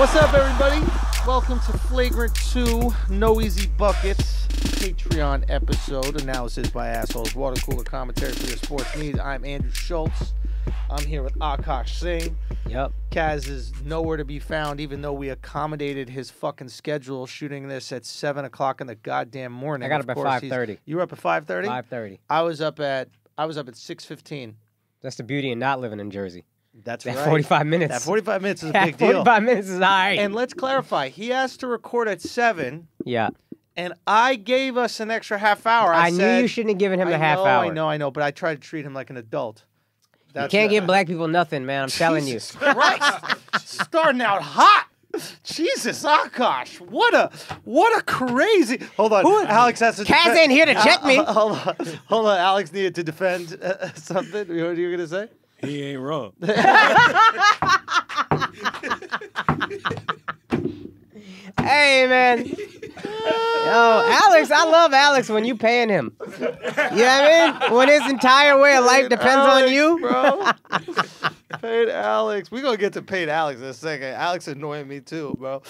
What's up, everybody? Welcome to Flagrant 2, No Easy Buckets, Patreon episode, analysis by assholes, water cooler commentary for your sports needs. I'm Andrew Schulz. I'm here with Akash Singh. Yep. Kaz is nowhere to be found, even though we accommodated his fucking schedule, shooting this at 7 o'clock in the goddamn morning. I got up at 5:30. You were up at 5:30? 5:30. I was up at 6:15. That's the beauty of not living in Jersey. That's That right. 45 minutes. That 45 minutes is a That big deal. 45 minutes is all right. And let's clarify. He asked to record at 7. Yeah. And I gave us an extra half hour. I said, knew you shouldn't have given him the half hour. I know, but I tried to treat him like an adult. You can't give black people nothing, man. I'm telling you. Jesus Christ. Starting out hot. Jesus, Akash. What a crazy. Hold on. Alex has to Kaz ain't here to check me. Hold on. Alex needed to defend something. What are you going to say? He ain't wrong. Hey, man. Yo, Alex, I love Alex when you paying him. You know what I mean? When his entire way of life depends on you. Bro. Paid Alex. We're going to get to paid Alex in a second. Alex annoying me too, bro.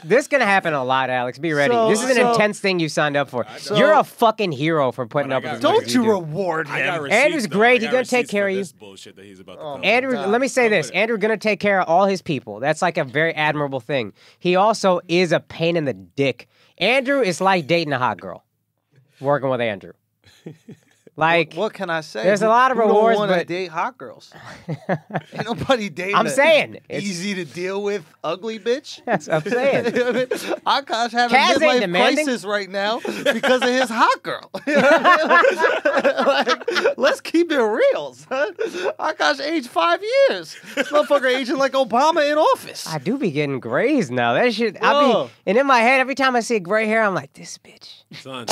This is going to happen a lot, Alex. Be ready. This is an intense thing you signed up for. You're a fucking hero for putting up with this. Don't you reward him. Andrew's great. He's going to take care of you. This bullshit that he's about to come Andrew, let me say this. Andrew going to take care of all his people. That's like a very admirable thing. He also is a pain in the dick. Andrew is like dating a hot girl. Working with Andrew. Like, what can I say? There's a lot of rewards, don't want to but date hot girls. Ain't nobody dating. I'm saying easy to deal with let's bitch. That's what I'm saying. Akash having Kaz ain't midlife demanding. crisis right now because of his hot girl. Like, let's keep it real, son. Akash aged 5 years. This motherfucker aging like Obama in office. I do be getting grays now. That shit, and in my head, every time I see gray hair, I'm like, this bitch. Son.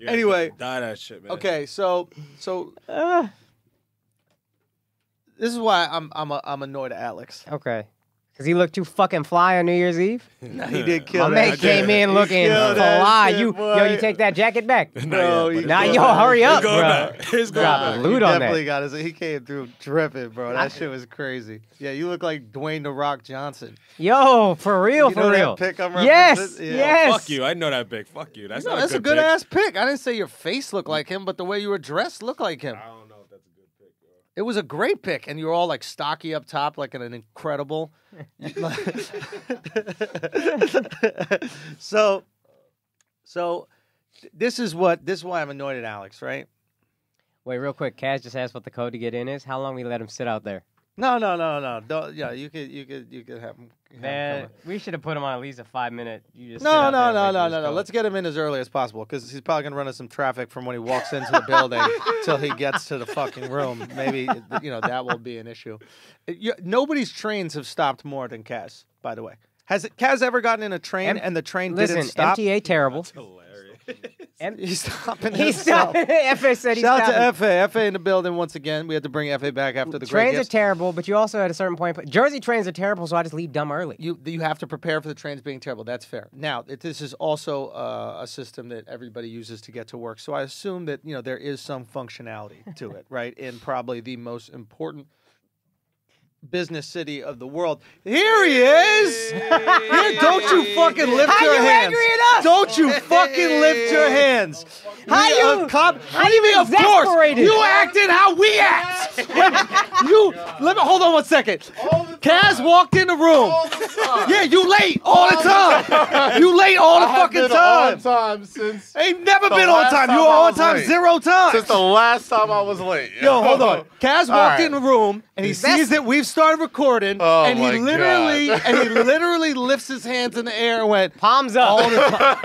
Anyway, die that shit, man. Okay, so this is why I'm annoyed at Alex. Okay. Because he looked too fucking fly on New Year's Eve? Nah, he did kill My that. man came in looking fly. You take that jacket back. No, hurry up, bro. It's going Drop back. a loot He on definitely that. got his. He came through dripping, bro. That shit was crazy. Yeah, you look like Dwayne The Rock Johnson. Yo, for real, You for know that real. pic I'm Yes, referencing? Yeah. yes. Fuck you. I know that pic. Fuck you. That's not That's a a good good pic. ass pic. I didn't say your face looked like him, but the way you were dressed looked like him. I don't know if that's a good pic, bro. It was a great pic, and you were all like stocky up top, like an incredible. So this is why I'm annoyed at Alex, right? Wait, real quick. Kaz just asked what the code to get in is. How long we let him sit out there? No. Don't, yeah, you could have him. Man, we should have put him on at least a 5-minute. No. Let's get him in as early as possible because he's probably gonna run into some traffic from when he walks into the building till he gets to the fucking room. Maybe that will be an issue. Nobody's trains have stopped more than Kaz. By the way, has Kaz ever gotten in a train and the train didn't stop? MTA terrible. That's hilarious. He's stopping. He stopped. FA said he's Shout stopping. out to FA in the building once again. We had to bring FA back after the great Trains are gifts. terrible, but you also at a certain point. Jersey trains are terrible, so I just leave dumb early. You have to prepare for the trains being terrible. That's fair. Now, this is also a system that everybody uses to get to work. So I assume that there is some functionality to it, right? In probably the most important business city of the world. Here he is. Here, don't you fucking lift your hands. Don't you fucking lift your hands. How We you- are how you Of course, exasperated? you acted how we act. Let me hold on 1 second. Kaz walked in the room. Yeah, you late all the time. You late all the fucking time. On time since Ain't never the been on last time. time You were I on was time late. 0 times. since the last time I was late. Yo, hold on. Kaz walked right. in the room and he sees that we've started recording, Oh, and my he literally lifts his hands in the air and went, Palms up. all the time.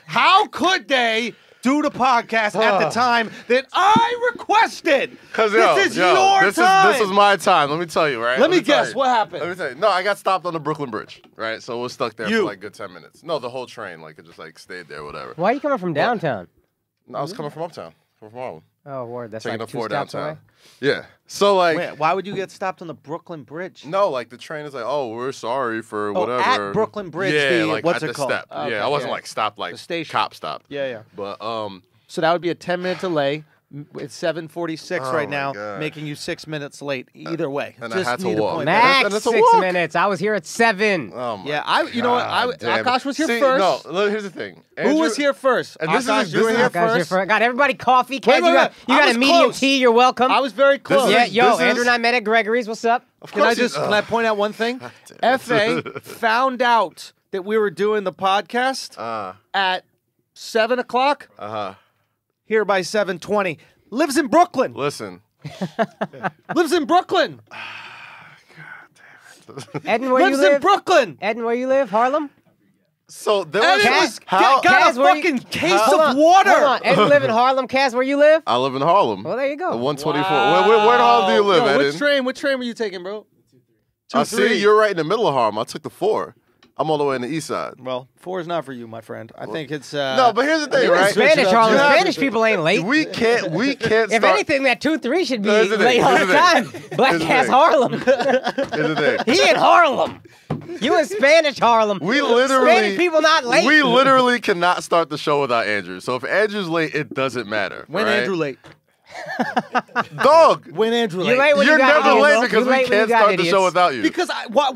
How could they do the podcast at the time that I requested? Because this is your time. This is my time. Let me tell you, right? Let me tell guess you. what happened. Let me tell you. No, I got stopped on the Brooklyn Bridge, right? So we're stuck there You. for like a good 10 minutes. No, the whole train, like it just like stayed there, whatever. Why are you coming from downtown? No, I was coming from uptown, from Harlem, Oh, word. That's taking like the 2 4 stops downtown. away. Yeah. So like, Wait, why would you get stopped on the Brooklyn Bridge? no, like the train is like, oh, we're sorry for Oh, whatever. at Brooklyn Bridge, Yeah, the- like what's at it the called? step. Okay, Yeah, I wasn't yeah. like stopped like The station. cop stop. Yeah. But So that would be a 10-minute delay. It's 7:46 Oh right my now, God. making you 6 minutes late. Either way, And I just had to need walk. a point. Max And it's a 6 walk. minutes. I was here at 7. Oh my Yeah, you know what? damn. Akash was here See, first. No, look, here's the thing. Who was here first? And this Akash, is- you this were is- here Guys, you're first. got everybody coffee. Kaz, wait, you got I a was medium close. tea. You're welcome. I was very close. yeah, is- yo, this Andrew is- and I met at Gregory's. What's up? Of Can I course just you- can I point out one thing? damn it. FA found out that we were doing the podcast at 7 o'clock. Here by 7:20. Lives in Brooklyn. Listen. Lives in Brooklyn. Eden, where you Lives in live? Brooklyn. Eden, where you live? Harlem? So there And was it Kaz, was how got Kaz, a where you- fucking case Hold of on, water. Hold on. Eden live in Harlem. Kaz, where you live? I live in Harlem. Well, there you go. 124. Where in Harlem do you live, Yo, Eden? Which train were you taking, bro? I see you're right in the middle of Harlem. I took the 4. I'm all the way on the east side. Well, 4 is not for you, my friend. I think it's No, but here's the thing, You're in right? Spanish, up. Harlem. You have- Spanish people ain't late. We can't If start. anything, that 2-3 should be No, here's the late thing, all here's the the time. thing. Black Here's the ass thing. Harlem. Here's the thing. He in Harlem. You in Spanish Harlem. We literally Spanish people not late. We literally cannot start the show without Andrew. So if Andrew's late, it doesn't matter. when right? Andrew late. Dog. When Andrew You're late. late when You're you got never idiots. late You're because we late when can't you got start the show idiots. without you. Because what?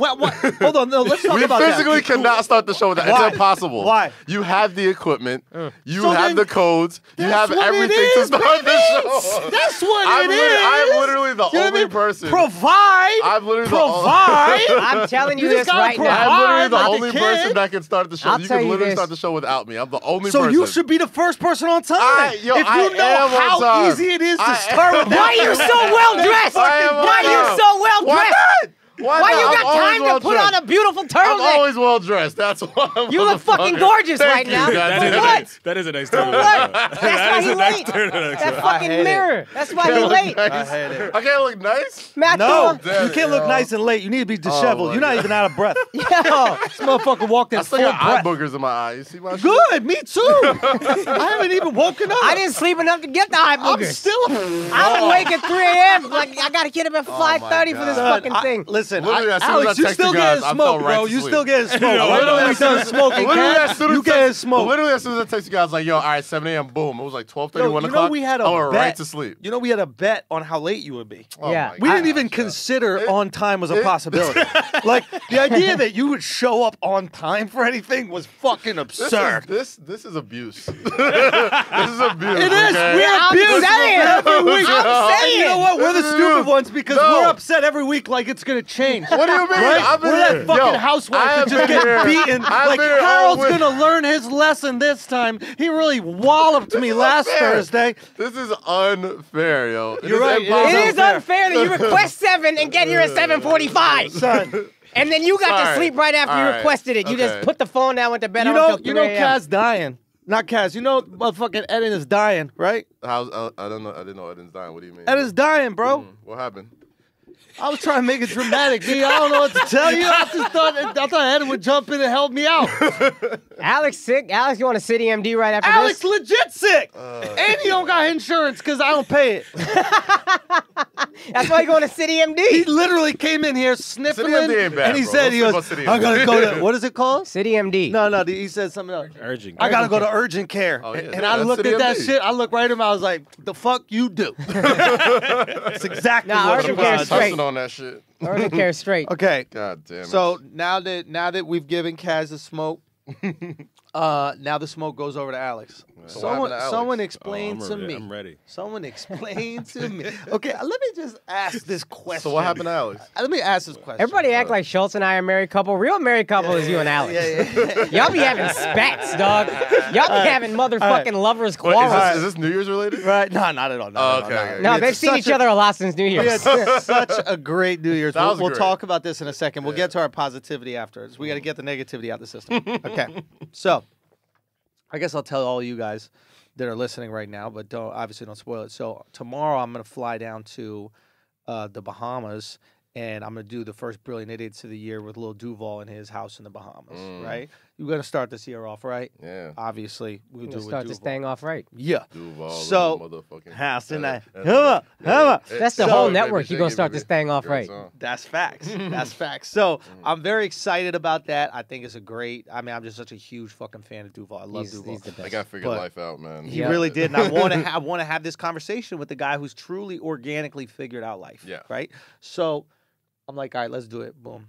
Hold on, no, let's talk We about physically that. cannot start the show without. Why? It's impossible. Why? You have the equipment. You So have then the codes. You That's have what it everything to is, start baby. the show. That's what I'm it is. I'm literally the You know what I only mean? person. Provide. I'm literally provide. I'm telling you You just this gotta right provide. now. I'm literally the like a only kid. person that can start the show. I'll You tell can you literally this. start the show without me. I'm the only So person. you should be the first person on time. I if you am know on how time. easy it is to I start with am. that. Why are you so well dressed? I am on Why are you time. so well Why dressed? not? Why Why not? you I'm got always time to well put dressed. on a beautiful I'm turtleneck? always well dressed. That's why. You look fucking gorgeous right now. That For is, what? that is a nice For turn. what? That's why he late. That That fucking hate it. mirror. That's why he late. I hate it. I can't look nice. Matt No, Thor. you can't look nice and late. You need to be disheveled. my You're not God. even out of breath. Yo. This motherfucker walked in I still full got eye breath. boogers in my eye. You see my shit? Good, me too. I haven't even woken up. I didn't sleep enough to get the eye I'm boogers. still. I'm awake at 3 a.m. Like I gotta get up at 5:30 for this God. fucking thing. Listen, Literally, as soon as Alex, I you texted still you getting guys, I smoke, fell right bro. to You sleep. still getting smoke. No, Literally, no, we done smoking. Literally, Cat, as soon as you getting smoke. Literally, as soon as I texted you guys, like, yo, all right, 7 a.m., boom. It was like 12:30, Yo, 1 you o'clock. know we had a I went bet. right to sleep. You know we had a bet on how late you would be. Oh Yeah. my We God. didn't even consider on time was a possibility. Like the idea that you would show up on time for anything was fucking absurd. This is abuse. this is abuse. It is. Okay? We're I'm abused saying. every week. I'm And you know what? We're the This is stupid abuse. ones because No. we're upset every week like it's gonna change. What do you mean? Right? I've been We're here. that fucking Yo, I housewife have that just been gets here. beaten. I've Like been here all Harold's week. gonna learn his lesson this time. He really walloped me is last unfair. Thursday. This is unfair, yo. It You're is right. impossible. It is unfair that you request 7 and get here at 7:45. Son, And then you got to Sorry. sleep right after All you right. requested it. You just Okay. put the phone down, went to bed. you until know 3 a.m. Kaz dying. Not Kaz. You know motherfucking Eden is dying, right? How's, I don't know. I didn't know Eden's dying. What do you mean? Eden's dying, bro. What happened? I was trying to make it dramatic, B. I don't know what to tell you. I thought Eden would jump in and help me out. Alex sick. Alex, you want a city MD right after Alex this? legit sick. And he don't got insurance because I don't pay it. That's why you going to city He MD. literally came in here sniffling, City MD ain't bad, and he bro. said, Don't he sleep goes, on City I gotta MD. go to, what is it called? City MD. No, he said something else. Urgent. I gotta go to urgent care. Oh, yeah, and I that's looked City at that MD. shit. I looked right at him. I was like, the fuck you do? That's exactly Nah, what urgent it care was. is straight. Touching on that shit. Urgent care straight. Okay. God damn it. So now that we've given Kaz the smoke, now the smoke goes over to Alex. So what happened to Alex? Someone Oh, explain to me. I'm ready. Someone explain to me. Okay, let me just ask this question. So what happened to Alex? Let me ask this question. Everybody act like Schulz and I are a married couple. Real married couple is you and Alex. Y'all be having spats, dog. Y'all be having motherfucking lovers Wait, quarrels. is this New Year's related? Right? No, not at all. No, Oh, no, okay, no, okay. No, We they've had seen such each other a lot since New We Year's. had such a great New Year's. That was We'll great. talk about this in a second. We'll get to our positivity afterwards. We got to get the negativity out of the system. Okay. So, I guess I'll tell all you guys that are listening right now, but obviously don't spoil it. So tomorrow I'm going to fly down to the Bahamas, and I'm going to do the first Brilliant Idiots of the year with Lil Duval in his house in the Bahamas, right? You're gonna start this year off right. Yeah. Obviously, we'll We're do gonna it. start this thing off right. Yeah. Duval, So, motherfucking house tonight. That's the So- whole network. You're gonna start this thing off right. That's facts. That's facts. So I'm very excited about that. I think it's a great. I mean, I'm just such a huge fucking fan of Duval. I love Duval. He's the I best. gotta figure But life out, man. He Yeah. really did, and I want to have this conversation with the guy who's truly organically figured out life. Yeah. Right. So I'm like, all right, let's do it. Boom.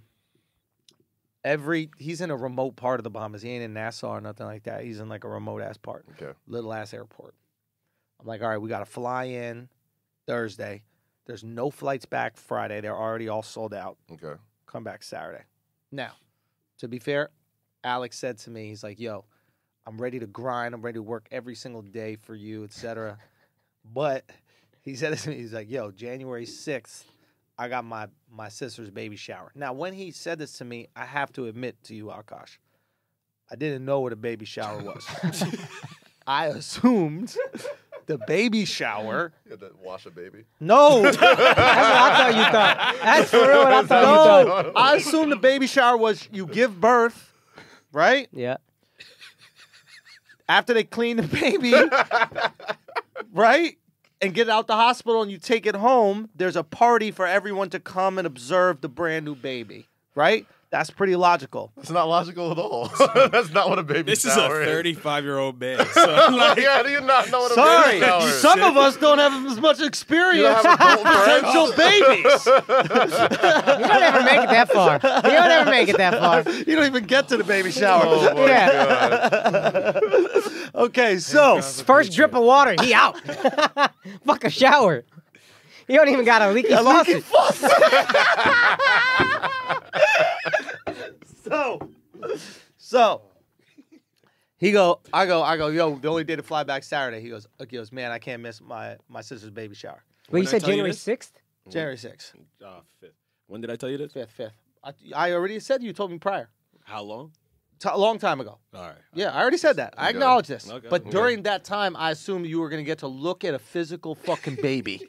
He's in a remote part of the Bahamas. He ain't in Nassau or nothing like that. He's in like a remote ass part, Okay. little ass airport. I'm like, all right, we got to fly in Thursday. There's no flights back Friday. They're already all sold out. Okay. Come back Saturday. Now, to be fair, Alex said to me, he's like, yo, I'm ready to grind. I'm ready to work every single day for you, etc. But he said this to me, he's like, yo, January 6th, I got my sister's baby shower. Now, when he said this to me, I have to admit to you, Akash, I didn't know what a baby shower was. I assumed the baby shower. You had to wash a baby. No. That's what I thought you thought. That's for real what I thought you thought. No, I assumed the baby shower was you give birth, right? Yeah. After they clean the baby, right? And get it out the hospital and you take it home, there's a party for everyone to come and observe the brand new baby, right? That's pretty logical. It's not logical at all. That's not what a baby This is a shower 35-year-old man. So, like, yeah, do you not know what a Sorry, baby shower is? some of us don't have as much experience You don't have adult with potential babies. You don't ever make it that far. You don't ever make it that far. You don't even get to the baby shower. Oh my Yeah. God. Okay, so First drip of water, he out. Fuck a shower. You don't even got a leaky faucet. So I go, yo, the only day to fly back Saturday. He goes, man, I can't miss my sister's baby shower. Well, you When I said tell you January this? 6th? January 6th, 5th. When did I tell you this? 5th. I already said you told me prior. How long? A long time ago. All right. Yeah, I already said that. I Okay. acknowledge this. Okay. But Okay. during that time, I assumed you were going to get to look at a physical fucking baby.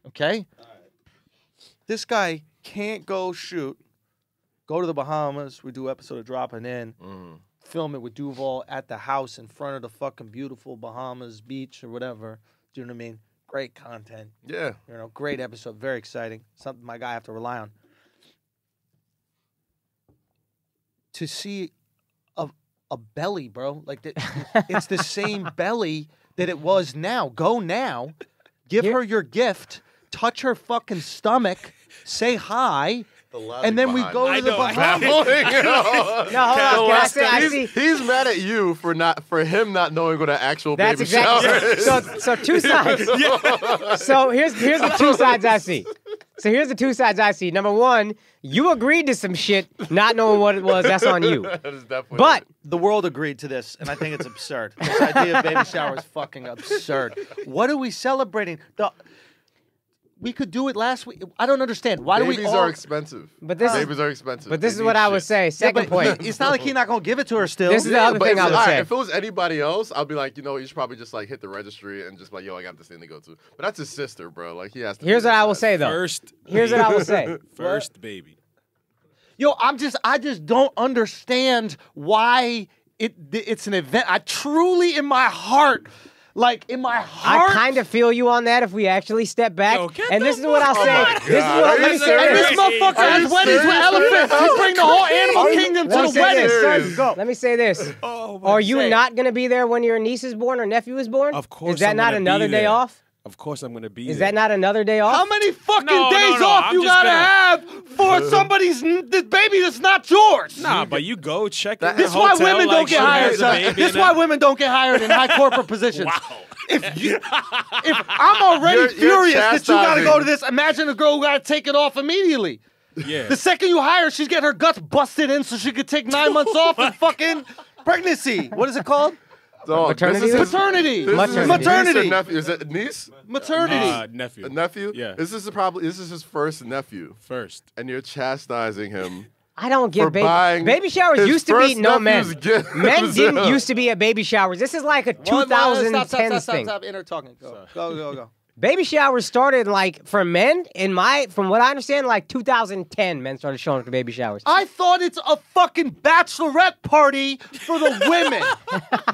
Okay? This guy can't go shoot, go to the Bahamas. We do episode of Dropping In, film it with Duval at the house in front of the fucking beautiful Bahamas beach or whatever. Do you know what I mean? Great content. Yeah. You know, great episode. Very exciting. Something my guy have to rely on. To see a belly, bro. Like it's the same belly that it was now. Go now. Give her your gift. Touch her fucking stomach. Say hi. And then we go to the Bahamas. No, hold on. Can I say, I see. He's mad at you for him not knowing what an actual That's baby shower exactly. is. So two sides. So here's the two sides I see. So here's the two sides I see. Number one, you agreed to some shit, not knowing what it was. That's on you. That is definitely But The world agreed to this, and I think it's absurd. This idea of baby shower is fucking absurd. What are we celebrating? We could do it last week. I don't understand. Why do we babies all... are expensive. But this is- babies are expensive. But this They is what need I would shit. say. Yeah, Second but point. it's not like he's not going to give it to her still. This is the other But thing I would alright, say. if it was anybody else, I'd be like, you should probably just like hit the registry and just like, yo, I got this thing to go to. But that's his sister, bro. Like he has to. Here's do what this, I will man. say though. First. Here's what I will say. First baby. Yo, I just don't understand why it's an event. I truly, in my heart, I kind of feel you on that if we actually step back. Yo, get and the this is what I'll fuck say. out. This is what let me say And this. this motherfucker has weddings with elephants. He bring the whole animal kingdom to Let me the say wedding. this. Son, go. Let me say this. Oh, Are you say it. not going to be there when your niece is born or nephew is born? Of course Is that I'm not gonna be another day there. off? Of course I'm going to be Is there. that not another day off? How many fucking No, days no, off I'm you just gotta gonna- have for somebody's this baby that's not yours? Nah, but you go check in This is the why hotel women like don't she get hired. has a Son. baby This is and why that- women don't get hired in high corporate positions. Wow. If I'm already You're furious that you gotta go to chastising. this, imagine a girl who gotta take it off immediately. Yeah. The second you hire, she's getting her guts busted in so she could take 9 months off and fucking pregnancy. What is it called? Dog, Maternity this is his- Maternity. this is his Maternity. niece or nephew. Is it niece? Maternity. Nephew. A nephew? Yeah. This is his first nephew, First. and you're chastising him. I don't For get buying baby showers his used to be first no men. nephew's gift. Men didn't used to be at baby showers. This is like a 2010s thing. Stop. Inner talking. Go. Baby showers started like for men from what I understand, like 2010 men started showing up to baby showers. I thought it's a fucking bachelorette party for the women.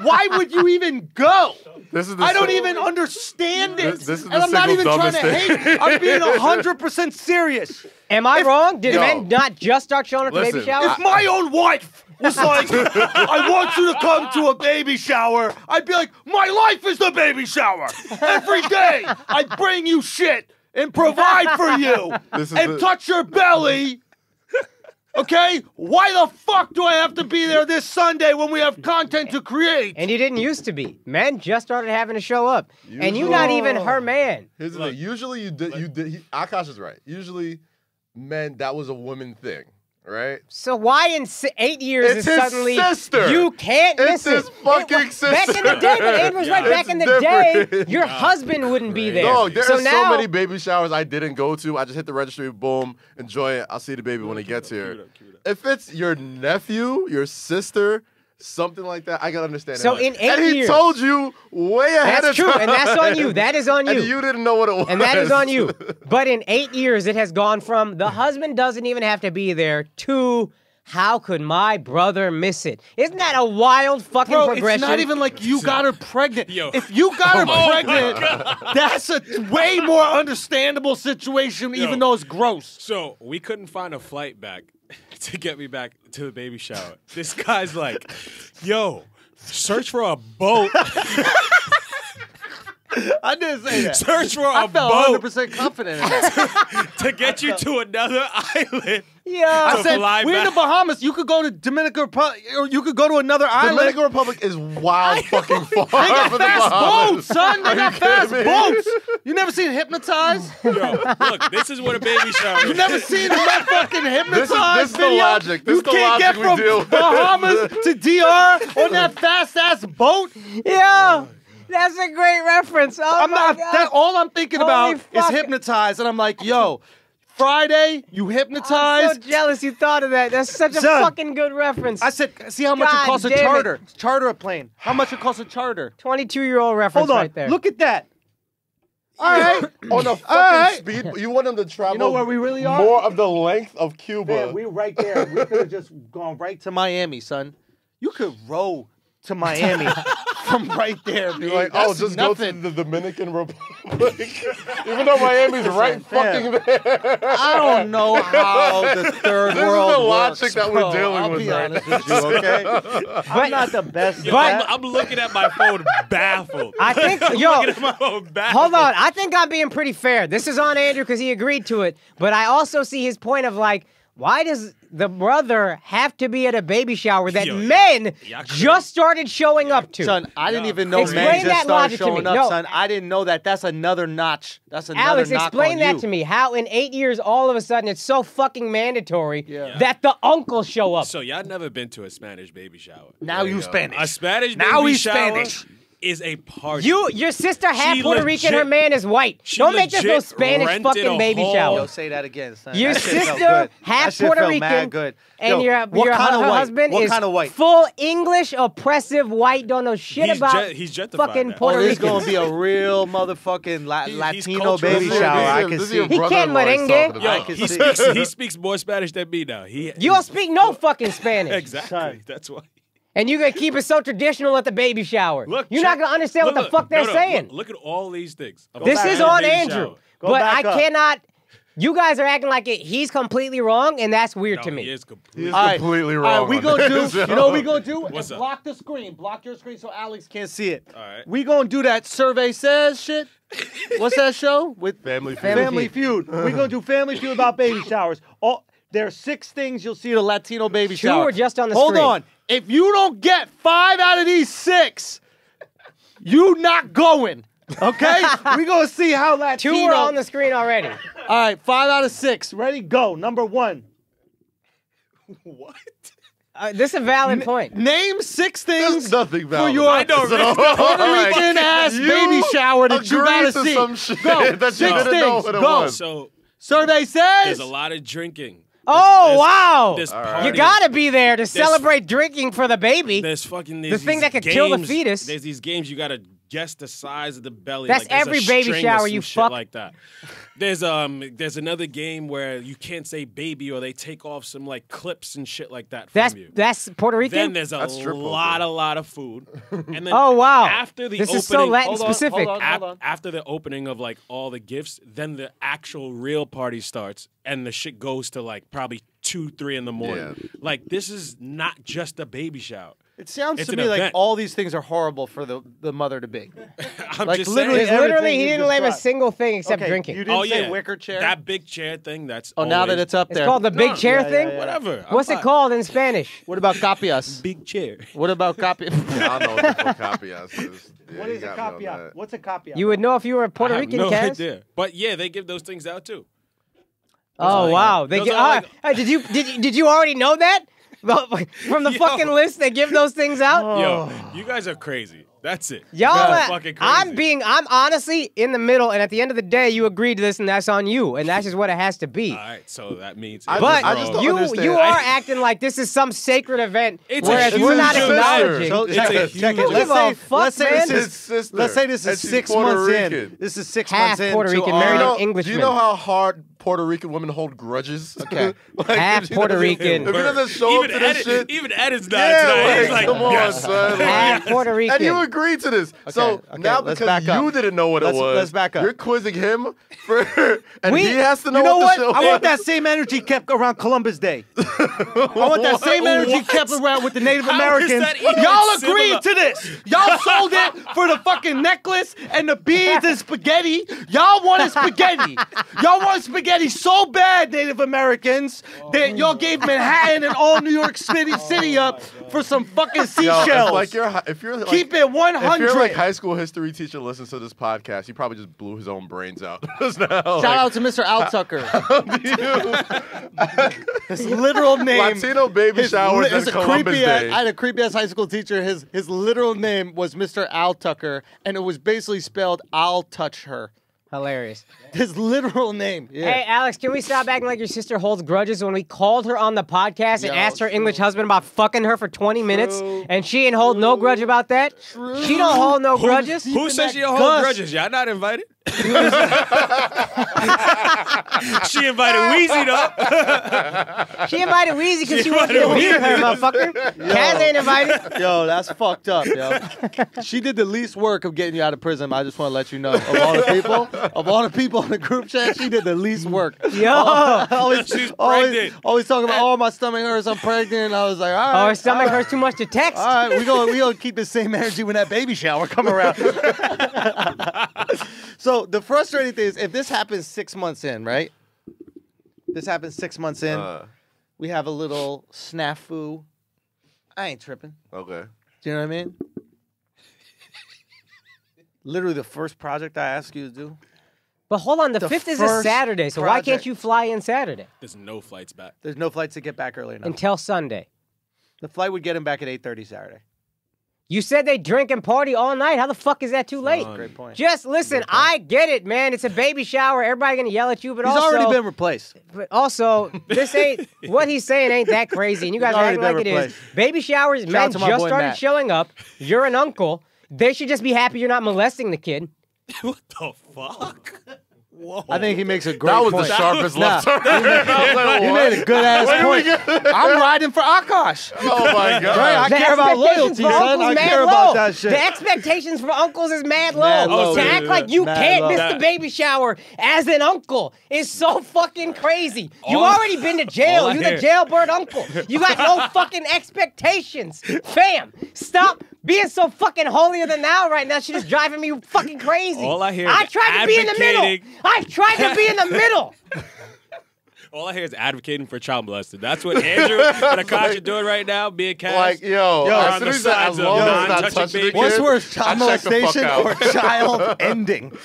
Why would you even go? I don't even understand it. This is and the I'm not even single trying to dumbest thing. hate. I'm being 100% serious. Am I wrong? Did Yo. men not just start showing up to baby Listen, showers? If my own wife was like, I want you to come to a baby shower, I'd be like, my life is the baby shower. Every day, I bring you shit and provide for you and touch your belly. Okay? Why the fuck do I have to be there this Sunday when we have content to create? And you didn't used to be. Men just started having to show up. And you're not even her man. Here's the thing. Usually Akash is right. Usually men, that was a woman thing. Right? So why in 8 years It's is his suddenly sister. you can't It's miss it? his fucking sister. Back in the day, but Andrew's right. Back It's in the day, different. your husband wouldn't be there. No, there so are now, so many baby showers I didn't go to. I just hit the registry, boom, enjoy it. I'll see the baby when it gets here. If it's your nephew, your sister, something like that, I can understand So it. in 8 and he years, told you way ahead that's of true, time. and that's on you. That is on you. And you didn't know what it was. And that is on you. But in 8 years, it has gone from the husband doesn't even have to be there to how could my brother miss it? Isn't that a wild fucking progression? It's not even like you got her pregnant. Yo. If you got her pregnant, that's a way more understandable situation, even though it's gross. So we couldn't find a flight back to get me back to the baby shower. This guy's like, yo, search for a boat. I didn't say that. Search for I a felt boat 100% confident in that. to get you to another island. Yeah. I To said, fly we're in the back. Bahamas. You could go to Dominican Republic, or you could go to another island. Dominican Republic is wild fucking far. They got from the fast Bahamas. boats, son. They got fast kidding me? boats. You never seen Hypnotize? Yo, look, this is what a baby shower is. You never seen that fucking Hypnotize this is the video? logic. This you is the can't logic get we from deal with. Bahamas to DR on that fast-ass boat? Yeah. That's a great reference. Oh I'm my not. God. All I'm thinking Holy about is fuck. Hypnotize, and I'm like, yo, Friday, you I'm hypnotize. so jealous you thought of that. That's such a Son. fucking good reference. I said, see how much God it costs a damn it. charter. Charter a plane. How much it costs a charter? 22-year-old reference Hold on. right there. Look at that. All right. On a All fucking right. speed, you want them to travel You know where we really are? more of the length of Cuba. Man, we're right there. We could have just gone right to Miami, son. You could row to Miami from right there, man. You're like, That's just nothing. go to the Dominican Republic. Even though Miami's right fucking there. I don't know how the third This is world the logic works, that we're bro. dealing I'll with be right honest with you, okay? I'm not the best at that. I'm looking at my phone baffled. I think, I'm yo, looking at my phone baffled. hold on. I think I'm being pretty fair. This is on Andrew because he agreed to it. But I also see his point of like, why does the brother have to be at a baby shower that Yo, men yeah, just started showing up to? Son, I didn't even know Explain men just that started logic to showing me. up, No. son. I didn't know that. That's another notch. That's another Alex, knock explain on that you. to me. How in 8 years, all of a sudden, it's so fucking mandatory Yeah. that the uncles show up. So y'all never been to a Spanish baby shower? Now you Spanish. A Spanish Now baby he's shower Spanish. is a party. Your sister half She Puerto Rican, her legit- man is white. she Don't make this no legit Spanish rented fucking a baby hall. shower. Yo, say that again, son. Your That shit felt sister, good. half That shit Puerto felt Rican, mad good. and Yo, your what kind of her white? husband What is kind of white? full English, oppressive white, don't know shit He's about he's gentrified fucking now. Puerto Oh, this is Rican. gonna be a real motherfucking He's Latino cultural. baby This is- shower. this is- I this can is see. your He can't brother-in-law he's merengue. talking Yo, about. I can he see. speaks more Spanish than me now. You don't speak no fucking Spanish. Exactly. Son. That's why. And you're going to keep it so traditional at the baby shower. Look, you're not going to understand what the fuck they're saying. Look at all these things. This back is up. on Baby Andrew. shower. Go But back I up. cannot. You guys are acting like he's completely wrong, and that's weird No, to me. He is completely. He's All right. completely All wrong. right, we on gonna this, do. yo. You know what we gonna do? What's up? Block the screen. Block your screen so Alex can't see it. All right. We gonna do that survey says shit. What's that show with Family Feud. Family Feud? We gonna do Family Feud about baby showers. There are 6 things you'll see at a Latino baby Two shower. are just on the Hold screen. on. If you don't get 5 out of these 6, you not going. Okay? We gonna see how Latino. 2 are on the screen already. All right, 5 out of 6. Ready? Go. Number 1. What? This is a valid point. Name 6 things There's nothing for valid. your I know, Puerto right? Rican ass You baby shower that you agreed gotta to see. some shit Go. that you 6 didn't know things. what it Go. was. So Survey says. there's a lot of drinking. Oh, wow. There's All parties. You got to be there to celebrate drinking for the baby. There's fucking these thing these that could kill the games- fetus. There's these games you gotta guess the size of the belly. That's like, there's every a baby string or shower some you shit fuck. like that. There's another game where you can't say baby or they take off some like clips and shit like that from you. That's Puerto Rican. Then there's a That's strip lot of food. And then Oh, wow. after the This opening, is so Latin Hold on, specific. hold on. after the opening of like all the gifts, then the actual real party starts, and the shit goes to like probably 2, 3 in the morning. Yeah. Like this is not just a baby shower. It sounds It's to an me like event. all these things are horrible for the mother to be. I'm Like, just literally saying. Literally, everything he you didn't name a described. single thing except Okay, drinking. You didn't Oh say yeah, wicker chair. That big chair thing. That's Oh, now that always- it's up It's there. called the big chair yeah, thing. yeah. whatever. What's I'm it fine. called in Spanish? What about capias? Big chair. What about capias? I don't know what the fuck capias is. Yeah, What you is a got me on capia? that. What's a capia? You would know if you were a Puerto I have Rican, no Kaz. idea. But yeah, they give those things out too. Oh like- wow! They those get, are like- hey, did you already know that? From the Yo. fucking list, they give those things out. Yo, you guys are crazy. That's it. Y'all, You guys are fucking crazy. I'm honestly in the middle, and at the end of the day, you agreed to this, and that's on you, and that's just what it has to be. All right, so that means. I But just don't you understand. you are acting like this is some sacred event, It's a whereas huge we're not event. acknowledging. So It's check a it. Check huge it. Let's event. say, Give a fuck, let's say man. this His is. sister. Let's say this and is she's 6 Puerto months Rican. in. This is 6 Half months in. Puerto to Rican, our- married Do an you know, Englishman. do you know how hard Puerto Rican women hold grudges? Okay. Like, Half if she Puerto doesn't- Rican. If he doesn't show up to this shit, Even Ed is not yeah, tonight. He's like, like, come on, yes. son. Half Puerto Rican. And you agreed to this. So okay, now let's because back up. you didn't know what Let's- it was, let's back up. you're quizzing him for, and We- he has to know You know what what? the show I want is. that same energy kept around Columbus Day. I want that same energy What? kept around with the Native How is Americans. that even Y'all similar? agreed to this. Y'all sold it for the fucking necklace and the beads and spaghetti. Y'all wanted spaghetti. Y'all wanted spaghetti so bad, Native Americans, that y'all gave Manhattan and all New York City up for some fucking Yo, seashells. if you're like, Keep it 100. if your like high school history teacher listens to this podcast, he probably just blew his own brains out. Just now, Shout out to Mr. Al Tucker. His literal name. Latino baby showers his and Columbus Day. I had a creepy ass high school teacher. His literal name was Mr. Al Tucker, and it was basically spelled "I'll touch her." Hilarious. His literal name. Yeah. Hey, Alex, can we stop acting like your sister holds grudges when we called her on the podcast and Yo, asked her true. English husband about fucking her for 20 minutes, True. and she ain't hold no grudge about that? She don't hold no grudges? Who says you that hold Gus. grudges? Y'all not invited? She invited Weezy though. She invited Weezy because She she wanted to invited meet her, Weezy. motherfucker. Kaz ain't invited. Yo, that's fucked up, yo. She did the least work of getting you out of prison. I just want to let you know. Of all the people in the group chat, she did the least work. Yo. She's pregnant. Always talking about, oh, my stomach hurts, I'm pregnant. I was like, all right. Oh, her stomach all right. hurts too much to text. All right, we gonna keep the same energy when that baby shower come around. So the frustrating thing is, if this happens 6 months in, right? This happens 6 months in. We have a little snafu. I ain't tripping. Okay. Do you know what I mean? Literally the first project I asked you to do. But hold on, the The 5th is a first Saturday, so why can't project. you fly in Saturday There's no flights back. There's no flights to get back early enough. until Sunday? The flight would get him back at 8:30 Saturday. You said they drink and party all night. How the fuck is that too late? Great point. Just listen, I get it, man. It's a baby shower. Everybody gonna yell at you, but He's also, already been replaced. but also, this ain't what he's saying ain't that crazy. And you guys are already acting like been it is. replaced. Baby showers, men out to my just boy started Matt. showing up. You're an uncle. They should just be happy you're not molesting the kid. What the fuck? Whoa. I think he makes a great That was point. the sharpest Nah. left turn. I was like, He what? made a good ass point. I'm riding for Akash. Oh my god. Right, I The care about expectations loyalty, for son. uncles I mad care low. about that shit. The expectations for uncles is mad low. Mad low. To Oh, act yeah, like you mad can't low. miss That- the baby shower as an uncle is so fucking crazy. You All- already been to jail. all I You're the hear- jailbird uncle. You got no fucking expectations. Fam, stop being so fucking holier than thou right now. Shit is driving me fucking crazy. All I hear I is tried to be in the middle. advocating. I tried to be in the middle. All I hear is advocating for child molested. That's what Andrew and Akash are doing right now, being cast. Like, yo, Yo, as on soon the as that, sides as of long as it's not non-touching touching the babies. kid, What's worse, child I check the fuck molestation out. or child ending?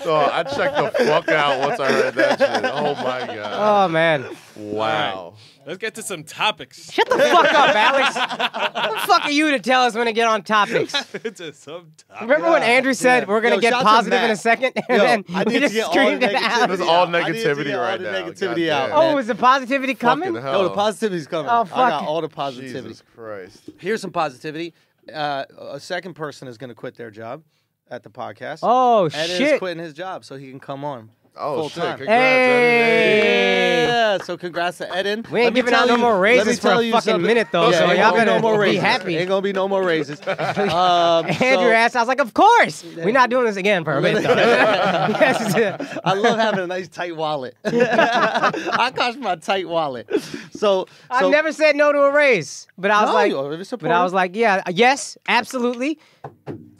So I checked the fuck out once I heard that shit. Oh my god. Oh, man. Wow. Let's get to some topics. Shut the fuck up, Alex. Who the fuck are you to tell us when to get on topics? to some topics. Remember when Andrew said Yeah. we're going Yo, to get shout to positive in Matt. a second? And Yo, then I we need to just get all screamed the it out. There's negativity all out. I need to negativity get all right the now. negativity Goddamn. out. Oh, is the positivity coming? Fucking hell. Yo, the positivity's coming. Oh, I fuck. got all the positivity. Jesus Christ. Here's some positivity. a second person is going to quit their job at the podcast. Oh, Ed is shit. quitting his job so he can come on. Oh, Full shit. time. Congrats, Hey. Yeah, so congrats to Eden. We ain't Let me giving out tell no you- more let me raises for tell a you fucking something. minute, though, Yeah, so ain't y'all gonna be better no more be raises. happy. Ain't gonna be no more raises. Andrew so- asked, I was like, of course. We're not doing this again for a minute, though. Yes. I love having a nice tight wallet. I cost my tight wallet. So I've never said no to a raise, but I was No, like, you're supportive. but I was like, yeah, yes, absolutely.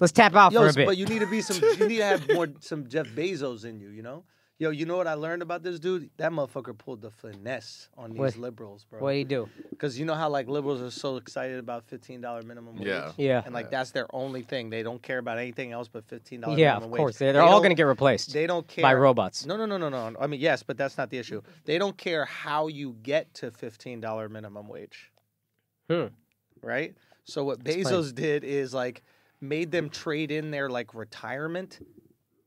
Let's tap out for a bit. But you need to be you need to have some Jeff Bezos in you, you know? Yo, you know what I learned about this dude? That motherfucker pulled the finesse on these What? liberals, bro. What do you do? Because you know how like liberals are so excited about $15 minimum wage? Yeah. Yeah. And like that's their only thing. They don't care about anything else but $15 Yeah, minimum of wage. course. They're They all don't- going to get replaced They don't care by robots. No. I mean, yes, but that's not the issue. They don't care how you get to $15 minimum wage. Right? So what Bezos did is like made them trade in their like retirement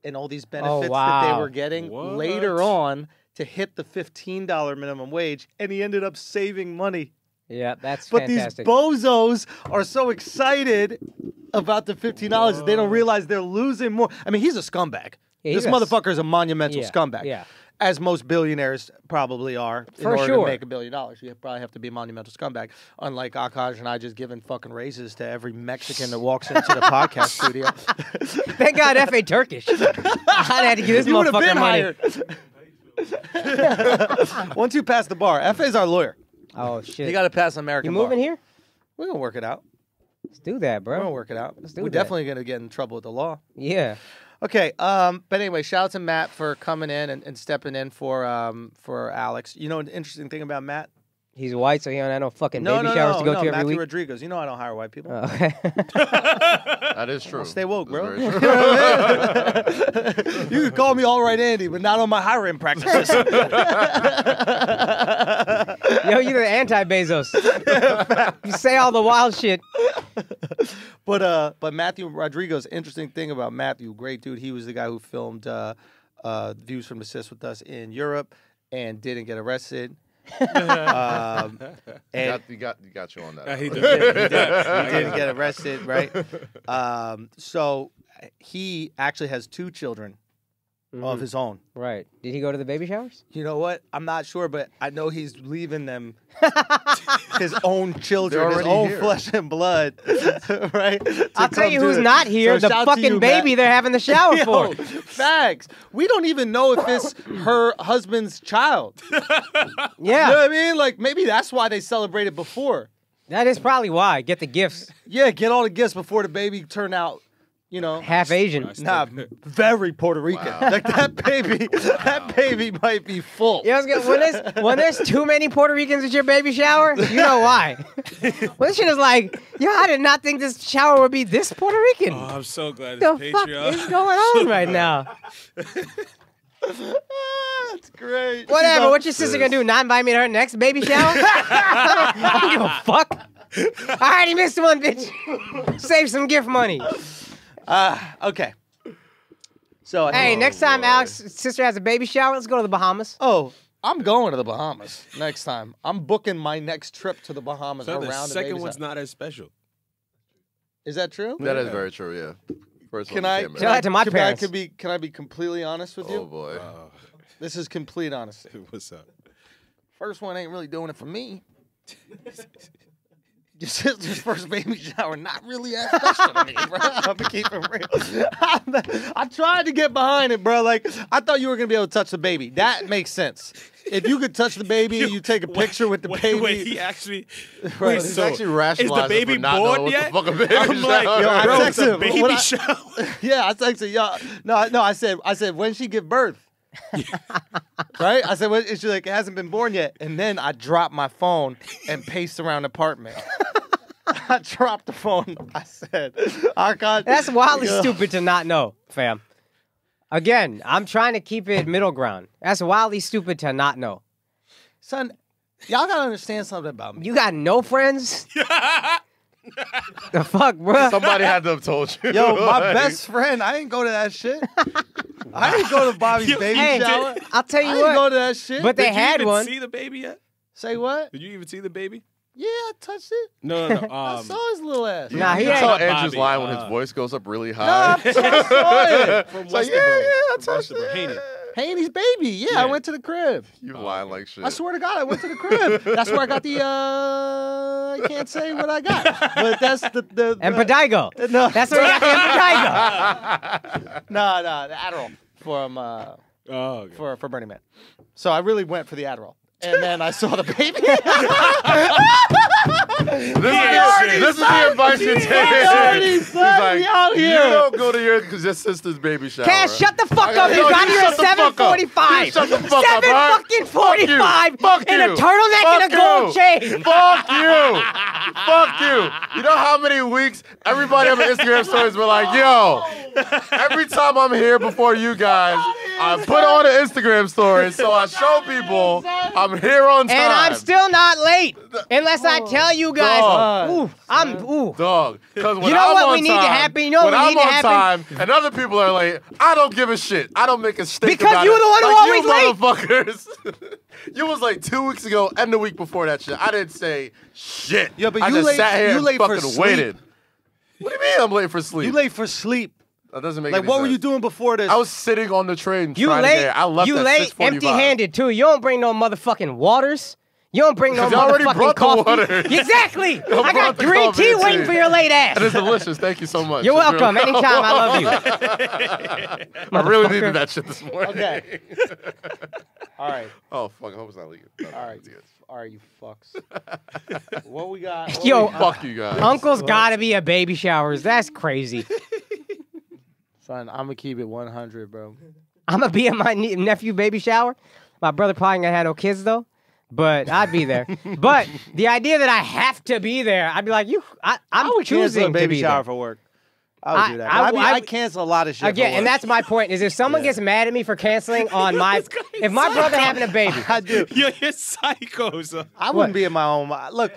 and all these benefits that they wow. were getting What? later on to hit the $15 minimum wage, and he ended up saving money. Yeah, that's But fantastic. these bozos are so excited about the $15 that they don't realize they're losing more. I mean, he's a scumbag. Yeah, This he's a- motherfucker is a monumental Yeah, scumbag. yeah. As most billionaires probably are. In For order sure. to make $1 billion, you probably have to be a monumental scumbag. Unlike Akash and I just giving fucking raises to every Mexican that walks into the podcast studio. Thank God F ain't Turkish. I had to give this You would have motherfucker been money. hired. Once you pass the bar, FA's our lawyer. Oh, shit. You got to pass American You moving bar. here? We're going to work it out. Let's do that, We're going to bro. work it out. Let's do We're that. definitely going to get in trouble with the law. Yeah. Okay, but anyway, shout out to Matt for coming in and stepping in for Alex. You know an interesting thing about Matt? He's white, so he don't have no fucking No, baby no, showers no, to go no, to every Matthew week. Rodriguez. You know I don't hire white people. Oh, okay. That is true. Stay woke, That's bro. very true. You can call me all right, Andy, but not on my hiring practices. Yo, you're the anti-Bezos. You say all the wild shit. But Matthew Rodriguez, interesting thing about Matthew, great dude. He was the guy who filmed Views from the Sis with us in Europe and didn't get arrested. And He got you on that. He he did. didn't get arrested, right? So he actually has 2 children of his own. Right. Did he go to the baby showers? You know what? I'm not sure, but I know he's leaving them his own children, his already own here. flesh and blood, right? I'll tell you who's not here. So the shout to fucking you, baby Matt. they're having the shower Yo, for. facts. We don't even know if it's her husband's child. Yeah. You know what I mean? Like, maybe that's why they celebrated before. That is probably why. Get the gifts. Yeah, get all the gifts before the baby turned out, you know. Half Asian. Nah, very Puerto Rican. Wow. Like that baby might be full. You know, when there's too many Puerto Ricans at your baby shower, you know why. When this shit is like, yo, I did not think this shower would be this Puerto Rican. Oh, I'm so glad the it's fuck Patreon. is going on right now? That's great. Whatever. What your sister gonna do? Not invite me to her next baby shower? I don't give a fuck. I already missed one, bitch. Save some gift money. Okay. So Hey, next time boy. Alex's sister has a baby shower, let's go to the Bahamas. Oh, I'm going to the Bahamas next time. I'm booking my next trip to the Bahamas So around the the second baby's one's house. not as special. Is that true? That is Yeah. very true, yeah. First Can one I? came in. Tell that to my parents. Can I be completely honest with Oh, you? boy. This is complete honesty. What's up? First one ain't really doing it for me. Your sister's first baby shower, not really that special to me, bro. I'm gonna keep it real. I tried to get behind it, bro. Like, I thought you were gonna be able to touch the baby. That makes sense. If you could touch the baby, you take a picture with the baby. Wait, he actually. Right. Wait, He's so actually is the rationalizing baby for not born knowing yet? what the fuck a baby I'm like, shower Yo, I is. bro, texted it's a him. baby What I- shower. Yeah, I texted y'all. No, I said when she give birth. Right? I said, well, she's like, it hasn't been born yet. And then I dropped my phone and paced around the apartment. I dropped the phone. I said, "Oh God, That's wildly Yo. stupid to not know, fam. Again, I'm trying to keep it middle ground. That's wildly stupid to not know. Son, y'all gotta understand something about me. You got no friends? The fuck, bro? Somebody had to have told you. Yo, my Like, best friend, I didn't go to that shit. I didn't go to Bobby's baby Hey, shower. I'll tell I you didn't go what. to that shit. But they Did you had even one. see the baby yet? Say what? Did you even see the baby? Yeah, I touched it. No. I saw his little ass. Nah, he You ain't. tell Not Andrew's Bobby, lying when his voice goes up really No, high. I saw it. From It's like, Westerboro. I From touched Westerboro. it. Haney. Haney's baby. Yeah, I went to the crib. You lying like shit. I swear to God, I went to the crib. That's where I got the. I can't say what I got, but that's the Empedigo. No, That's where you got the Empedigo. no, the Adderall from Okay. for Burning Man. So I really went for the Adderall, and then I saw the baby. This is the advice you take. He's like, out you here. don't go to your sister's baby shower. Cash, shut the fuck up. You Yo, got here at shut the fuck up. 7:45. You shut the fuck up, all right? 7:45 Fuck in a you. turtleneck Fuck and a gold you. chain. Fuck you. Fuck you. You know how many weeks everybody on the Instagram stories were like, yo, every time I'm here before you guys, I put on an Instagram story so I show people I'm here on time. And I'm still not late. Unless I tell you guys. Dog. Ooh. Dog. Because when You know I'm what on we need to time- happen? You know when what we I'm need to on happen? time and other people are late, I don't give a shit. I don't make a stink Because about you're it. the one who Like always you motherfuckers. You was like 2 weeks ago and the week before that shit. I didn't say shit. Yeah, but I you just late- sat here you and late for fucking sleep. waited. What do you mean I'm late for sleep? You late for sleep. That doesn't make Like, any what were sense. you doing before this? I was sitting on the train You trying to late. get here. I left You at late 6:45. empty-handed, too. You don't bring no motherfucking waters. You don't bring no 'Cause you already motherfucking brought the coffee. water. Exactly. I brought got the green coffee tea and waiting tea. for your late ass. It is delicious. Thank you so much. You're It's welcome. really- Anytime. I love you. I really needed that shit this morning. Okay. All right. Oh, fuck. I hope it's not leaking. No, All right. it's good. All right, you fucks. What we got? What Yo, we- Fuck you guys. Uncle's gotta be at baby showers. That's crazy. son, I'm gonna keep it 100, bro. I'm gonna be at my nephew baby shower. My brother probably ain't gonna have no kids though, but I'd be there. But the idea that I have to be there, I'd be like, I'm I would cancel choosing a to baby be shower there. for work. I would do that. I- I I- cancel a lot of shit. Again, for and work. that's my point. Is if someone gets mad at me for canceling on my, if my brother having a baby, I do. You're psychos. I wouldn't be in my own. Look,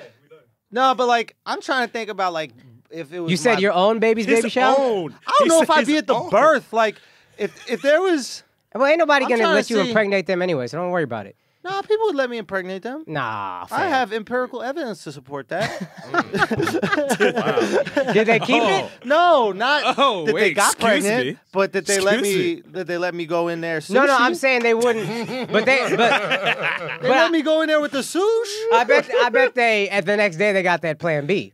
no, but like I'm trying to think about like if it was. you said my, your own baby's His baby shower. own. I don't He know if said I'd be his at the own. birth. Like if there was. Well, ain't nobody I'm gonna trying let to you see- impregnate them anyway, so don't worry about it. Nah, people would let me impregnate them. Nah, I fam. have empirical evidence to support that. Did they keep it? No, not Oh, that they wait, got excuse pregnant, me. but that they let Excuse me go in there. No, sushi. I'm saying they wouldn't. But They let me go in there with the sush. I bet they at the next day they got that Plan B.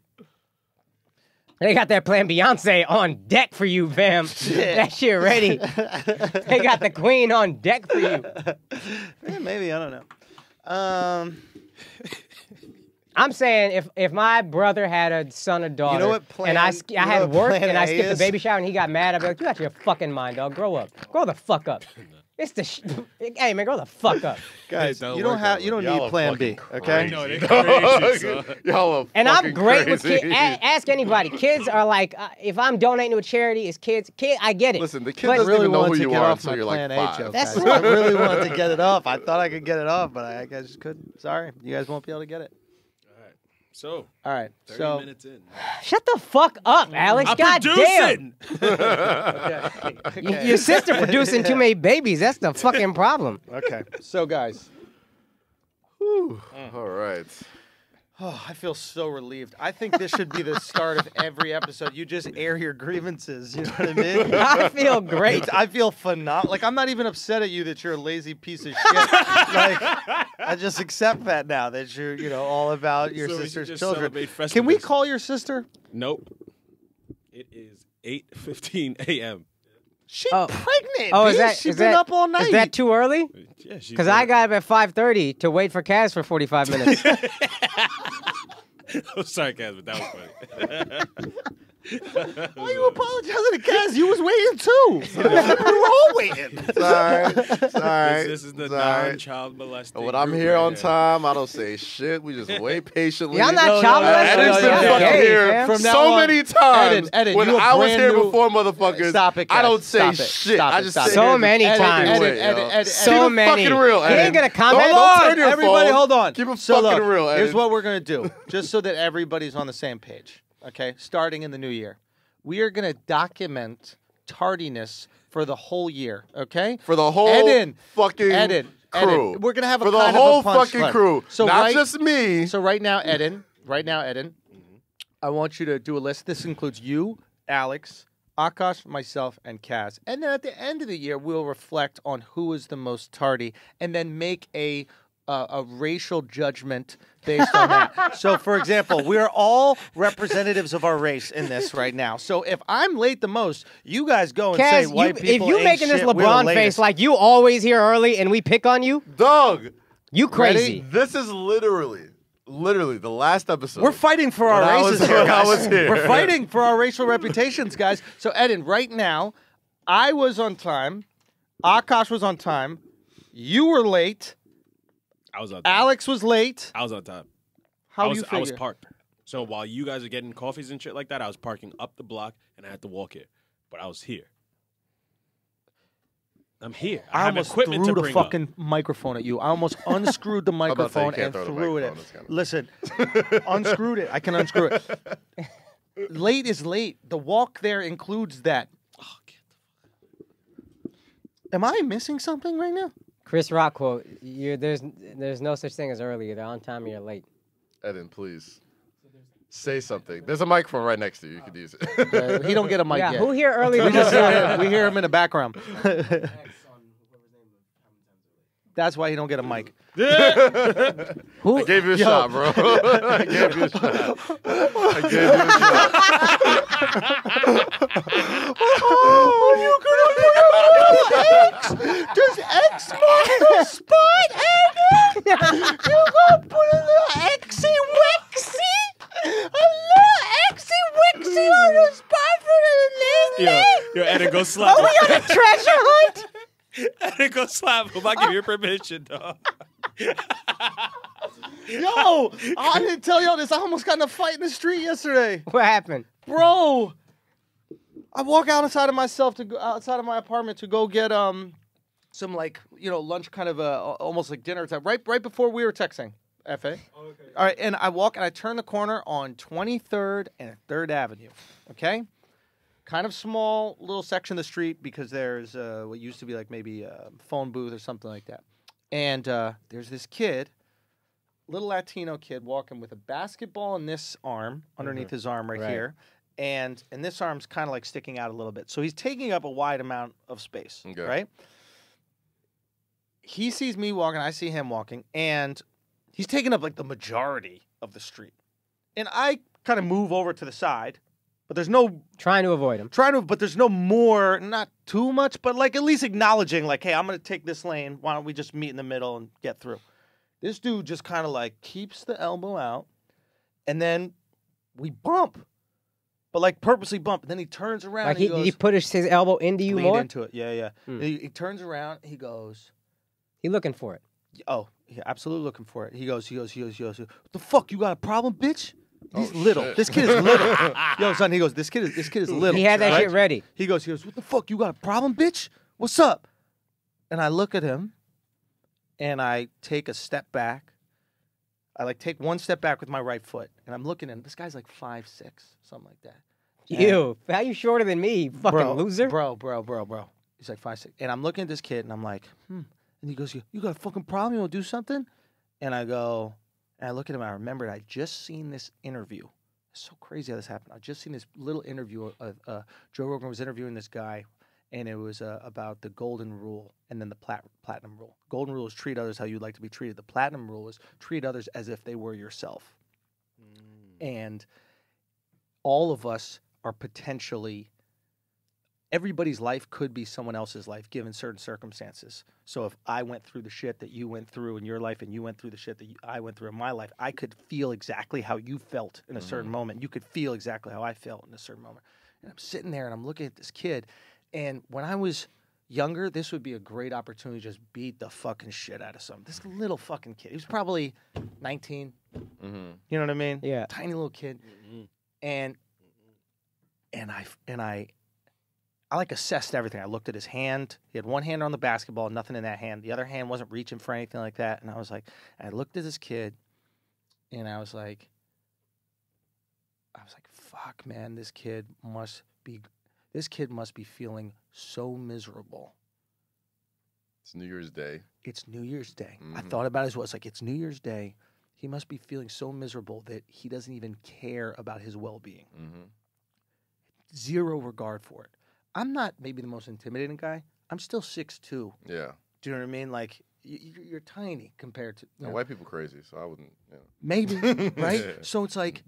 They got that Plan Beyonce on deck for you, fam. That shit ready. They got the queen on deck for you. Maybe, I don't know. I'm saying if my brother had a son or daughter, what plan- and I you know had what work plan and I A skipped the is? baby shower and he got mad, I'd be like, you out your fucking mind, dog. Grow up. Grow the fuck up. It's the hey man, grow the fuck up. Guys, don't you don't work have that you don't Y'all need are Plan B, fucking okay? No, they're crazy, son. Y'all are And I'm fucking great with crazy. kids. Ask anybody. Kids are like, if I'm donating to a charity, it's kids. I get it. Listen, the kid But- doesn't really even know wanted who to you get are off until my you're like Plan A 5. joke. That's guys. I really wanted to get it off. I thought I could get it off, but I guess just couldn't. Sorry, you guys won't be able to get it. So, All right, 30 so minutes in. Shut the fuck up, Alex. I'm God damn. producing. Your sister producing too many babies. That's the fucking problem. okay, so guys, All right. oh, I feel so relieved. I think this should be the start of every episode. You just air your grievances. You know what I mean? I feel great. I feel phenomenal. Like I'm not even upset at you that you're a lazy piece of shit. Like I just accept that now that you're, all about your So we should sister's just children. celebrate Can we Festivus. call your sister? Nope. It is 8:15 a.m. She's Oh. pregnant. Oh, B. is that She's is been that, up all night. Is that too early? Yeah, she's Because I got up at 5:30 to wait for Kaz for 45 minutes. I'm sarcasm, but that was funny. Why you apologizing to Kaz? You was waiting too. we were all waiting. It's all right. It's all right. This is the It's all right. non-child molesting. When I'm group here right on here. time, I don't say shit. We just wait patiently. Y'all not No, child no, no, molesters? Eden's been no, Y'all no, fucking gay, here fam. From now so on- many times. Eden, when you a I was brand here new- before, motherfuckers, Stop it, I Kaz. don't say Stop it. shit. Stop I it. just Stop sit it. So here and many just times. fucking Eden, wait, Eden, yo. Eden, So Keep it many. fucking real, He ain't Eden. gonna comment. Don't Hold turn on, your everybody, phone. hold on. Keep it So fucking look, real, Eden. here's what we're gonna do, just so that everybody's on the same page. Okay, starting in the new year, we are gonna document tardiness for the whole year. Okay, For the whole Eden, fucking Eden, crew. Eden. We're gonna have a For the kind whole of a punch fucking line. crew. So Not right, just me. So right now, Eden, right now, Eden, I want you to do a list. This includes you, Alex, Akash, myself, and Kaz. And then at the end of the year, we'll reflect on who is the most tardy and then make a racial judgment based on that. So, for example, we're all representatives of our race in this right now. So if I'm late the most, you guys go and say white people if you ain't making this shit, we're the LeBron face latest. like you always here early and we pick on you, Dog, you crazy. this is literally the last episode. We're fighting for our When I races was- here, when I guys. was here. We're fighting for our racial reputations, guys. So, Eden, right now, I was on time. Akash was on time. You were late. I was on time. Alex was late. I was on time. How I do was, you figure? I was parked. So while you guys are getting coffees and shit like that, I was parking up the block and I had to walk here. But I was here. I'm here. I I have almost equipment threw to the bring fucking microphone at you. I almost unscrewed the about to say you microphone can't and throw the threw it at. microphone. That's kinda- Listen, unscrewed it. I can unscrew it. Late is late. The walk there includes that. Am I missing something right now? Chris Rock quote: "There's no such thing as early. You're on time or you're late." Eden, please say something. There's a microphone right next to you. You could use it. He don't get a mic Yeah, yet. who here early? We just hear him. We hear him in the background. That's why he don't get a mic. Who? I gave you a shot, bro. I gave you a shot. I gave you a shot. Oh, you gonna put a little X? Does X mark the spot, Eden? You gonna put a little Xy Wexy? A little Xy Wexy on the spot for the lady? Yo, Eddie, go slap him. Are we on a treasure hunt? Eddie, go slap him. I give you permission, dog. Yo, I didn't tell y'all this. I almost got in a fight in the street yesterday. What happened? Bro, I walk outside of myself to go outside of my apartment to go get some lunch, kind of almost like dinner time. Right before we were texting, FA. Oh, okay. All right, and I walk and I turn the corner on 23rd and 3rd Avenue. Okay, kind of small little section of the street because there's what used to be like maybe a phone booth or something like that. And there's this kid, little Latino kid, walking with a basketball in this arm, underneath his arm right here. And this arm's kind of like sticking out a little bit. So he's taking up a wide amount of space, right? He sees me walking, I see him walking, and he's taking up like the majority of the street. And I kind of move over to the side, but there's no... Trying to avoid him. But there's no more, not too much, but like at least acknowledging like, hey, I'm going to take this lane. Why don't we just meet in the middle and get through? This dude just kind of like keeps the elbow out, and then we bump. But like purposely bump. And then he turns around Like and he goes... he put his elbow into you lean more? into it, yeah. He turns around, he goes... He looking for it. Oh, yeah, absolutely looking for it. He goes, what the fuck, you got a problem, bitch? He's Oh, little. shit. This kid is little. Yo, son, he goes, this kid is little. He had that right? shit ready. He goes, what the fuck, you got a problem, bitch? What's up? And I look at him, and I take a step back. I like take one step back with my right foot, and I'm looking at him. This guy's like 5'6", something like that. Ew, how you shorter than me, you fucking loser? Bro. He's like 5'6", and I'm looking at this kid, and I'm like, And he goes, you got a fucking problem? You want to do something? And I go, and I look at him, and I remembered I'd just seen this interview. It's so crazy how this happened. I'd just seen this little interview. Joe Rogan was interviewing this guy, and it was about the golden rule and then the platinum rule. Golden rule is treat others how you'd like to be treated. The platinum rule is treat others as if they were yourself. And all of us are potentially... Everybody's life could be someone else's life given certain circumstances. So if I went through the shit that you went through in your life and you went through the shit that I went through in my life, I could feel exactly how you felt in a certain moment. You could feel exactly how I felt in a certain moment. And I'm sitting there and I'm looking at this kid. And when I was younger, this would be a great opportunity to just beat the fucking shit out of someone. This little fucking kid. He was probably 19. You know what I mean? Yeah. Tiny little kid. And I like assessed everything. I looked at his hand. He had one hand on the basketball, nothing in that hand. The other hand wasn't reaching for anything like that. And I was like, I looked at this kid, and I was like, fuck, man, this kid must be feeling so miserable. It's New Year's Day. It's New Year's Day. I thought about it as well. It's like, it's New Year's Day. he must be feeling so miserable that he doesn't even care about his well-being. Zero regard for it. I'm not maybe the most intimidating guy. I'm still 6'2". Yeah. Do you know what I mean? Like, you're tiny compared to... Yeah, white people crazy, so I wouldn't... Yeah. Maybe, right? Yeah. So it's like...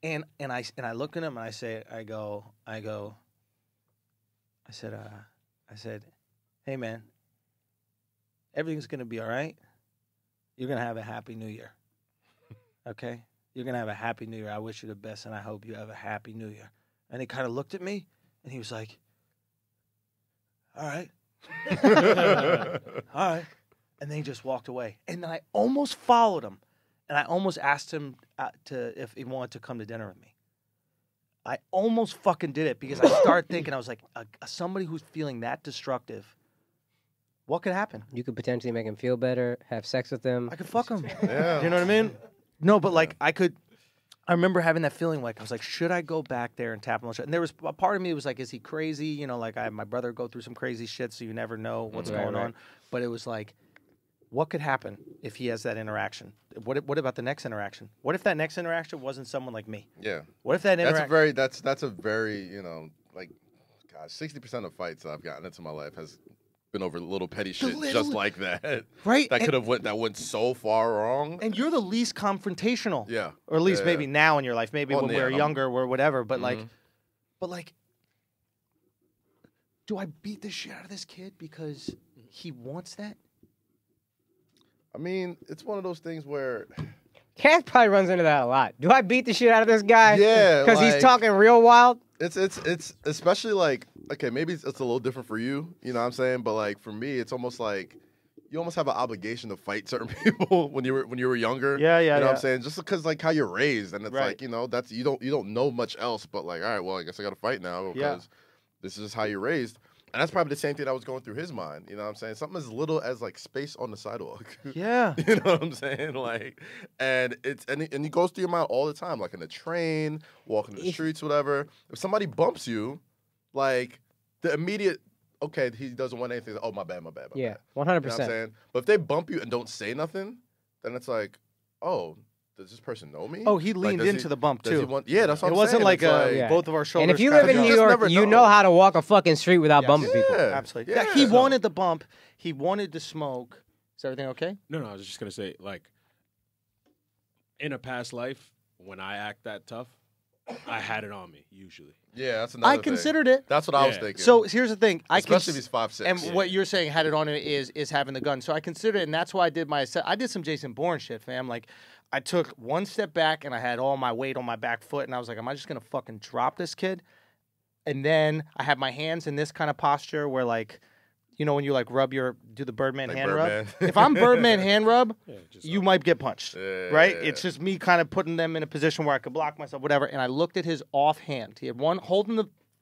And I look at him and I said, hey, man, everything's going to be all right. You're going to have a happy new year. Okay? You're going to have a happy new year. I wish you the best, and I hope you have a happy new year. And he kind of looked at me, and he was like, all right. All right. And then he just walked away. And I almost followed him, and I almost asked him if he wanted to come to dinner with me. I almost fucking did it because I started thinking, I was like, somebody who's feeling that destructive, what could happen? You could potentially make him feel better, have sex with him. I could fuck him. Yeah. You know what I mean? No, but like I remember having that feeling like I was like, should I go back there and tap him on the shoulder? And there was a part of me that was like, is he crazy? You know, like I had my brother go through some crazy shit, so you never know what's going on. But it was like, what could happen if he has that interaction? What about the next interaction? What if that next interaction wasn't someone like me? Yeah. What if that interaction... That's a very, you know, like, gosh, 60% of fights that I've gotten into my life has been over little petty shit just like that. Right. That went so far wrong. And you're the least confrontational. Yeah. Or at least maybe now in your life. Maybe when we were younger or whatever. But like, do I beat the shit out of this kid because he wants that? I mean, it's one of those things where... Cass probably runs into that a lot. Do I beat the shit out of this guy? Yeah. Because he's talking real wild? It's especially like, okay, maybe it's a little different for you, you know what I'm saying? But like for me, it's almost like you almost have an obligation to fight certain people when you were younger. Yeah. You know what I'm saying? Just because like how you're raised, and it's like, you know, that's you don't know much else, but like, all right, well, I guess I got to fight now because this is how you're raised. And that's probably the same thing that was going through his mind. You know what I'm saying? Something as little as like space on the sidewalk. Yeah. You know what I'm saying? Like, and it goes through your mind all the time, like in the train, walking the streets, whatever. If somebody bumps you, like the immediate, okay, he doesn't want anything. Oh, my bad. Yeah, 100%. You know what I'm saying? But if they bump you and don't say nothing, then it's like, oh, does this person know me? Oh, he leaned into the bump, too. That's what I'm saying. It wasn't like both of our shoulders. And if you live in New York, you know how to walk a fucking street without bumping people. Absolutely. Yeah. He wanted the bump. He wanted to smoke. Is everything okay? No, I was just going to say, like, in a past life, when I act that tough, I had it on me, usually. Yeah, that's another thing. I considered it. That's what I was thinking. So here's the thing. Especially if he's 5'6". And what you're saying, had it on it, is having the gun. So I considered it, and that's why I did some Jason Bourne shit, fam. Like, I took one step back, and I had all my weight on my back foot, and I was like, am I just going to fucking drop this kid? And then I had my hands in this kind of posture where, like, you know when you, like, do the Birdman like hand Birdman. rub? If I'm Birdman hand rub, you might get punched, right? It's just me kind of putting them in a position where I could block myself, whatever. And I looked at his offhand. He had one holding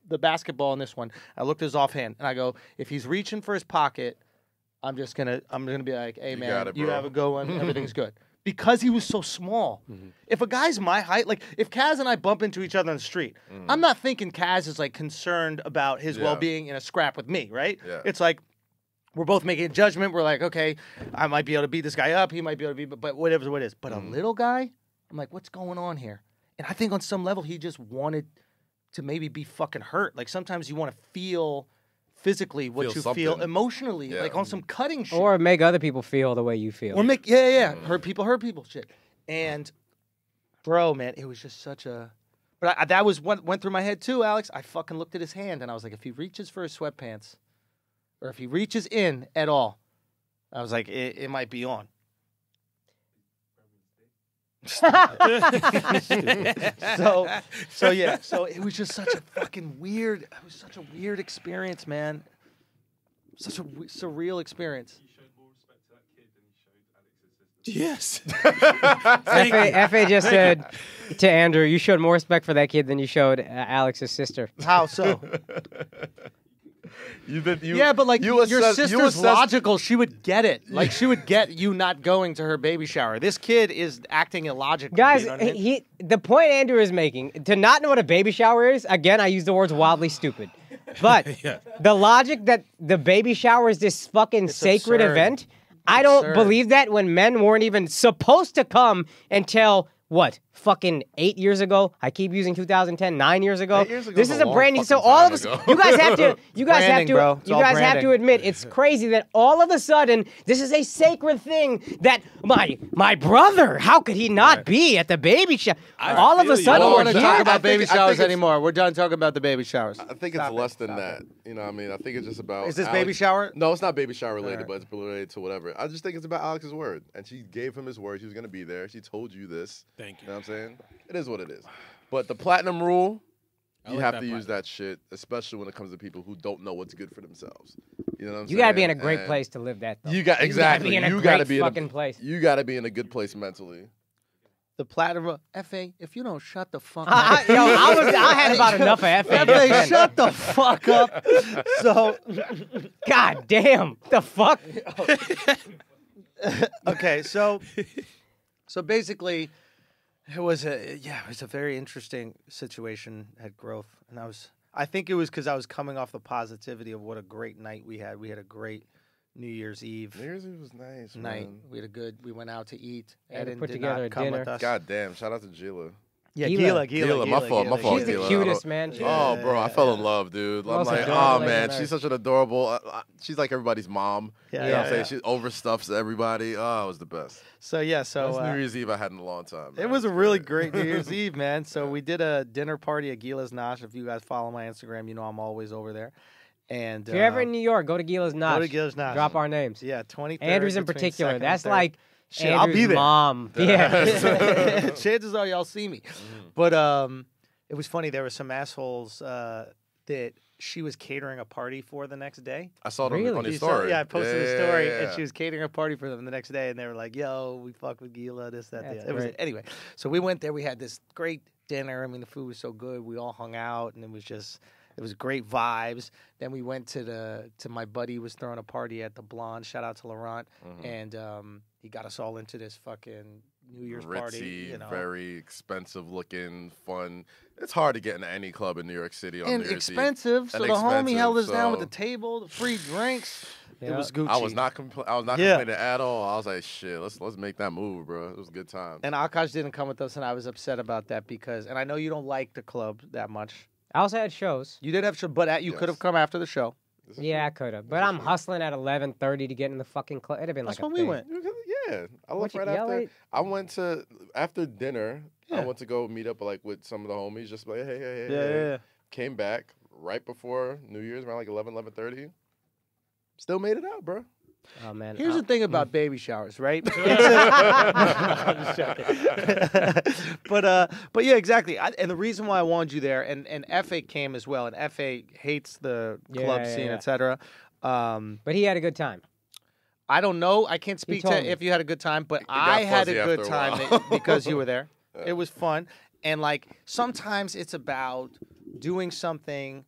the basketball in this one. I looked at his offhand, and I go, if he's reaching for his pocket, I'm gonna be like, hey, man, you have a good one. Everything's good. Because he was so small. Mm-hmm. If a guy's my height, like if Kaz and I bump into each other on the street, I'm not thinking Kaz is like concerned about his well-being in a scrap with me, right? Yeah. It's like we're both making a judgment. We're like, okay, I might be able to beat this guy up. He might be able to but whatever it is. But a little guy, I'm like, what's going on here? And I think on some level he just wanted to maybe be fucking hurt. Like sometimes you want to feel physically what you feel emotionally, like on some cutting shit. Or make other people feel the way you feel. Or hurt people shit. And bro, man, it was just such a... But that was what went through my head too, Alex. I fucking looked at his hand and I was like, if he reaches for his sweatpants, or if he reaches in at all, I was like, it might be on. So it was just such a fucking weird. It was such a weird experience, man. Such a surreal experience. You showed more respect to that kid than you showed Alex's sister. Yes. Fa just said to Andrew, "You showed more respect for that kid than you showed Alex's sister." How so? But like your sister's logical. She would get it. Like she would get you not going to her baby shower. This kid is acting illogical. Guys, you know what I mean? The point Andrew is making, to not know what a baby shower is, again, I use the words wildly stupid. But the logic that the baby shower is this fucking sacred absurd. event, I don't absurd. believe that when men weren't even supposed to come until what? Fucking 8 years ago. I keep using 2010, 9 years ago. 8 years ago This is is a a long brand new. So fucking all time of us, ago. you guys have to, you guys Branding, have bro. to, It's you all guys have branding. to admit it's crazy that all of a sudden this is a sacred thing that my brother. How could he not be at the baby shower? All of feel a you. I sudden don't we're want to here. talk I about think- baby I think showers it's- anymore. We're done talking about the baby showers. I think it's less than that. You know what I mean? I think it's just about. Is this Alex- baby shower? No, it's not baby shower related, Alright. but it's related to whatever. I just think it's about Alex's word. And she gave him his word. She was going to be there. She told you this. Thank you. You know what I'm saying? It is what it is. But the platinum rule, I you like have that to use platinum. that shit, especially when it comes to people who don't know what's good for themselves. You know what I'm saying? You gotta be in a great And place to live that. Though. You got exactly. You gotta be in a You great gotta be in fucking place. You got to be in a good place mentally. The platinum FA, if you don't shut the fuck up. I had about enough of FA. FA, shut the fuck up. So, God damn, the fuck. okay, so basically it was a very interesting situation at Growth, and I think it was because I was coming off the positivity of what a great night we had. We had a great New Year's Eve New Year's Eve was nice, night. man. We went out to eat. Had to Eden put did together not a come dinner. with us. God damn! Shout out to Gila. Yeah, Gila. Gila. My fault. She's the Gila. cutest, man. Oh, bro, I fell in love, dude. I'm Most like, adorable oh lady man, on earth. she's such an adorable. She's like everybody's mom. Yeah, you know what I'm yeah, saying? yeah. She overstuffs everybody. Oh, it was the best. So Best New so Year's Eve I had in a long time. it man. was a It's really great. great New Year's Eve, man. So we did a dinner party at Gila's Nosh. If you guys follow my Instagram, you know I'm always over there. And If you're ever in New York, go to Gila's Notch. go to Gila's Nosh. Drop our names. Yeah, 23rd. Andrew's in between particular. 2nd and That's 3rd. like Shit, Andrew's I'll be there. mom. Yeah. Chances are y'all see me. But it was funny. There were some assholes that she was catering a party for the next day. I saw it Really? on your You saw- story. yeah, I posted a story, Yeah. and she was catering a party for them the next day, and they were like, "Yo, we fuck with Gila, this, that, That's the other." great. Anyway, so we went there. We had this great dinner. I mean, the food was so good. We all hung out, and it was great vibes. Then we went to my buddy was throwing a party at the Blonde. Shout out to Laurent, and he got us all into this fucking New Year's Ritzy, party. You know, very expensive looking, fun. It's hard to get into any club in New York City on and New Year's Eve. expensive. So And the homie expensive, held us down with so- the table, the free drinks. It Yeah. was Gucci. I was not Yeah. complaining at all. I was like, shit, let's make that move, bro. It was a good time. And Akash didn't come with us, and I was upset about that because, and I know you don't like the club that much. I also had shows. You did have show, but you could have come after the show. This is Yeah, I could have. But I'm hustling at 11:30 to get in the fucking club. It'd have been That's like a when we thing. went. Yeah, I What left you- right y'all after. ate? I went to after dinner. Yeah. I went to go meet up like with some of the homies. Just like hey. Yeah. Came back right before New Year's, around like 11:30. Still made it out, bro. Oh man. Here's the thing about baby showers, right? I'm just joking. But yeah, exactly. And the reason why I wanted you there, and FA came as well, and FA hates the club Yeah, scene, yeah. etc. But he had a good time. I don't know. I can't speak told to me. if you had a good time, but got I had a fuzzy good after a time while. because you were there. It was fun. And like sometimes it's about doing something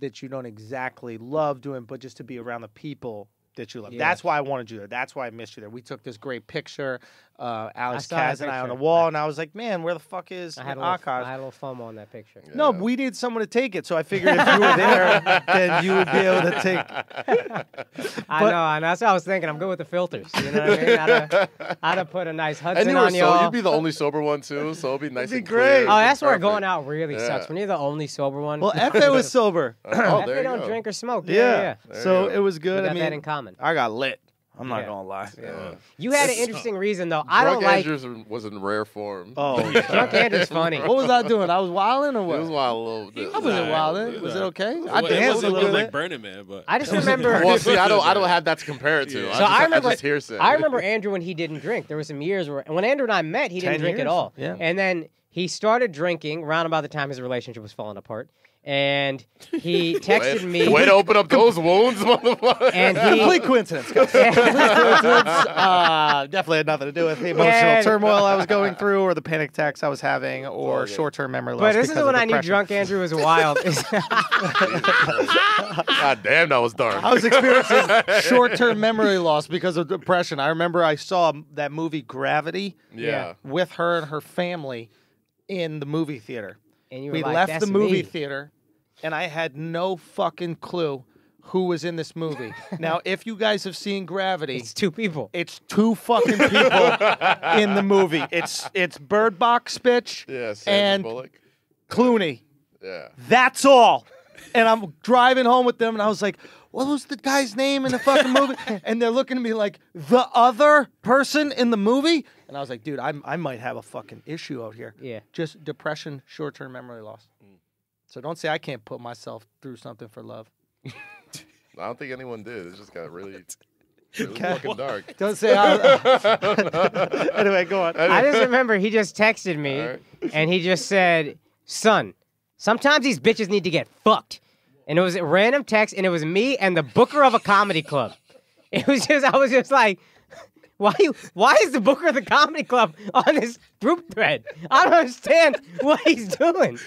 that you don't exactly love doing, but just to be around the people that you love. Yeah. That's why I wanted you there. That's why I missed you there. We took this great picture, Alex saw that Kaz and I on the picture. wall, and I was like, man, where the fuck is I had a little Akash? FOMO on that picture. No, Yeah. we needed someone to take it, so I figured if you were there, then you would be able to take. I know. That's what I was thinking. I'm good with the filters. You know what I mean? I'd have put a nice And Hudson you were on y'all. you'd be the only sober one too, so it'd be nice be and great. clear. Oh, that's where Perfect. going out really Yeah. sucks. When you're the only sober one. Well, Fa was sober. Oh, F there you don't go. drink or smoke. Yeah. There So you go. it was We good. got I mean, that in common. I got lit. I'm not Yeah. gonna lie. Yeah. You had an interesting reason though. I Drunk don't like Andrews was in rare form. Oh, drunk Andrew's funny. what was I doing? I was wilding or It what? was wild a little bit. I wasn't Alright. wilding. Was it okay? I It danced a wasn't little like bit. Burning Man, but I just remember. Well, see, I don't have that to compare it to. Yeah. I So just, I remember. I just hearsay. I remember Andrew when he didn't drink. There were some years where when Andrew and I met, he didn't 10 drink at years? all. Yeah. And then he started drinking around about the time his relationship was falling apart. And he texted me. Way to open up those wounds, motherfucker. And he Complete coincidence, guys. Complete coincidence. Definitely had nothing to do with the emotional And- turmoil I was going through, or the panic attacks I was having, or good. short-term memory loss. But this is because when of I knew depression. drunk Andrew was wild. God damn, that was dark. I was experiencing short-term memory loss because of depression. I remember I saw that movie Gravity yeah. with her and her family in the movie theater. And you were We like, left "That's the movie me." theater, and I had no fucking clue who was in this movie. Now, if you guys have seen Gravity, It's two people. it's two fucking people in the movie. It's Bird Box bitch Yeah, Sandra and Bullock. Clooney. Yeah. That's all. And I'm driving home with them, and I was like, what was the guy's name in the fucking movie? And they're looking at me like, the other person in the movie? And I was like, dude, I might have a fucking issue out here. Yeah. Just depression, short-term memory loss. So don't say I can't put myself through something for love. I don't think anyone did. It just got really fucking dark. Don't say Anyway, go on. I just remember he just texted me, All right. and he just said, son, sometimes these bitches need to get fucked. And it was a random text, and it was me and the booker of a comedy club. It was just, I was just like, why is the booker of the comedy club on this group thread? I don't understand what he's doing.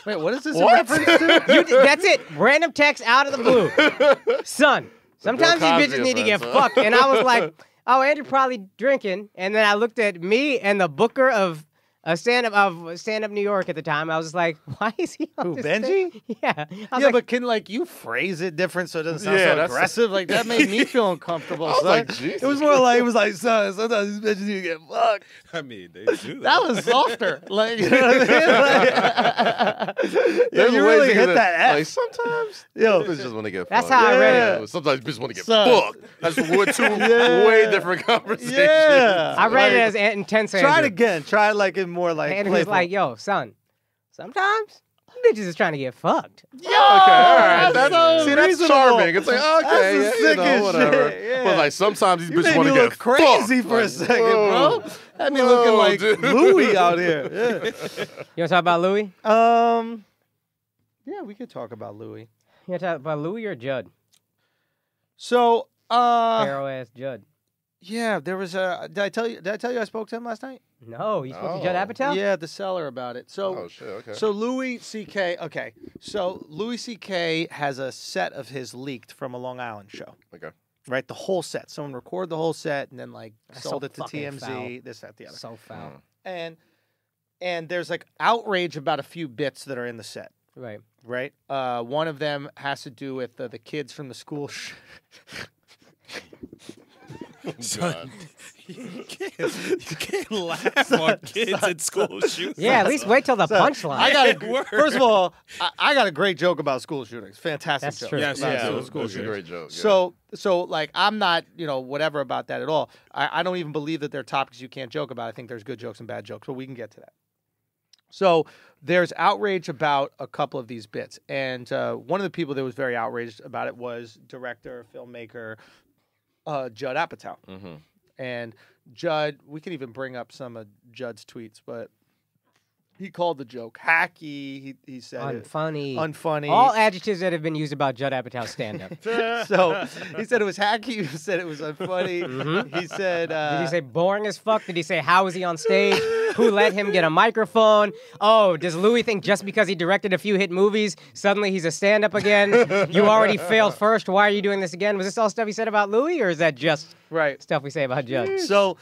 Wait, what is this in reference to? That's it. Random text out of the blue. Son, sometimes these Cosby bitches need to get offense, huh? fucked. And I was like, oh, Andrew probably drinking. And then I looked at me and the booker of stand up New York at the time. I was just like, why is he on Who, this Benji? thing? Yeah. I was Yeah, like, but can you phrase it different so it doesn't sound Yeah, so that's- aggressive? Like that made me feel uncomfortable. I was son. like, Jesus. It was more like son, sometimes these bitches need to get fucked. I mean, they do That was softer. Like, you know what I mean? Like, yeah, you really hit that F. Like sometimes, Yo. bitches just want to get That's fucked. how I read Yeah. it. Sometimes bitches want to get Son. fucked. That's two way different conversations. Yeah. I read it Like, as intense. try it Andrew. again. Try it like in more like Andrew was playful. like, yo, son, sometimes bitches is trying to get fucked. Yo, Okay, all right. that's That's, so see, that's reasonable. charming. It's like, okay, That's the yeah, you know, sickest whatever. shit, yeah. But like sometimes these You bitches made want me to look get crazy fucked. for a Like, second, whoa. bro. Had me looking Whoa, like dude. Louis out here. Yeah. You want to talk about Louis? Yeah, we could talk about Louis. You want to talk about Louis or Judd? So, Arrow ass Judd. yeah, there was a. Did I tell you I spoke to him last night? No, you spoke to Judd Oh. Apatow? Yeah, the seller about it. So, Oh shit. Okay. so Louis C.K. Okay, so Louis C.K. has a set of his leaked from a Long Island show. Okay. Right, the whole set. Someone recorded the whole set and then like That's sold so it to fucking TMZ. foul. This, that, the other. So foul. And there's like outrage about a few bits that are in the set. Right. Right. One of them has to do with the kids from the school. Son, you can't laugh on kids at school shootings. Yeah, at least wait till the punchline. I got Word. first of all, I got a great joke about school shootings. Fantastic That's joke. true. Yes, about yeah, school school That's a shootings. great joke. Yeah. So like I'm not, whatever about that at all. I don't even believe that they're topics you can't joke about. I think there's good jokes and bad jokes, but we can get to that. So there's outrage about a couple of these bits. And one of the people that was very outraged about it was director, filmmaker, Judd Apatow. Mm-hmm. And Judd, we can even bring up some of Judd's tweets, but he called the joke hacky. He said it Unfunny. unfunny. All adjectives that have been used about Judd Apatow's stand-up. So he said it was hacky. He said it was unfunny. He said, Did he say boring as fuck? Did he say how was he on stage? Who let him get a microphone? Oh, does Louis think just because he directed a few hit movies, suddenly he's a stand-up again? You already failed first. Why are you doing this again? Was this all stuff he said about Louis, or is that just right. stuff we say about Judd? So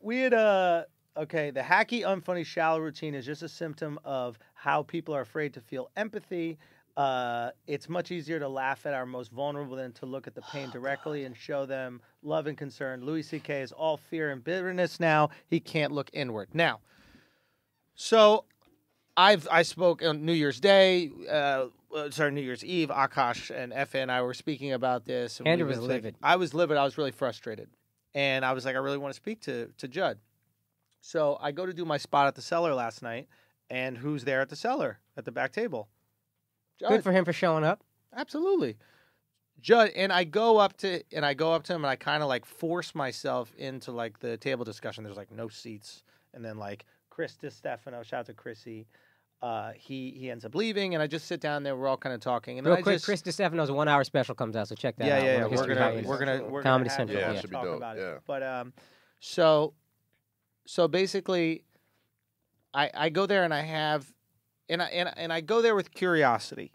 we had okay, the hacky, unfunny, shallow routine is just a symptom of how people are afraid to feel empathy. It's much easier to laugh at our most vulnerable than to look at the pain directly and show them love and concern. Louis C.K. is all fear and bitterness now. He can't look inward. Now, so I spoke on New Year's Day, New Year's Eve. Akash and Effa and I were speaking about this. And Andrew we was were livid. I was livid. I was really frustrated. And I was like, I really want to speak to Judd. So I go to do my spot at the cellar last night, and who's there at the cellar at the back table? Judd. Good for him for showing up. Absolutely. Judd, and I go up to him and I kind of like force myself into like the table discussion. There's like no seats. And then like Chris DiStefano, shout out to Chrissy. He ends up leaving and I just sit down there. We're all kind of talking. And Real I quick, just, Chris DiStefano's 1 hour special comes out, so check that out. yeah. One of We're History gonna Highlights. we're Comedy gonna Central, have yeah. to Should be talk dope, about yeah. it. But so basically, I go there and I have, and I go there with curiosity,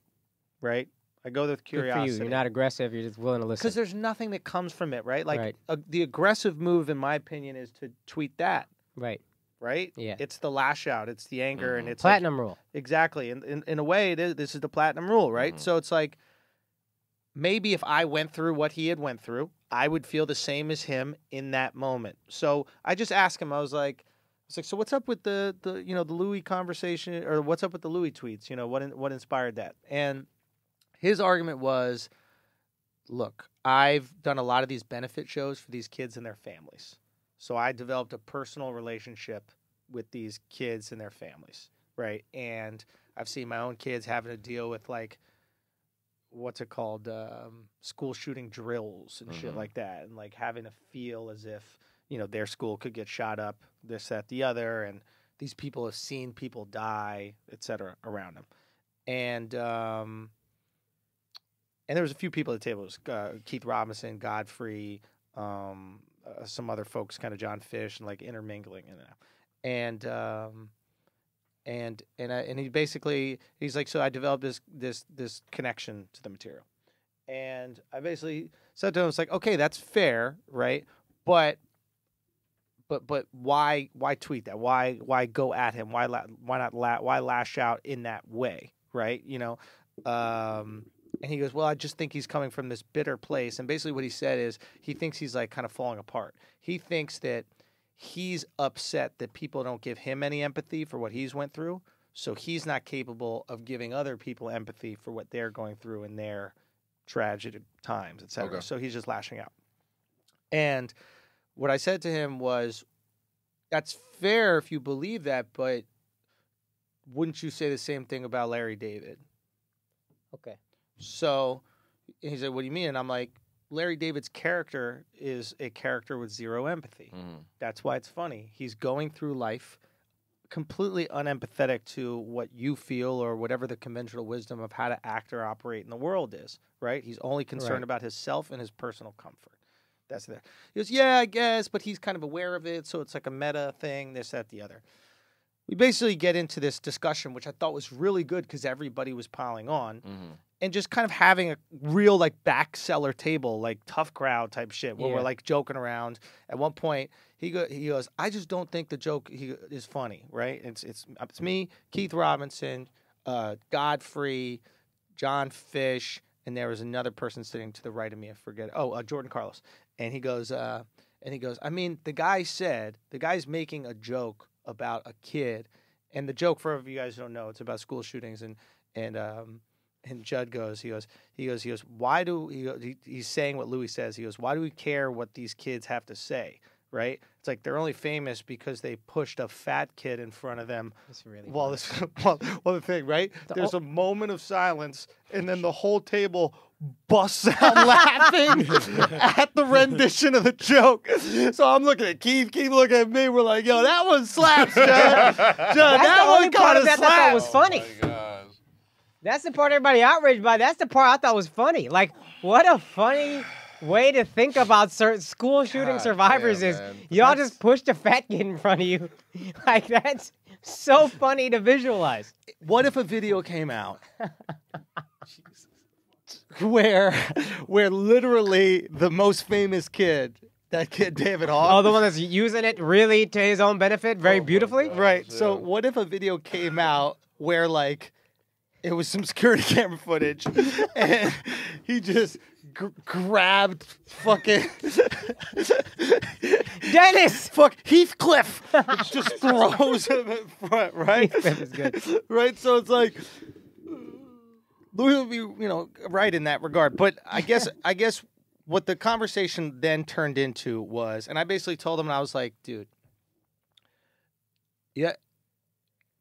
right? I go there with Good for curiosity. you. You're not aggressive. You're just willing to listen. Because there's nothing that comes from it, right? Like Right. The aggressive move, in my opinion, is to tweet that, Right. right? Yeah. It's the lash out, it's the anger, and it's Platinum rule. Like, exactly. In a way, this is the platinum rule, right? So it's like, maybe if I went through what he had went through, I would feel the same as him in that moment. So I just asked him, I was like, so what's up with the Louis conversation, or what's up with the Louis tweets? What inspired that? And his argument was, look, I've done a lot of these benefit shows for these kids and their families. So I developed a personal relationship with these kids and their families, right? And I've seen my own kids having to deal with, like, what's it called, school shooting drills and shit like that, and like having to feel as if their school could get shot up, this, that, the other, and these people have seen people die, etc., around them. And there was a few people at the table. It was Keith Robinson, Godfrey, some other folks, kind of John Fish, and like intermingling in that. And he basically, he's like, so I developed this connection to the material. And I basically said to him, it's like, okay, that's fair, right? But why tweet that? Why go at him? Why lash out in that way, right? And he goes, well, I just think he's coming from this bitter place. And basically what he said is he thinks he's like kind of falling apart. He thinks that he's upset that people don't give him any empathy for what he's went through. So he's not capable of giving other people empathy for what they're going through in their tragic times, et cetera. Okay. So he's just lashing out. And what I said to him was, that's fair if you believe that, but wouldn't you say the same thing about Larry David? Okay. So he said, what do you mean? And I'm like, Larry David's character is a character with zero empathy. That's why it's funny. He's going through life completely unempathetic to what you feel or whatever the conventional wisdom of how to act or operate in the world is, right? He's only concerned about himself and his personal comfort. That's there. He goes, yeah, I guess, but he's kind of aware of it, so it's like a meta thing, this, that, the other. We basically get into this discussion, which I thought was really good because everybody was piling on. And just kind of having a real, like, back cellar table, like, tough crowd type shit, where we're, like, joking around. At one point, he goes, I just don't think the joke is funny, right? It's me, Keith Robinson, Godfrey, John Fish, and there was another person sitting to the right of me. I forget. Jordan Carlos. And he goes, I mean, the guy's making a joke about a kid, and the joke, for you guys who don't know, it's about school shootings, and Judd goes, he's saying what Louis says. He goes, why do we care what these kids have to say, right? It's like they're only famous because they pushed a fat kid in front of them. That's really well, the thing, right? There's a moment of silence, and then the whole table busts out laughing at the rendition of the joke. So I'm looking at Keith looking at me. We're like, yo, that one slaps, Judd. That one kind of slaps. That was funny. Oh my gosh. That's the part everybody outraged by. That's the part I thought was funny. Like, what a funny way to think about certain school shooting survivors is. Man. Y'all just pushed a fat kid in front of you. Like, that's so funny to visualize. What if a video came out where literally the most famous kid, that kid David Hogg. Oh, the one that's using it really to his own benefit very beautifully? God. Right. Yeah. So what if a video came out where, like, it was some security camera footage and he just grabbed fucking Dennis! fuck Heathcliff just throws him in front, right? Heathcliff is good. Right? So it's like Louis would be, right in that regard. But I guess what the conversation then turned into was, and I basically told him, and I was like, dude, yeah,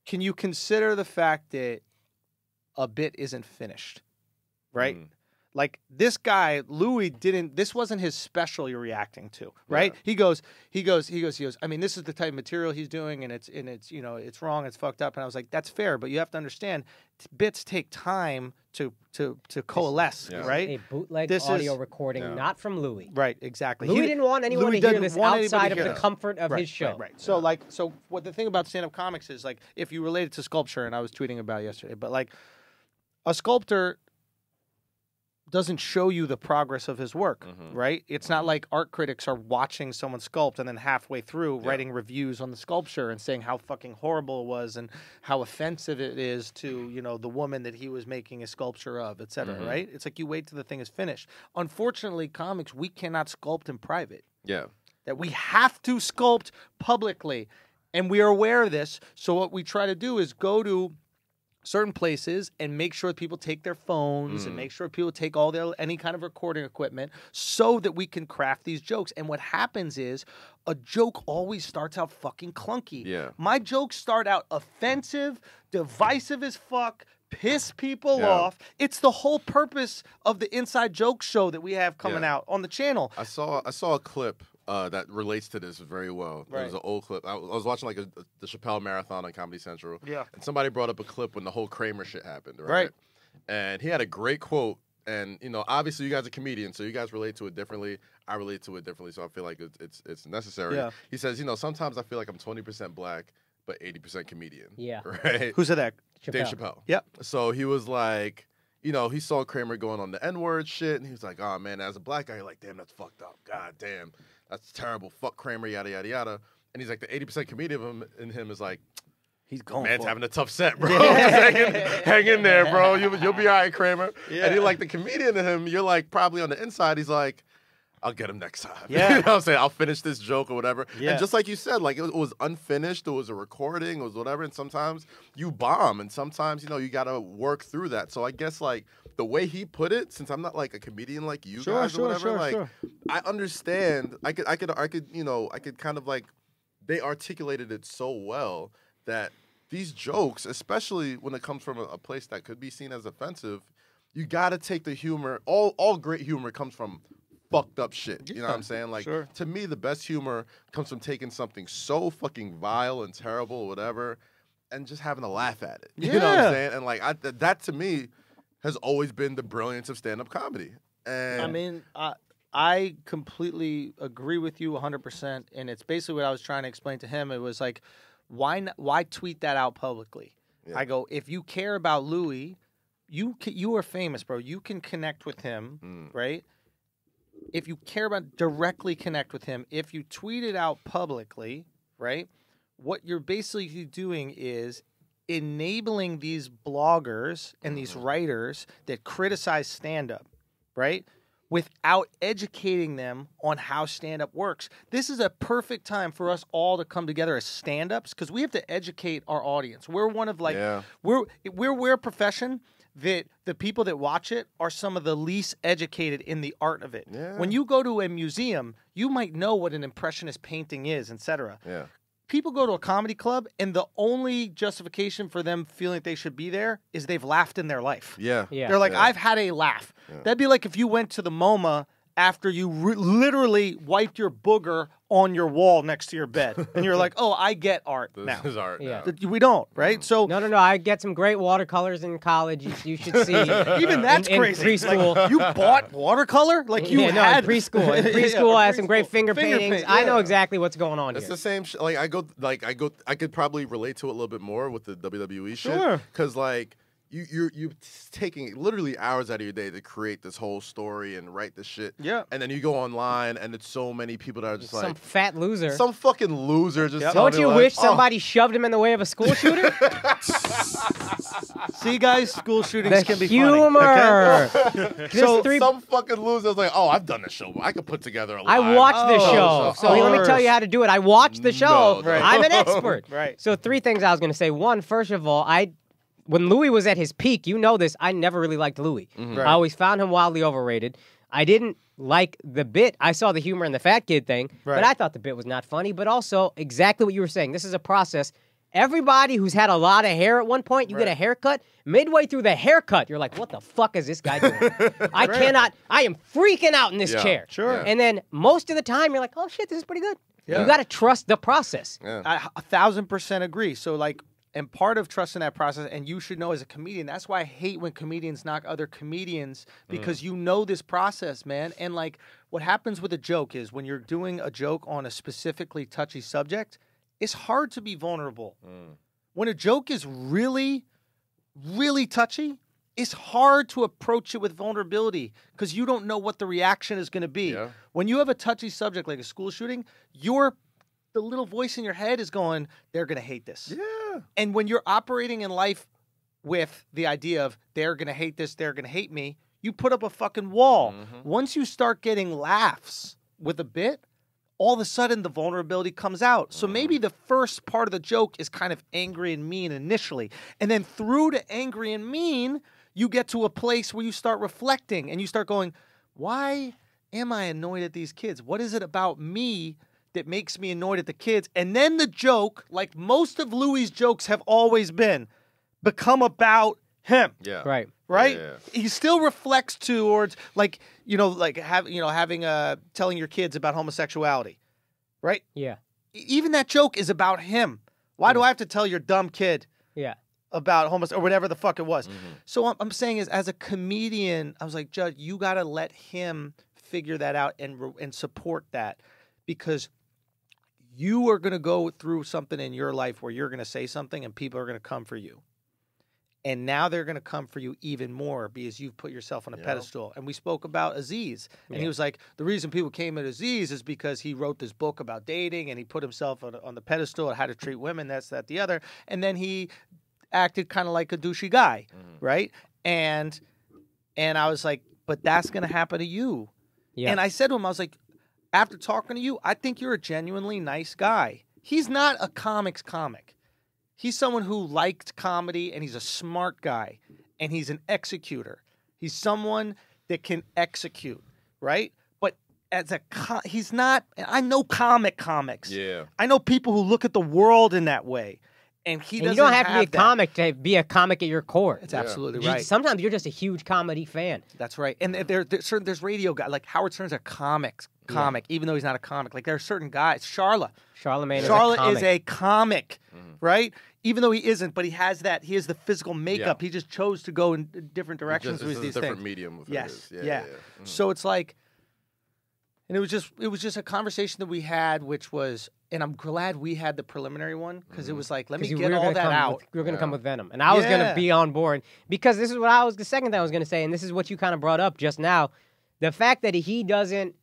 can you consider the fact that a bit isn't finished, right? Like, this guy, Louis, this wasn't his special you're reacting to, right? Yeah. He goes, I mean, this is the type of material he's doing, and it's it's wrong, it's fucked up. And I was like, that's fair, but you have to understand, bits take time to coalesce, right? A bootleg This audio is- recording, not from Louis. Right, exactly. Louis didn't want anyone Louis to hear didn't this want anybody outside to of hear the this. comfort of his show. Right. So what the thing about stand-up comics is, like, if you relate it to sculpture, and I was tweeting about it yesterday, but like a sculptor doesn't show you the progress of his work, right? It's not like art critics are watching someone sculpt and then halfway through writing reviews on the sculpture and saying how fucking horrible it was and how offensive it is to, you know, the woman that he was making a sculpture of, et cetera, right? It's like you wait till the thing is finished. Unfortunately, comics, we cannot sculpt in private. Yeah. That we have to sculpt publicly. And we are aware of this. So what we try to do is go to certain places and make sure people take their phones and make sure people take all their any kind of recording equipment so that we can craft these jokes. And what happens is a joke always starts out fucking clunky. Yeah. My jokes start out offensive, divisive as fuck, piss people off. It's the whole purpose of the Inside Joke show that we have coming out on the channel. I saw a clip that relates to this very well. It was an old clip. I was watching like the Chappelle Marathon on Comedy Central. Yeah. And somebody brought up a clip when the whole Kramer shit happened, right? And he had a great quote. And, you know, obviously you guys are comedians, so you guys relate to it differently. I relate to it differently, so I feel like it's necessary. Yeah. He says, you know, sometimes I feel like I'm 20% black, but 80% comedian. Yeah. Right? Who said that? Dave Chappelle. Yep. So he was like, you know, he saw Kramer going on the N-word shit, and he was like, oh, man, as a black guy, you're like, damn, that's fucked up. God damn, that's terrible. Fuck Kramer, yada, yada, yada. And he's like, the 80% comedian in him is like, he's going man's for having a tough set, bro. Just hang in there, bro. You'll be all right, Kramer. Yeah. And you're like, the comedian in him, you're like, probably on the inside, he's like, I'll get him next time. Yeah. You know what I'm saying? I'll finish this joke or whatever. Yeah. And just like you said, like it was unfinished, it was a recording, it was whatever, and sometimes you bomb, and sometimes, you know, you got to work through that. So I guess, like, the way he put it, since I'm not, like, a comedian like you guys or whatever, I understand. I could, you know, I could kind of, like, they articulated it so well that these jokes, especially when it comes from a place that could be seen as offensive, you got to take the humor. All great humor comes from fucked up shit. You know what I'm saying? Like, to me, the best humor comes from taking something so fucking vile and terrible or whatever and just having a laugh at it. You know what I'm saying? And, like, that to me has always been the brilliance of stand-up comedy. And I mean, I completely agree with you 100%. And it's basically what I was trying to explain to him. It was like, why tweet that out publicly? Yeah. I go, if you care about Louis, you are famous, bro. You can connect with him, right? If you care about directly connect with him, if you tweet it out publicly, right? What you're basically doing is enabling these bloggers and these writers that criticize stand-up, right? Without educating them on how stand-up works. This is a perfect time for us all to come together as stand-ups because we have to educate our audience. We're one of like we're a profession that the people that watch it are some of the least educated in the art of it. Yeah. When you go to a museum, you might know what an impressionist painting is, etc. Yeah. People go to a comedy club, and the only justification for them feeling like they should be there is they've laughed in their life. Yeah. They're like, I've had a laugh. Yeah. That'd be like if you went to the MoMA after you literally wiped your booger on your wall next to your bed. And you're like, oh, I get art now. This is art now. We don't, right? So No, I get some great watercolors in college. You should see. Even that's crazy. In preschool. Like, you bought watercolor? Like you had... in preschool. In preschool, I had some great finger paintings. I know exactly what's going on It's here. the same like I could probably relate to it a little bit more with the WWE shit. Because, like, you're taking literally hours out of your day to create this whole story and write this shit. Yeah. And then you go online and it's so many people that are just some fat loser. Some fucking loser just Don't you wish somebody shoved him in the way of a school shooter? See, guys, school shootings can be humor. funny. Okay? So some fucking loser was like, oh, I've done this show. I could put together a line. I watched this show. So let me tell you how to do it. I watched the show. No. I'm an expert. Right. So 3 things I was going to say. One, first of all, when Louis was at his peak, you know this, I never really liked Louis. Mm-hmm. Right. I always found him wildly overrated. I didn't like the bit. I saw the humor in the fat kid thing, but I thought the bit was not funny. But also, exactly what you were saying. This is a process. Everybody who's had a lot of hair at one point, you get a haircut. Midway through the haircut, you're like, what the fuck is this guy doing? I am freaking out in this chair. Sure. And then most of the time, you're like, oh shit, this is pretty good. Yeah. You got to trust the process. Yeah. I 1,000% agree. So, like, and part of trusting that process, and you should know as a comedian, that's why I hate when comedians knock other comedians, because you know this process, man. And, like, what happens with a joke is when you're doing a joke on a specifically touchy subject, it's hard to be vulnerable. When a joke is really, really touchy, it's hard to approach it with vulnerability because you don't know what the reaction is going to be. Yeah. When you have a touchy subject like a school shooting, the little voice in your head is going, they're going to hate this. Yeah. And when you're operating in life with the idea of they're going to hate this, they're going to hate me, you put up a fucking wall. Once you start getting laughs with a bit, all of a sudden the vulnerability comes out. So maybe the first part of the joke is kind of angry and mean initially. And then through to angry and mean, you get to a place where you start reflecting and you start going, why am I annoyed at these kids? What is it about me that makes me annoyed at the kids? And then the joke, like most of Louis' jokes have always been, become about him. Yeah. Right. Right? Yeah. He still reflects towards telling your kids about homosexuality. Right? Yeah. Even that joke is about him. Why do I have to tell your dumb kid Yeah. about homosexuality or whatever the fuck it was? So what I'm saying is, as a comedian, I was like, Judd, you got to let him figure that out and support that, because you are going to go through something in your life where you're going to say something and people are going to come for you. And now they're going to come for you even more because you've put yourself on a pedestal. And we spoke about Aziz. And he was like, the reason people came at Aziz is because he wrote this book about dating and he put himself on the pedestal of how to treat women, that's, that, the other. And then he acted kind of like a douchey guy, right? And I was like, but that's going to happen to you. Yeah. And I said to him, I was like, after talking to you, I think you're a genuinely nice guy. He's not a comics comic. He's someone who liked comedy, and he's a smart guy, and he's an executor. He's someone that can execute, right? But he's not. I know comics. Yeah. I know people who look at the world in that way, and he doesn't. You don't have to be a that. comic to be a comic at your core. It's absolutely You- right. Sometimes you're just a huge comedy fan. That's right. And there's radio guys like Howard Stern's a comic, even though he's not a comic. Like there are certain guys. Charlemagne Charlotte is a comic. right? Even though he isn't, but he has the physical makeup. Yeah. He just chose to go in different directions It's with just these a different things. medium. Of Yes, it is. yeah. So it's like, and it was just a conversation that we had, which was, and I'm glad we had the preliminary one because it was like, let me get all that out. We were going to come with Venom. And I was going to be on board because this is what the second thing I was going to say, and this is what you kind of brought up just now. The fact that he doesn't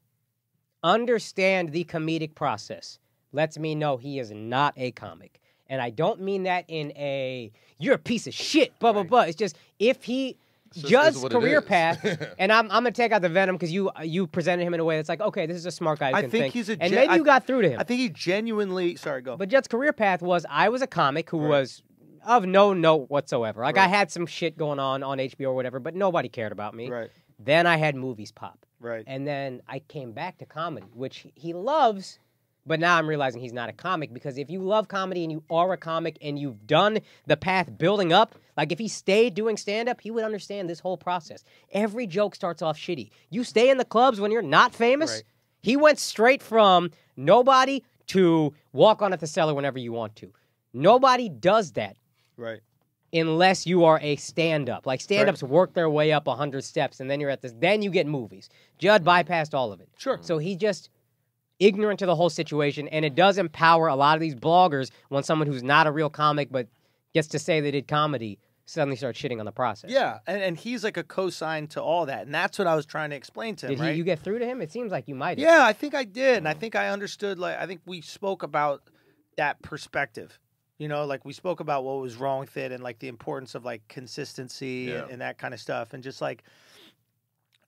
understand the comedic process lets me know he is not a comic. And I don't mean that in you're a piece of shit, blah, blah, blah. It's just, if he Judd's career path, and I'm going to take out the Venom because you presented him in a way that's like, okay, this is a smart guy who can think. And maybe you got through to him. I think he genuinely, sorry, go. But Judd's career path was, I was a comic who was of no note whatsoever. Like, I had some shit going on HBO or whatever, but nobody cared about me. Right. Then I had movies pop. Right. And then I came back to comedy, which he loves, but now I'm realizing he's not a comic, because if you love comedy and you are a comic and you've done the path building up, like if he stayed doing stand-up, he would understand this whole process. Every joke starts off shitty. You stay in the clubs when you're not famous. Right. He went straight from nobody to walk on at the cellar whenever you want to. Nobody does that. Right. Unless you are a stand-up. Like, stand-ups work their way up 100 steps, and then you're at this. Then you get movies. Judd bypassed all of it. Sure. So he's just ignorant to the whole situation, and it does empower a lot of these bloggers when someone who's not a real comic but gets to say they did comedy suddenly starts shitting on the process. Yeah, and he's like a cosign to all that, and that's what I was trying to explain to him, Did right? you get through to him? It seems like you might have. Yeah, I think I did, and I think I understood, like, I think we spoke about that perspective. You know, like, we spoke about what was wrong with it and, like, the importance of, like, consistency and that kind of stuff. And just, like,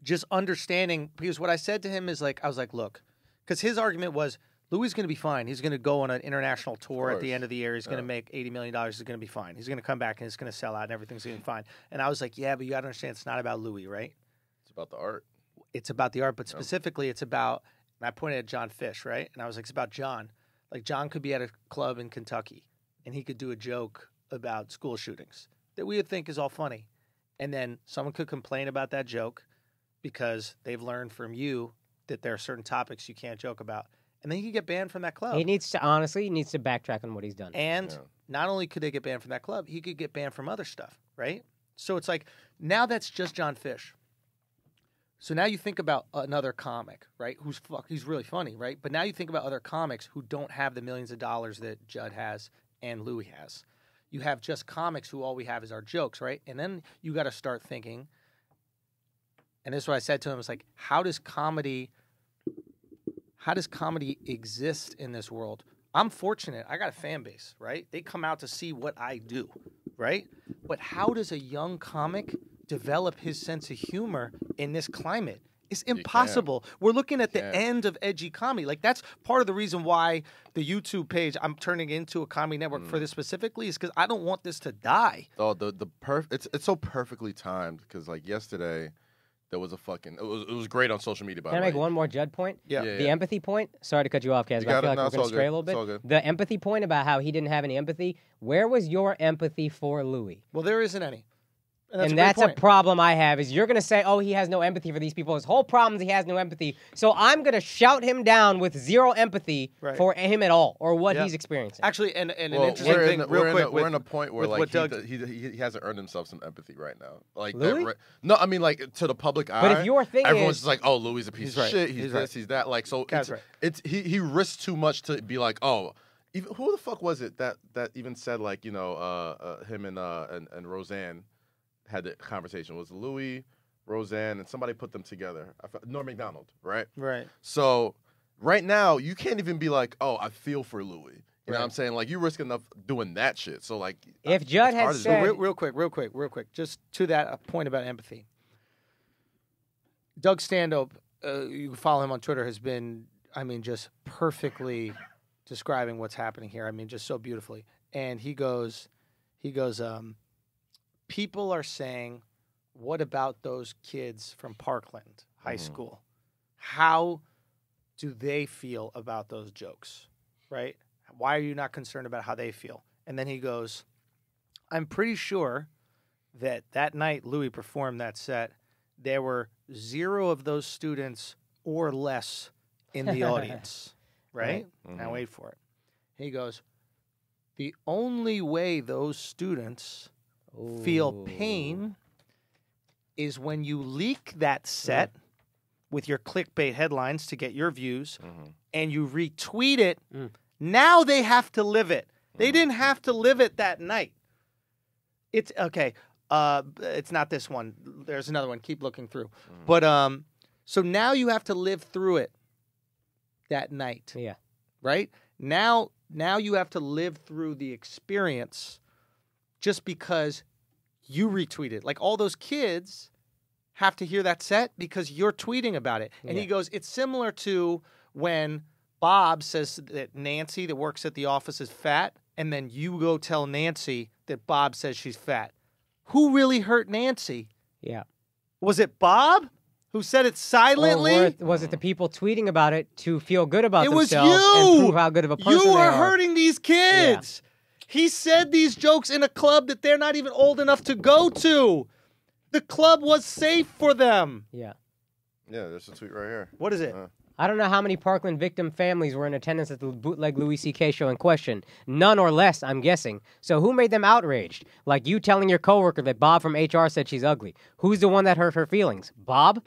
just understanding. Because what I said to him is, like, I was like, look. Because his argument was, Louis is going to be fine. He's going to go on an international tour at the end of the year. He's going to make $80 million. He's going to be fine. He's going to come back and it's going to sell out and everything's going to be fine. And I was like, yeah, but you got to understand it's not about Louis, right? It's about the art. It's about the art. But specifically, it's about, and I pointed at John Fish, right? And I was like, it's about John. Like, John could be at a club in Kentucky. And he could do a joke about school shootings that we would think is all funny. And then someone could complain about that joke because they've learned from you that there are certain topics you can't joke about. And then he could get banned from that club. He needs to backtrack on what he's done. And not only could they get banned from that club, he could get banned from other stuff, right? So it's like, now that's just John Fish. So now you think about another comic, right? He's really funny, right? But now you think about other comics who don't have the millions of dollars that Judd has and Louis has. you have just comics who all we have is our jokes, right? And then you got to start thinking, and this is what I said to him, it's like, how does comedy exist in this world? I'm fortunate. I got a fan base, right? They come out to see what I do, right? But how does a young comic develop his sense of humor in this climate? It's impossible. We're looking at the end of edgy comedy. Like, that's part of the reason why the YouTube page I'm turning into a comedy network for this specifically is because I don't want this to die. Oh, it's so perfectly timed because like yesterday there was a fucking it was great on social media. By the way, Can I make one more Judd point? Yeah. The empathy point. Sorry to cut you off, Kaz, but I feel like we're going to stray a little bit. It's all good. The empathy point about how he didn't have any empathy. Where was your empathy for Louis? Well, there isn't any. And that's a problem I have, is you're going to say, oh, he has no empathy for these people. His whole problem is he has no empathy. So I'm going to shout him down with zero empathy for him at all or what he's experiencing. Actually, and an interesting thing, real quick. We're in a point where like he hasn't earned himself some empathy right now. Like Louis? No, I mean like to the public eye. But if your thing everyone's is, just like, oh, Louis is a piece of shit. He's this, he's that. Like so, it's he risks too much to be like, oh. Even, who the fuck was it that even said like him and Roseanne had the conversation? Was Louis, Roseanne, and somebody put them together. Norm Macdonald, right? Right. So right now you can't even be like, oh, I feel for Louis. You know what I'm saying? Like you risk enough doing that shit. So like, if Judd had said, real quick, just to that point about empathy. Doug Stanhope, you can follow him on Twitter, has been, I mean, just perfectly describing what's happening here. I mean, just so beautifully. And he goes, people are saying, what about those kids from Parkland High School? How do they feel about those jokes, right? Why are you not concerned about how they feel? And then he goes, I'm pretty sure that night Louis performed that set, there were 0 of those students or less in the audience, right? Now wait for it. He goes, the only way those students feel pain is when you leak that set with your clickbait headlines to get your views and you retweet it. Now they have to live it. They didn't have to live it that night. It's okay. It's not this one. There's another one. Keep looking through. But so now you have to live through it that night. yeah, Right? Now you have to live through the experience just because you retweeted. Like all those kids have to hear that set because you're tweeting about it. And he goes, it's similar to when Bob says that Nancy that works at the office is fat, and then you go tell Nancy that Bob says she's fat. Who really hurt Nancy? yeah. Was it Bob who said it silently? Or was it the people tweeting about it to feel good about It was themselves you. and prove how good of a person You they are are? hurting these kids. He said these jokes in a club that they're not even old enough to go to. The club was safe for them. Yeah. Yeah, there's a tweet right here. What is it? I don't know how many Parkland victim families were in attendance at the bootleg Louis C.K. show in question. None or less, I'm guessing. So who made them outraged? Like you telling your coworker that Bob from HR said she's ugly. Who's the one that hurt her feelings? Bob?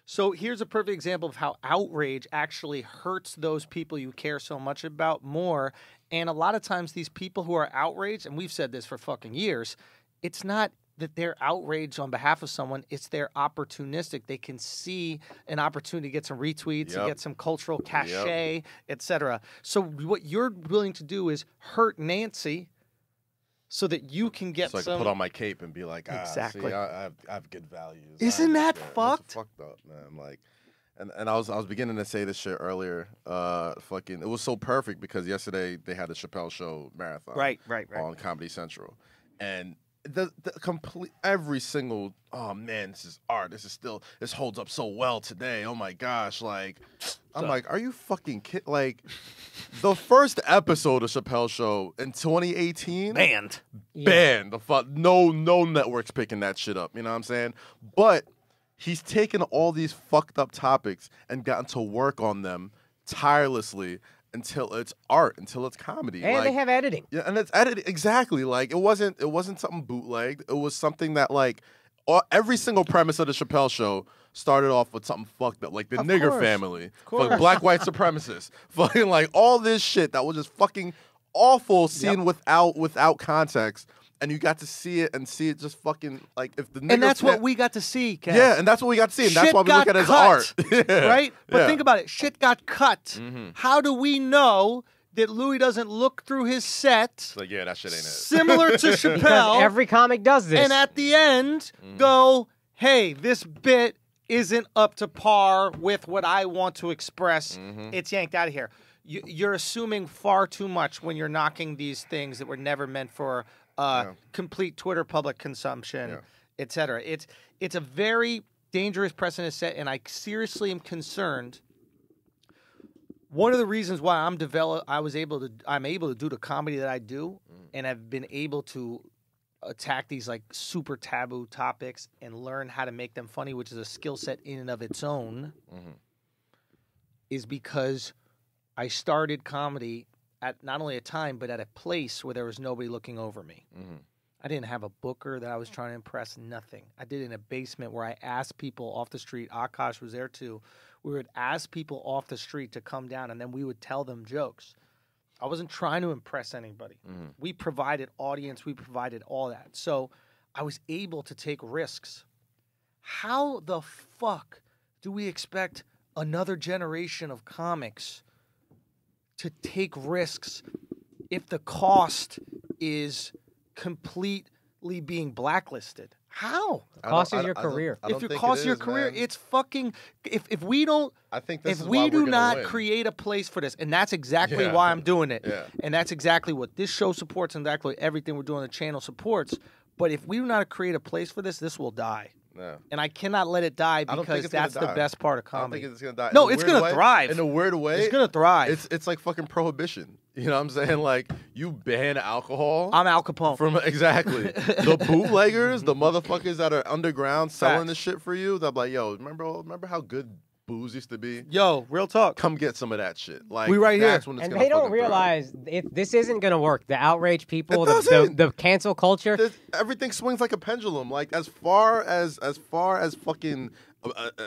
So here's a perfect example of how outrage actually hurts those people you care so much about more. And a lot of times these people who are outraged, and we've said this for fucking years, it's not that they're outraged on behalf of someone, it's they're opportunistic. They can see an opportunity to get some retweets, to get some cultural cachet, etc. So what you're willing to do is hurt Nancy so that you can get So I can put on my cape and be like, Exactly. see, I have good values. Isn't that fucked? It's fucked up, man. Like, and I was beginning to say this shit earlier. It was so perfect because yesterday they had the Chappelle Show marathon, Right. on Comedy Central, and the complete every single this is art. This holds up so well today. Oh my gosh, like I'm like, are you fucking kidding? Like the first episode of Chappelle Show in 2018 banned. The fuck no network's picking that shit up. You know what I'm saying? But he's taken all these fucked up topics and gotten to work on them tirelessly until it's art, until it's comedy. And they have editing. Yeah, and it's edited exactly. Like it wasn't something bootlegged. It was something that like every single premise of the Chappelle Show started off with something fucked up, like the nigger family, like black white supremacists, fucking like all this shit that was just fucking awful seen without context. And you got to see it just fucking like if the nigga and that's what we got to see, Kev. Yeah, and that's what we got to see, and that's why we look at it as art, right? But think about it. Shit got cut. How do we know that Louis doesn't look through his set? It's like, yeah, that shit ain't it. Similar to Chappelle. Because every comic does this. And at the end, go, hey, this bit isn't up to par with what I want to express. It's yanked out of here. You're assuming far too much when you're knocking these things that were never meant for complete Twitter public consumption, et cetera. It's a very dangerous precedent set, and I seriously am concerned. One of the reasons why I'm able to do the comedy that I do, and I've been able to attack these like super taboo topics and learn how to make them funny, which is a skill set in and of its own, is because I started comedy at not only a time, but at a place where there was nobody looking over me. I didn't have a booker that I was trying to impress, nothing. I did it in a basement where I asked people off the street. Akash was there too. We would ask people off the street to come down, and then we would tell them jokes. I wasn't trying to impress anybody. We provided audience. We provided all that. So I was able to take risks. How the fuck do we expect another generation of comics to take risks if the cost is completely being blacklisted? How? Cost is your career. If your cost your career, it's fucking. If we don't, I think this if is we why do we're not win. create a place for this, and that's exactly why I'm doing it, and that's exactly what this show supports, and exactly everything we're doing on the channel supports. But if we do not create a place for this, this will die. Yeah. And I cannot let it die because that's the best part of I don't comedy. think it's gonna die. No, it's gonna thrive. In a weird way, It's gonna thrive. It's like fucking prohibition. You know what I'm saying? Like you ban alcohol. I'm Al Capone. From exactly the bootleggers, the motherfuckers that are underground selling Facts. the shit for you. They're like, yo, remember how good booze used to be? Yo, real talk. Come get some of that shit. Like We right here. that's when it's And gonna they don't fucking thrive. realize this isn't going to work. The outrage people, It the doesn't. cancel culture. Everything swings like a pendulum. Like as far as fucking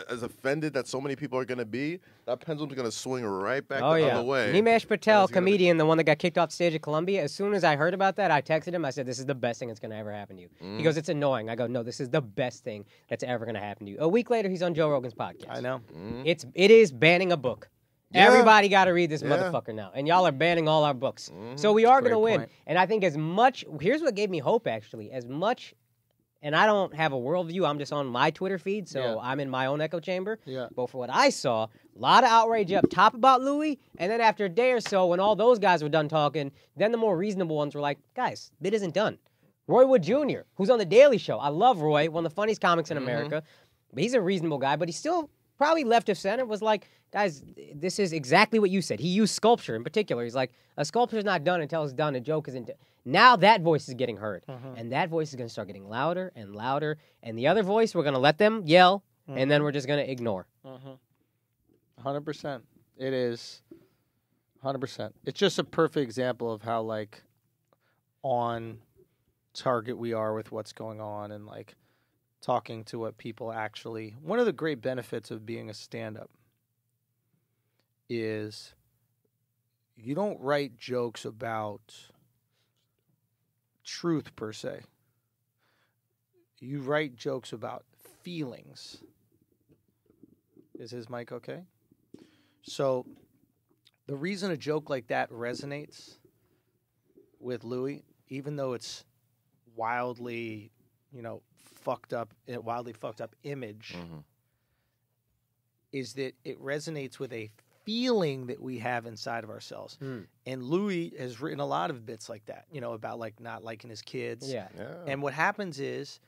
as offended that so many people are gonna be, that pendulum's gonna swing right back Oh, the yeah. other way. Nimesh Patel, It's gonna be- comedian, the one that got kicked off stage at Columbia, as soon as I heard about that, I texted him. I said, this is the best thing that's going to ever happen to you. He goes, it's annoying. I go, no, this is the best thing that's ever going to happen to you. A week later, he's on Joe Rogan's podcast. I know. It is banning a book. Yeah. Everybody got to read this Yeah. motherfucker now. And y'all are banning all our books. So we are going to Great win. point. And I think here's what gave me hope, actually. As much, and I don't have a worldview. I'm just on my Twitter feed, so Yeah. I'm in my own echo chamber. Yeah. But for what I saw, a lot of outrage up top about Louis, and then after a day or so, when all those guys were done talking, then the more reasonable ones were like, guys, bit isn't done. Roy Wood Jr., who's on The Daily Show. I love Roy, one of the funniest comics in America. But he's a reasonable guy, but he's still probably left of center, was like, guys, this is exactly what you said. He used sculpture in particular. He's like, a sculpture's not done until it's done. A joke isn't done. Now that voice is getting heard. And that voice is going to start getting louder and louder. And the other voice, we're going to let them yell, and then we're just going to ignore. 100%. It is 100%. It's just a perfect example of how, like, on target we are with what's going on and, like, talking to what people actually... One of the great benefits of being a stand-up is you don't write jokes about truth, per se. You write jokes about feelings. Is his mic okay? So the reason a joke like that resonates with Louis, even though it's wildly fucked up image, is that it resonates with a feeling that we have inside of ourselves. And Louis has written a lot of bits like that, about like not liking his kids. Yeah. And what happens is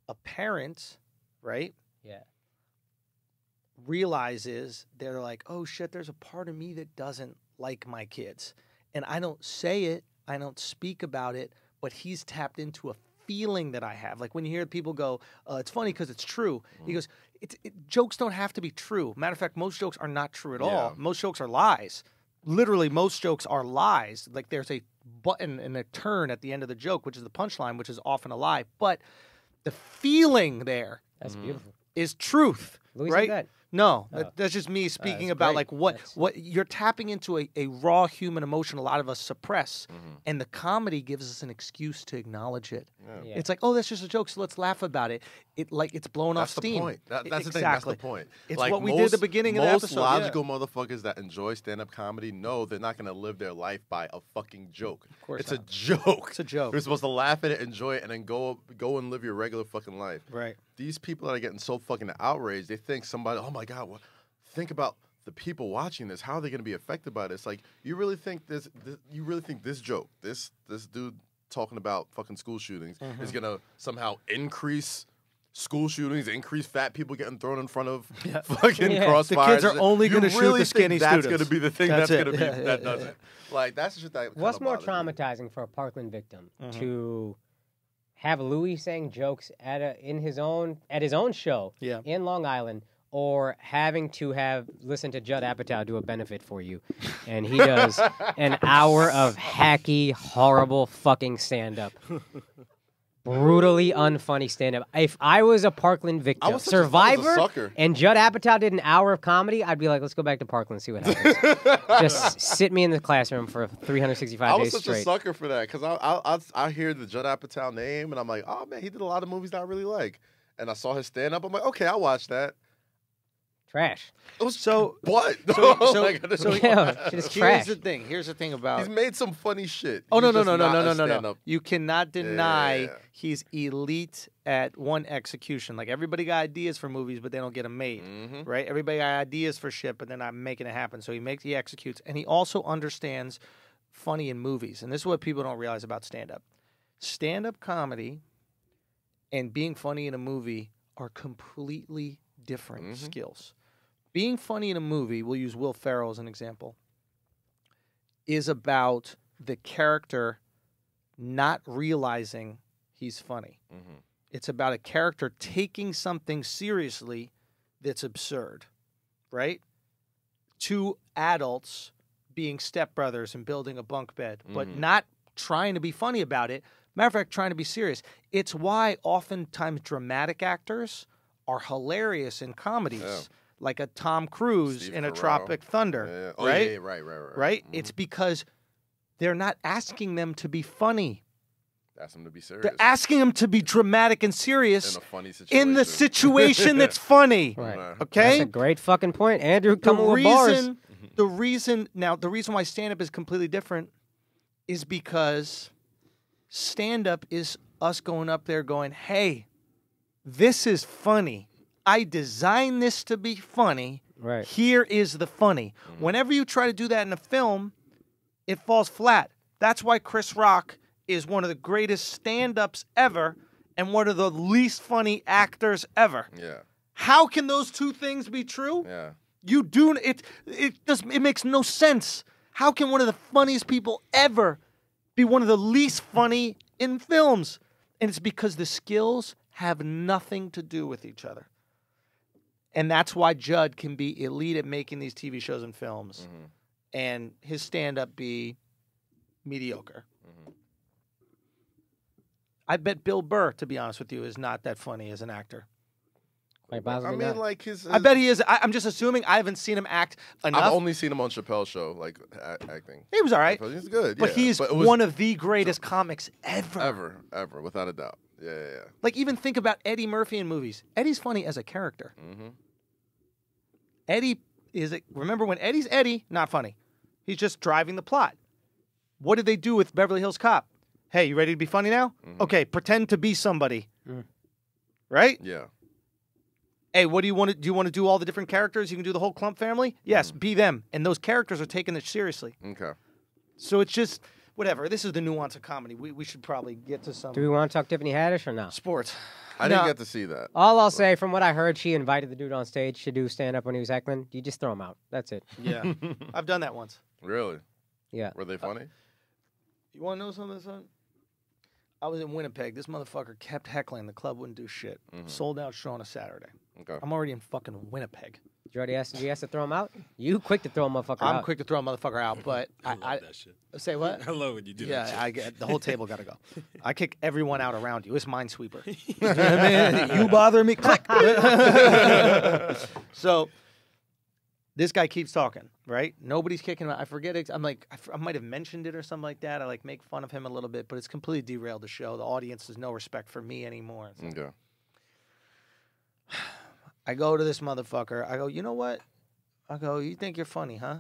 a parent, right? Yeah. Realizes they're like, oh shit, there's a part of me that doesn't like my kids. And I don't say it, I don't speak about it, but he's tapped into a feeling that I have. Like when you hear people go, it's funny because it's true. He goes, jokes don't have to be true. Matter of fact, most jokes are not true at all. Most jokes are lies. Literally, most jokes are lies. Like there's a button and a turn at the end of the joke, which is the punchline, which is often a lie. But the feeling there That's beautiful. is truth, Louis right? said that. No, that's just me speaking about great. like what you're tapping into a raw human emotion a lot of us suppress, and the comedy gives us an excuse to acknowledge it. Yeah. It's like, oh, that's just a joke, so let's laugh about it. It's blowing off That's the steam. point. That's the thing. That's Exactly. the point. It's like what we did at the beginning of the episode. Most logical motherfuckers that enjoy stand-up comedy know they're not going to live their life by a fucking joke. Of course it's not. a joke. It's a joke. You're supposed to laugh at it, enjoy it, and then go and live your regular fucking life. Right. These people that are getting so fucking outraged, they think somebody, oh my God, think about the people watching this. How are they going to be affected by this? Like, you really think this joke, this dude talking about fucking school shootings is going to somehow increase school shootings, increase fat people getting thrown in front of fucking crossfires? The kids are only going to shoot the skinny that's students. going to be the thing That's that's going it. to be that does it. Like, that's just that. What's more traumatizing for a Parkland victim to have Louis saying jokes at his own show in Long Island, or having to listen to Judd Apatow do a benefit for you, and he does an hour of hacky, horrible fucking stand-up. Brutally unfunny stand-up. If I was a Parkland victim, I was a survivor, sucker. and Judd Apatow did an hour of comedy, I'd be like, let's go back to Parkland and see what happens. Just sit me in the classroom for 365 I was days such straight. a sucker for that because I hear the Judd Apatow name and I'm like, oh man, he did a lot of movies that I really like. And I saw his stand-up. I'm like, okay, I'll watch that. Trash. It was So what? Yeah, shit is trash. Here's the thing about. He's made some funny shit. Oh no He's no just no no not no a no no no! stand-up. You cannot deny Yeah. he's elite at one execution. Like everybody got ideas for movies, but they don't get them made, right? Everybody got ideas for shit, but they're not making it happen. So he executes, and he also understands funny in movies. And this is what people don't realize about stand-up. Stand-up comedy and being funny in a movie are completely different skills. Being funny in a movie, we'll use Will Ferrell as an example, is about the character not realizing he's funny. It's about a character taking something seriously that's absurd, right? Two adults being stepbrothers and building a bunk bed, but not trying to be funny about it. Matter of fact, trying to be serious. It's why oftentimes dramatic actors are hilarious in comedies. Yeah. Like a Tom Cruise Steve in A Carell. Tropic Thunder, Yeah. Oh, right? yeah, right. Right? It's because they're not asking them to be funny. Ask him to be serious. They're asking them to be dramatic and serious in a funny situation. in the situation that's funny. Right. Okay? That's a great fucking point. Andrew, come with bars. The reason why stand-up is completely different is because stand-up is us going up there going, hey, this is funny. I designed this to be funny. Right. Here is the funny. Whenever you try to do that in a film, it falls flat. That's why Chris Rock is one of the greatest stand-ups ever and one of the least funny actors ever. Yeah. How can those two things be true? Yeah. You do it. It makes no sense. How can one of the funniest people ever be one of the least funny in films? And it's because the skills have nothing to do with each other. And that's why Judd can be elite at making these TV shows and films, and his stand-up be mediocre. I bet Bill Burr, to be honest with you, is not that funny as an actor. Quite I possibly mean, not. like his. I bet he is. I'm just assuming. I haven't seen him act enough. I've only seen him on Chappelle's show, like acting. He was all right. He's good, But yeah. he's it was one of the greatest comics ever. ever, without a doubt. Yeah. Like, even think about Eddie Murphy in movies. Eddie's funny as a character. Eddie remember when Eddie's Eddie, not funny. He's just driving the plot. What did they do with Beverly Hills Cop? Hey, you ready to be funny now? Okay, pretend to be somebody. Right? Yeah. Hey, what do you want to do? You want to do all the different characters? You can do the whole Clump family? Yes, be them. And those characters are taking it seriously. Okay. So it's just, whatever. This is the nuance of comedy. We should probably get to some Do we want to talk Tiffany Haddish or no? sports. I didn't get to see that. All I'll say, from what I heard, she invited the dude on stage to do stand-up when he was heckling. You just throw him out. That's it. Yeah. I've done that once. Really? Yeah. Were they funny? You want to know something, son? I was in Winnipeg. This motherfucker kept heckling. The club wouldn't do shit. Sold out show on a Saturday. Okay. I'm already in fucking Winnipeg. Did you ask to throw him out? You quick to throw a motherfucker out. I'm quick to throw a motherfucker out, but I love that shit. say what? I love when you do that. Yeah, shit. I get the whole table got to go. I kick everyone out around you. It's Minesweeper. You know what I mean? You bother me, click. So this guy keeps talking, right? Nobody's kicking him out. I forget it. I'm like, I might have mentioned it or something like that. I like make fun of him a little bit, but it's completely derailed the show. The audience has no respect for me anymore. Okay. I go to this motherfucker. I go, you know what? I go, you think you're funny, huh?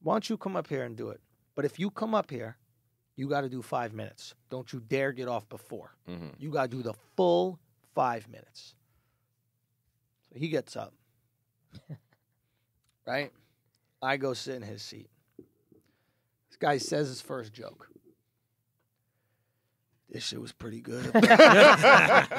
Why don't you come up here and do it? But if you come up here, you got to do 5 minutes. Don't you dare get off before. Mm-hmm. You got to do the full 5 minutes. So he gets up. Right? I go sit in his seat. This guy says his first joke. This shit was pretty good. I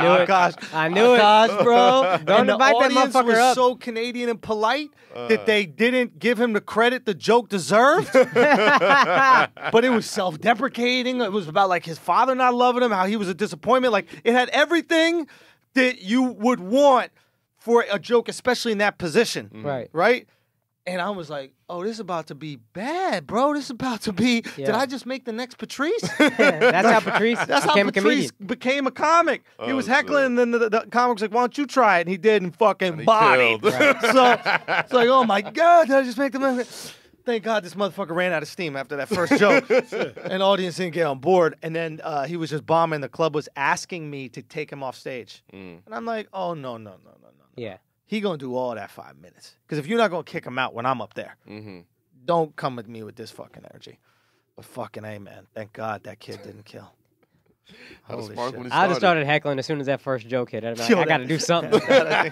knew it. Gosh. I knew it. Gosh, bro. Don't And the invite that audience motherfucker was up. so Canadian and polite that they didn't give him the credit the joke deserved. But it was self-deprecating. It was about like his father not loving him, how he was a disappointment. Like it had everything that you would want for a joke, especially in that position. Right. Right? And I was like, oh, this is about to be bad, bro. This is about to be, did I just make the next Patrice? That's how Patrice That's became how a comedian. Patrice became a comic. He was shit. heckling, and then the comic was like, why don't you try it? And he did, and fucking he bodied. killed. So it's like, oh my God, did I just make the Thank God this motherfucker ran out of steam after that first joke. And the audience didn't get on board. And then he was just bombing. The club was asking me to take him off stage. And I'm like, oh, no. Yeah. He gonna do all that 5 minutes. Because if you're not gonna kick him out when I'm up there, don't come with me with this fucking energy. But fucking A, man. Thank God that kid didn't kill. Had a Holy spark shit. when he I just started. started heckling as soon as that first joke hit. I'm like, Yo, I got to do something. I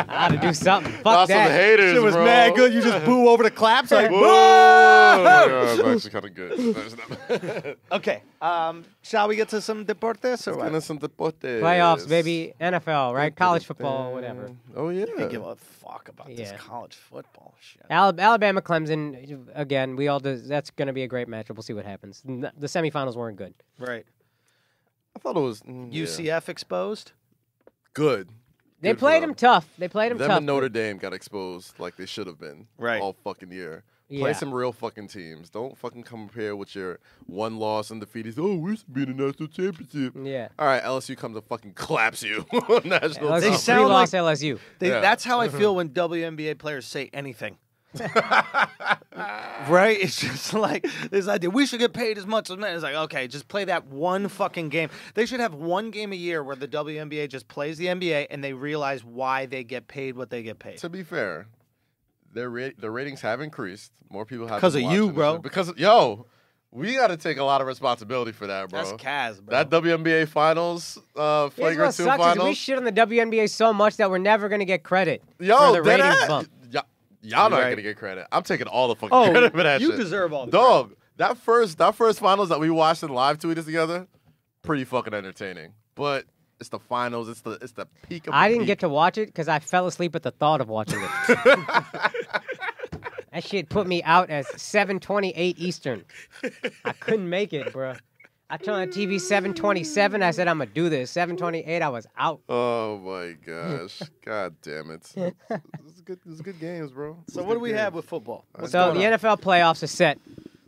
got to do something. Fuck Lots of that. haters, Shit was bro. mad good. You just boo over the claps. Like, Whoa! whoa! Oh my God, it's actually kind of good. Okay. Shall we get to some deportes or what? Some deportes. Playoffs, baby. NFL, right? College football, whatever. Oh yeah. I don't give a fuck about this Yeah. college football shit. Alabama, Clemson, again, that's going to be a great matchup. We'll see what happens. The semifinals weren't good. Right. I thought it was UCF exposed. good. They Good played for him tough. They played him Them tough. and Notre Dame got exposed like they should have been. Right. All fucking year. Yeah. Play some real fucking teams. Don't fucking come up here with your one loss undefeated. Oh, we should be in the national championship. Yeah. All right, LSU comes and fucking claps you on national LSU, They top. sound lost like- LSU. Yeah. That's how I feel when WNBA players say anything. Right? It's just like this idea. We should get paid as much as men. It's like, okay, just play that one fucking game. They should have one game a year where the WNBA just plays the NBA and they realize why they get paid what they get paid. To be fair, the ratings have increased. More people have Because been of you, watching this bro. shit. Because we got to take a lot of responsibility for that, bro. That's Kaz, bro. That WNBA Finals, Here's Flagrant what 2 sucks is we Finals. shit on the WNBA so much that we're never going to get credit for Yo, the dead ratings ass. bump. Y'all not Right. gonna get credit. I'm taking all the fucking Oh, credit for that you shit. deserve all the Dog, that first finals that we watched and live tweeted together, pretty fucking entertaining. But it's the finals. It's the peak of. I the didn't peak. get to watch it because I fell asleep at the thought of watching it. That shit put me out at 7:28 Eastern. I couldn't make it, bro. I turned on the TV 7:27. I said I'm gonna do this. 7:28. I was out. Oh my gosh! God damn it! It's good games, bro. So what do we have with football? What's So going the on? NFL playoffs are set.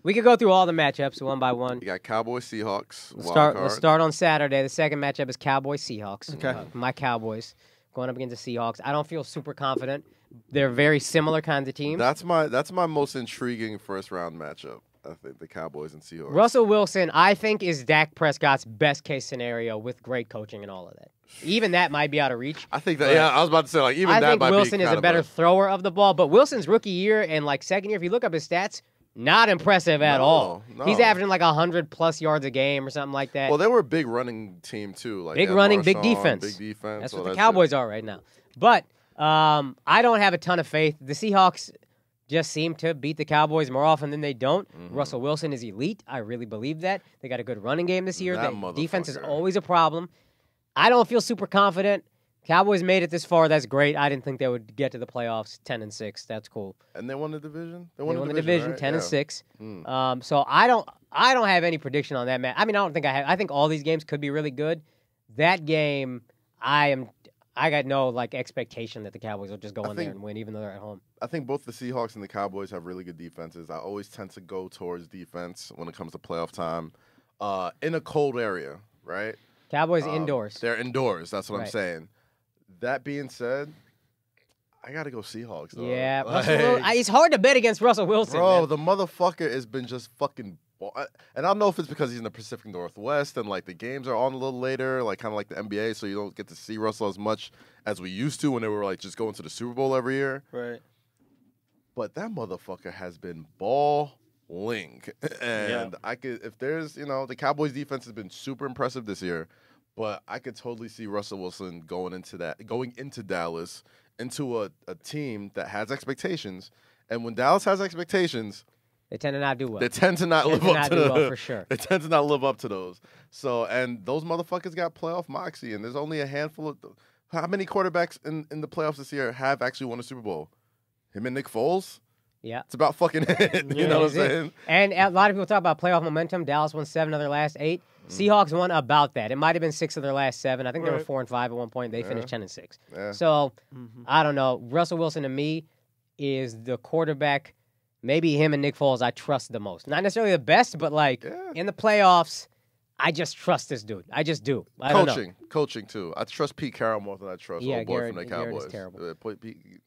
We could go through all the matchups one by one. You got Cowboys, Seahawks. Let's start on Saturday. The second matchup is Cowboys Seahawks. Okay. My Cowboys going up against the Seahawks. I don't feel super confident. They're very similar kinds of teams. That's my most intriguing first round matchup. I think the Cowboys and Seahawks. Russell Wilson, I think, is Dak Prescott's best case scenario with great coaching and all of that. Even that might be out of reach. I think that. Yeah, I was about to say like even I that think might Wilson be is kind a of better thrower of the ball, but Wilson's rookie year and like second year, if you look up his stats, not impressive at No, all. no. He's averaging like 100+ yards a game or something like that. Well, they were a big running team too. Like Big they had running, big Marshawn, defense. Big defense. That's so what the it. Cowboys are right now. But I don't have a ton of faith. The Seahawks just seem to beat the Cowboys more often than they don't. Mm-hmm. Russell Wilson is elite. I really believe that. They got a good running game this year. That The defense is motherfucker. always a problem. I don't feel super confident. Cowboys made it this far. That's great. I didn't think they would get to the playoffs 10-6. That's cool. And they won the division. They won the division right? 10-6. Yeah. So I don't have any prediction on that, man. I mean, I don't think I have. I think all these games could be really good. That game, I I got no like expectation that the Cowboys will just go in there think- and win, even though they're at home. I think both the Seahawks and the Cowboys have really good defenses. I always tend to go towards defense when it comes to playoff time. In a cold area, right? Cowboys indoors. They're indoors. That's what I'm Right. saying. That being said, I got to go Seahawks, though. Yeah, Like, it's hard to bet against Russell Wilson. bro, man. the motherfucker has been just fucking. And I don't know if it's because he's in the Pacific Northwest and like the games are on a little later, like kind of like the NBA, so you don't get to see Russell as much as we used to when they were like just going to the Super Bowl every year. Right. But that motherfucker has been balling, and I could if there's the Cowboys defense has been super impressive this year, but I could totally see Russell Wilson going into Dallas into a team that has expectations, and when Dallas has expectations. They tend to not do well. They tend to not live up to do well, for sure. They tend to not live up to those. So, and those motherfuckers got playoff moxie, and there's only a handful of. How many quarterbacks in the playoffs this year have actually won a Super Bowl? Him and Nick Foles. Yeah. It's about fucking it. You know what I'm saying? And a lot of people talk about playoff momentum. Dallas won 7 of their last 8. Seahawks won about that. It might have been 6 of their last 7. I think they were 4 and 5 at one point. They finished 10 and 6. Yeah. So I don't know. Russell Wilson to me is the quarterback. Maybe him and Nick Foles I trust the most. Not necessarily the best, but like in the playoffs, I just trust this dude. I just do. I don't know. Coaching too. I trust Pete Carroll more than I trust old boy from the Garrett is Cowboys. terrible.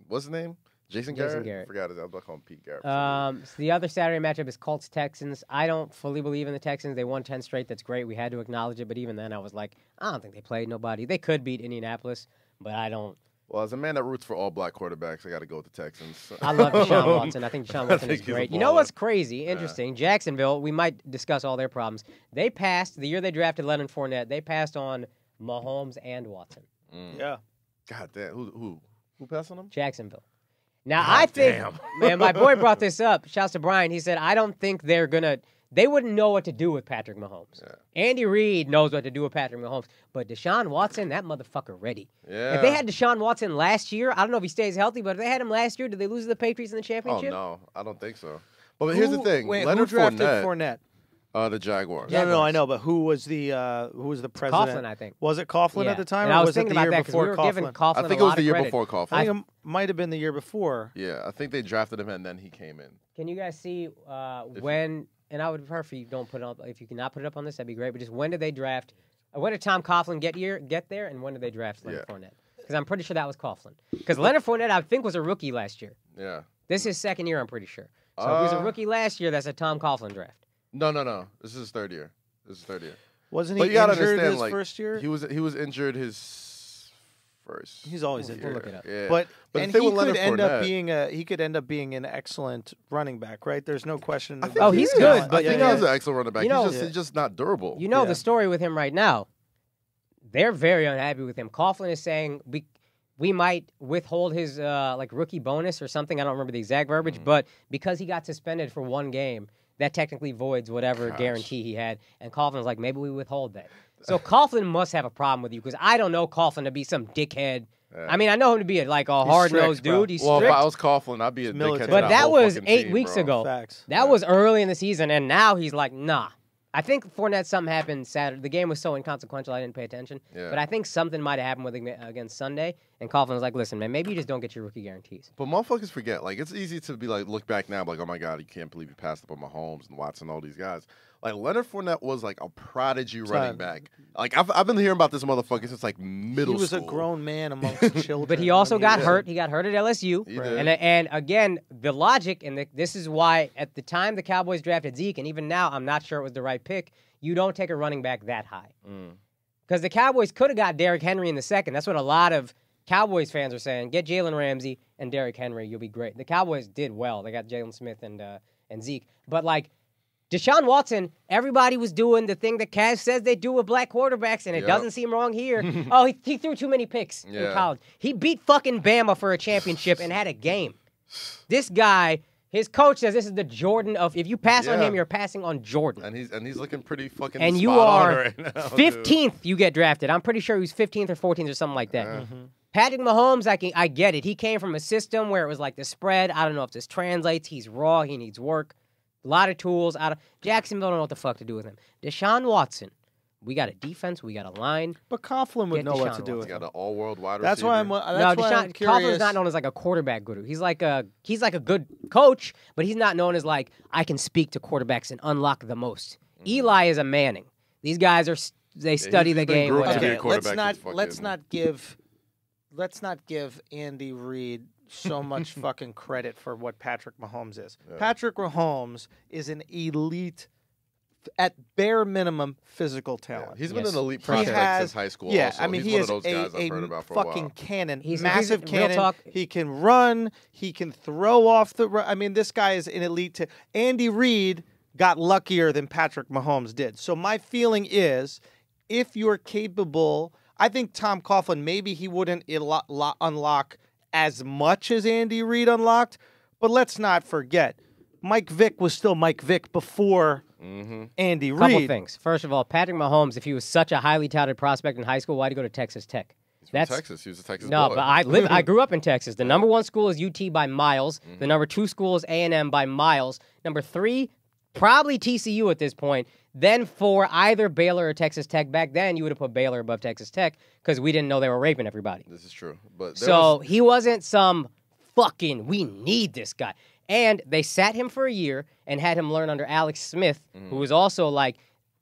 What's his name? Jason Garrett. I forgot his name. I'm not calling him Pete Garrett. So the other Saturday matchup is Colts-Texans. I don't fully believe in the Texans. They won 10 straight. That's great. We had to acknowledge it. But even then, I was like, I don't think they played nobody. They could beat Indianapolis, but I don't. Well, as a man that roots for all black quarterbacks, I got to go with the Texans. I love Deshaun Watson. I think Deshaun Watson is he's a great. You know baller. what's crazy? Interesting. Jacksonville, we might discuss all their problems. They passed, the year they drafted Leonard Fournette, they passed on Mahomes and Watson. Yeah. God damn. Who passed on him? Jacksonville. Now, I think, damn. man, my boy brought this up. Shouts to Brian. He said, I don't think they wouldn't know what to do with Patrick Mahomes. Yeah. Andy Reid knows what to do with Patrick Mahomes. But Deshaun Watson, that motherfucker ready. Yeah. If they had Deshaun Watson last year, I don't know if he stays healthy, but if they had him last year, did they lose to the Patriots in the Oh, championship? no. I don't think so. But here's the thing. Wait, Leonard who drafted Fournette. Fournette? The Jaguars. No, I know, but who was the president? Coughlin, I think. Was it Coughlin at the time, And or I was was it thinking the about year that because we before were giving Coughlin? Coughlin I think a it was lot the of year credit. before Coughlin. I think it might have been the year before. Yeah, I think they drafted him and then he came in. Can you guys see when? And I would prefer if you don't put it up. If you cannot put it up on this, that'd be great. But just when did they draft? When did Tom Coughlin get there? And when did they draft Leonard Fournette? Because I'm pretty sure that was Coughlin. Because Leonard Fournette, I think, was a rookie last year. Yeah. This is his second year, I'm pretty sure. So if he was a rookie last year, that's a Tom Coughlin draft. No. This is his third year. Wasn't But he you gotta injured understand, his like, first year? He was injured his first. He's always We'll injured. look it up. Yeah. But the and thing he with could Leonard end up Fournette- being an excellent running back, right? There's no question. I think about he's his good, talent. but I you think know- he's an excellent running back. you know- He's just not durable. You know Yeah. the story with him right now. They're very unhappy with him. Coughlin is saying we might withhold his rookie bonus or something. I don't remember the exact verbiage, but because he got suspended for one game, that technically voids whatever guarantee he had. And Coughlin's like, maybe we withhold that. So Coughlin must have a problem with you because I don't know Coughlin to be some dickhead. I mean, I know him to be a hard-nosed strict, bro. dude. He's Well, strict. if I was Coughlin, I'd be a military. dickhead. But to that whole was fucking 8 team, weeks bro. ago. Facts. That was early in the season, and now he's like, nah. I think Fournette, something happened Saturday. The game was so inconsequential, I didn't pay attention. Yeah. But I think something might have happened with him against Sunday, and Coughlin was like, listen, man, maybe you just don't get your rookie guarantees. But motherfuckers forget. Like, it's easy to be like, look back now, like, oh my God, you can't believe you passed up on Mahomes and Watson, all these guys. Like, Leonard Fournette was like a prodigy running back. Like, I've been hearing about this motherfucker since like middle He was school. a grown man amongst children. But he also when got was- hurt. He got hurt at LSU. He did. And again, the logic, and this is why at the time the Cowboys drafted Zeke, and even now I'm not sure it was the right pick, you don't take a running back that high. Because the Cowboys could have got Derrick Henry in the second. That's what a lot of Cowboys fans are saying. Get Jalen Ramsey and Derrick Henry, you'll be great. The Cowboys did well. They got Jalen Smith and Zeke. But like Deshaun Watson, everybody was doing the thing that Kaz says they do with black quarterbacks, and it Yep. doesn't seem wrong here. Oh, he threw too many picks in Yeah. college. He beat fucking Bama for a championship and had a game. This guy, his coach says this is the Jordan of, if you pass on Yeah. him, you're passing on Jordan. And he's looking pretty fucking And you spot on are right now, dude. 15th, you get drafted. I'm pretty sure he was 15th or 14th or something like that. Patrick Mahomes, I get it. He came from a system where it was like the spread. I don't know if this translates. He's raw. He needs work. A lot of tools. Jacksonville don't know what the fuck to do with him. Deshaun Watson We got a defense. We got a line. But Coughlin would Get know what Deshaun to do He with got him. an all-world wide That's receiver. why I'm. That's why I'm Coughlin curious. is not known as like a quarterback guru. He's like a good coach, but he's not known as like I can speak to quarterbacks and unlock the most. Eli is a Manning. These guys are they study he's the been game. groomed to be Whatever. a quarterback. Let's not give Andy Reid so much fucking credit for what Patrick Mahomes is. Yeah. Patrick Mahomes is an elite, at bare minimum, physical talent. He's been Yes. an elite He prospect has, since high school. yeah, also. I mean, he's he one is of those guys I've heard a about for a fucking while. cannon, He's massive real cannon. talk. He can run. He can throw off the. I mean, this guy is an elite. Andy Reid got luckier than Patrick Mahomes did. So my feeling is, if you're capable, I think Tom Coughlin, maybe he wouldn't unlock as much as Andy Reid unlocked, but let's not forget, Mike Vick was still Mike Vick before Andy Reid. Couple things. First of all, Patrick Mahomes, if he was such a highly touted prospect in high school, why'd he go to Texas Tech? He's from Texas. He was a Texas No, boy. but I grew up in Texas. The number 1 school is UT by miles. The number 2 school is A&M by miles. Number 3, probably TCU at this point. Then 4, either Baylor or Texas Tech. Back then, you would have put Baylor above Texas Tech because we didn't know they were raping everybody. This is true. But So he wasn't some fucking, we need this guy. And they sat him for a year and had him learn under Alex Smith, who was also like,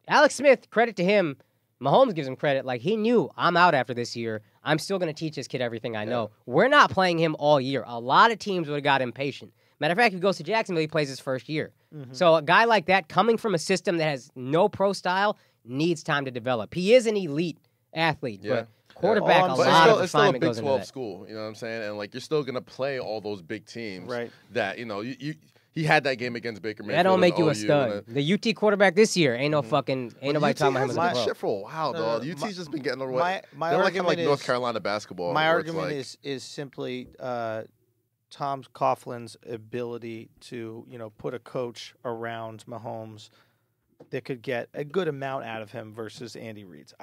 Alex Smith, credit to him, Mahomes gives him credit. Like, he knew, I'm out after this year. I'm still going to teach this kid everything I know. We're not playing him all year. A lot of teams would have got impatient. Matter of fact, if he goes to Jacksonville, he plays his first year. So a guy like that, coming from a system that has no pro style, needs time to develop. He is an elite athlete, but quarterback, Oh, a but lot of it's still a refinement Big goes into 12 that. school. You know what I'm saying? And like you're still gonna play all those big teams. Right. That he had that game against Baker Mayfield. That don't make and you a OU stud. The UT quarterback this year ain't no fucking, ain't nobody talking about him as a been pro. shit for a while, dog. no, UT's just been getting away. my They're like argument North is- Carolina basketball. My where it's argument like, is simply Tom Coughlin's ability to put a coach around Mahomes that could get a good amount out of him versus Andy Reid's.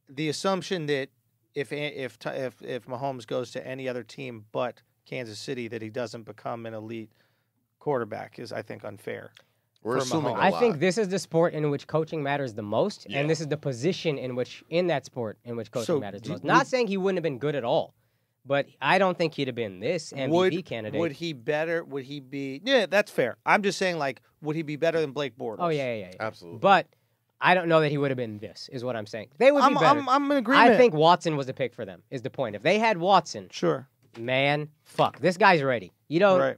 The assumption that if Mahomes goes to any other team but Kansas City that he doesn't become an elite quarterback is, I think, unfair. we're for assuming Mahomes. a I lot. think this is the sport in which coaching matters the most, Yeah. and this is the position in that sport in which coaching So, matters the do- most. Not saying he wouldn't have been good at all, but I don't think he'd have been this MVP candidate. Would he better? Would he be? Yeah, that's fair. I'm just saying, like, would he be better than Blake Bortles? Oh yeah. Absolutely. But I don't know that he would have been this. Is what I'm saying. They would be better. I'm in agreement. I think Watson was the pick for them. Is the point? If they had Watson, Sure. man, fuck, this guy's ready. You know, Right.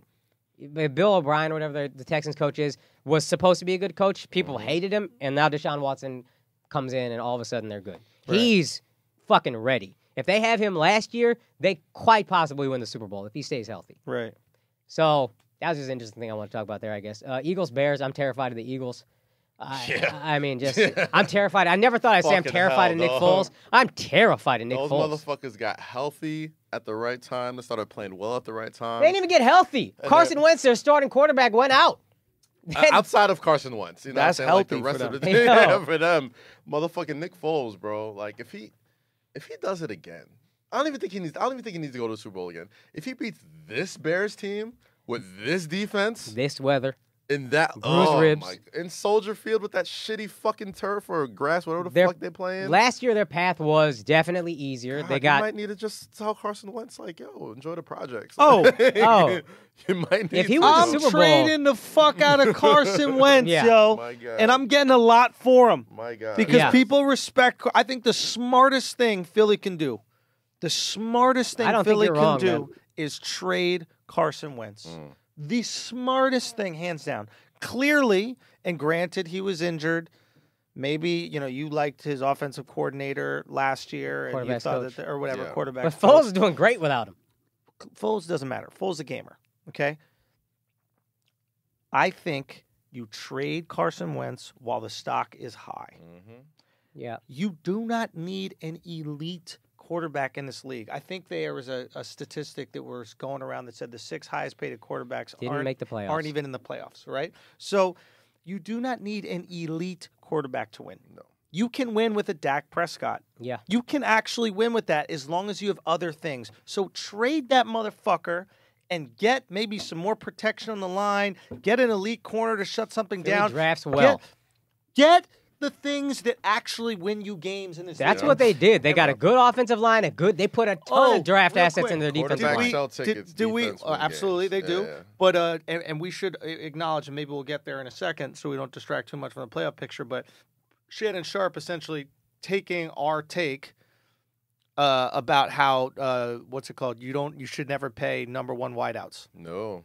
Bill O'Brien, whatever the Texans coach is, was supposed to be a good coach. People hated him, and now Deshaun Watson comes in, and all of a sudden they're good. Right. He's fucking ready. If they have him last year, they quite possibly win the Super Bowl if he stays healthy. Right. So that was just an interesting thing I want to talk about there, I guess. Eagles, Bears, I'm terrified of the Eagles. I mean, just I'm terrified. I never thought I'd say I'm Fucking terrified hell, of Nick dog. Foles. I'm terrified of Nick Those Foles. motherfuckers got healthy at the right time. They started playing well at the right time. They didn't even get healthy. Carson Wentz, their starting quarterback, went out. Outside of Carson Wentz, you know That's what I'm saying? Like the healthy rest for of the them. team, Yeah. for them, motherfucking Nick Foles, bro. Like if he does it again, I don't even think he needs to go to the Super Bowl again. If he beats this Bears team with this defense This weather. in that Bruised ribs. in Soldier Field with that shitty fucking turf or grass, whatever the Their- fuck they're playing. Last year, their path was definitely easier. God, They you got might need to just tell Carson Wentz like, yo, enjoy the projects. Oh. Oh. you might need If he to. was I'm the Super Bowl. trading the fuck out of Carson Wentz, Yeah. yo. My God. And I'm getting a lot for him. My God. Because Yeah. people respect. I think the smartest thing Philly can do, the smartest thing I don't think Philly you're can wrong, do man. is trade Carson Wentz. Mm. The smartest thing, hands down. Clearly, and granted, he was injured. Maybe you liked his offensive coordinator last year, and you Quarterback's thought coach. that, or whatever Yeah. quarterback. But Foles is doing great without him. Foles doesn't matter. Foles a gamer. Okay. I think you trade Carson Wentz while the stock is high. Mhm. Yeah. You do not need an elite quarterback in this league. I think there was a statistic that was going around that said the 6 highest paid quarterbacks Didn't make the playoffs. aren't even in the playoffs, right? So you do not need an elite quarterback to win. No. You can win with a Dak Prescott. Yeah. You can actually win with that as long as you have other things. So trade that motherfucker and get maybe some more protection on the line. Get an elite corner to shut something Philly down. drafts well. Get the things that actually win you games in this That's league. what they did. They got a good offensive line, they put a ton of draft real assets quick. in their defensive Quarterbacks line. sell tickets, do we? defense win Absolutely, games. they do. Yeah. But and we should acknowledge, and maybe we'll get there in a second, so we don't distract too much from the playoff picture. But Shannon Sharp essentially taking our take about how what's it called? You should never pay number one wideouts. No.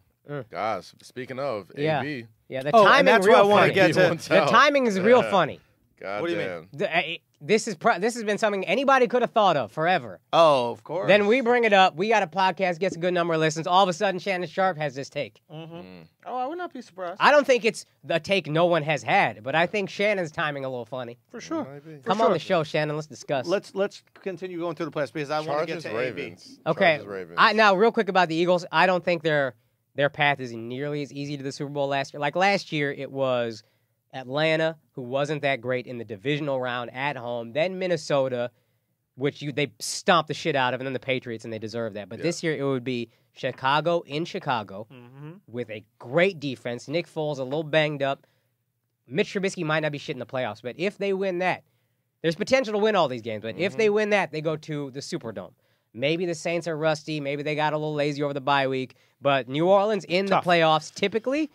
Guys, speaking of, Yeah. AB. Yeah, the Oh, and timing that's real what I wanna funny. get to. The timing is real funny. God What do you damn. mean? This has been something anybody could have thought of forever. Oh, of course. Then we bring it up. We got a podcast, gets a good number of listens. All of a sudden, Shannon Sharp has this take. Oh, I would not be surprised. I don't think it's the take no one has had, but I think Shannon's timing a little funny. For sure. Come on the show, Shannon. Let's discuss. Let's continue going through the playoffs because I want to get Chargers, to Ravens. Okay. Chargers, Ravens. Now, real quick about the Eagles. I don't think their path is nearly as easy to the Super Bowl last year. Like last year, it was Atlanta, who wasn't that great in the divisional round at home, then Minnesota, which they stomped the shit out of, and then the Patriots, and they deserve that. But this year, it would be Chicago in Chicago with a great defense. Nick Foles a little banged up. Mitch Trubisky might not be shit in the playoffs, but if they win that, there's potential to win all these games. But if they win that, they go to the Superdome. Maybe the Saints are rusty. Maybe they got a little lazy over the bye week. But New Orleans in the playoffs, typically,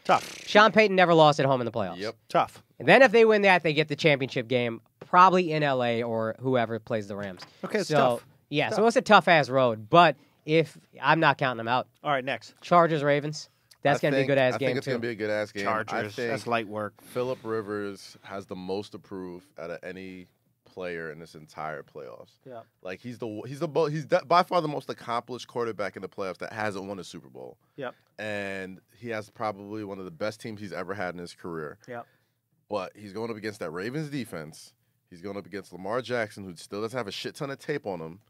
Sean Payton never lost at home in the playoffs. Yep. Tough. And then if they win that, they get the championship game, probably in L.A. or whoever plays the Rams. Okay, it's so, tough. Yeah, so it's a tough-ass road. But if I'm not counting them out. All right, next. Chargers, Ravens. That's going to be a good-ass game, I think it's going to be a good-ass game. I Chargers. think That's light work. Phillip Rivers has the most to prove out of any player in this entire playoffs. Yeah. Like he's by far the most accomplished quarterback in the playoffs that hasn't won a Super Bowl. Yep. And he has probably one of the best teams he's ever had in his career. Yep. But he's going up against that Ravens defense. He's going up against Lamar Jackson, who still doesn't have a shit ton of tape on him.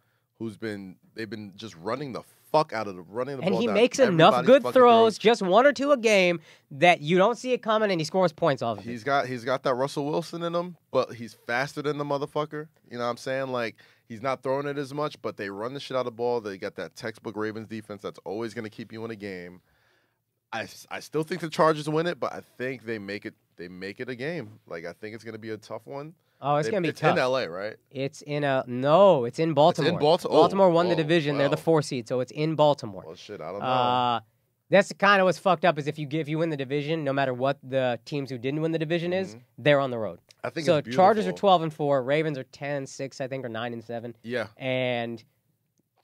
They've been just running the fuck out of the ball. And he down makes enough everybody's good fucking throws, throats. just one or two a game, that you don't see it coming, and he scores points off of it. He's got that Russell Wilson in him, but he's faster than the motherfucker. You know what I'm saying? Like, he's not throwing it as much, but they run the shit out of the ball. They got that textbook Ravens defense that's always going to keep you in a game. I still think the Chargers win it, but I think they make it a game. Like, I think it's going to be a tough one. Oh, it's going to be tough. It's in L.A., right? It's in Baltimore. It's in Baltimore. Baltimore won the division. Wow. They're the 4 seed, so it's in Baltimore. Well, shit, I don't know. That's kind of what's fucked up is if you win the division, no matter what the teams who didn't win the division is, they're on the road. I think so. it's beautiful. Chargers are 12-4, Ravens are 10-6, I think, or 9-7. Yeah. And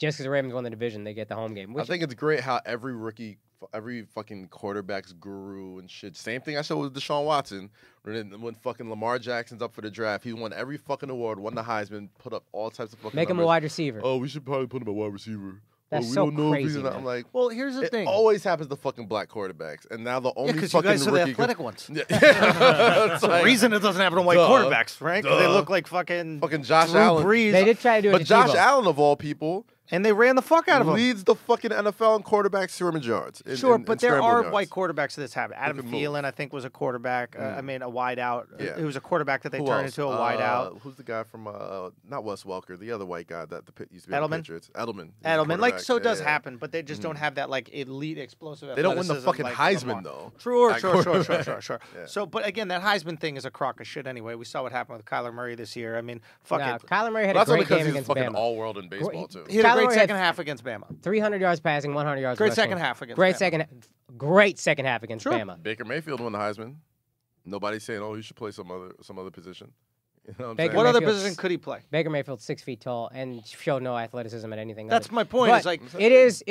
just because the Ravens won the division, they get the home game. I think it's great how every fucking quarterback's guru and shit. Same thing I said with Deshaun Watson when fucking Lamar Jackson's up for the draft. He won every fucking award, won the Heisman, put up all types of fucking Make him a numbers. wide receiver. Oh, we should probably put him a wide receiver. That's we so don't know if he's crazy, not. man. I'm like, Well, here's the it thing. always happens to fucking black quarterbacks, and now the only Because you fucking guys are the rookie athletic ones. Yeah. That's the like, reason it doesn't happen to white Duh. quarterbacks, right? Because they Duh. look like fucking Josh Drew Allen. Brees, They did try to do it But to Josh Tebow. Allen, of all people, and they ran the fuck out of him. leads the fucking NFL in quarterback scrimmage yards. Sure, but there scramble are yards. white quarterbacks that's happened. Adam can move. Thielen, I think, was a quarterback. I mean, a wideout. Yeah. He was a quarterback that they Who turned else? into a wideout. Who's the guy from not Wes Welker, the other white guy that used to be on the Edelman? Patriots? Edelman. He's a Edelman, like, quarterback. so it does Yeah. happen, but they just don't have that, like, elite explosive They don't win the athleticism fucking like Heisman, Lamar. though. Sure. At quarterback. Yeah. So, but again, that Heisman thing is a crock of shit anyway. We saw what happened with Kyler Murray this year. I mean, fuck Nah, it. Kyler Murray had That's a only great because game he's against fucking Bama. all-world in baseball, too. He had a Kyler great Murray second had half against Bama. 300 yards passing, 100 yards Great rushing. second half against Great Bama. great second half against Bama. Baker Mayfield won the Heisman. Nobody's saying, oh, he should play some other position. You know what I'm Baker saying? What other Mayfield's- position could he play? Baker Mayfield's 6 feet tall and showed no athleticism at anything. That's other. my point. But It's like it is.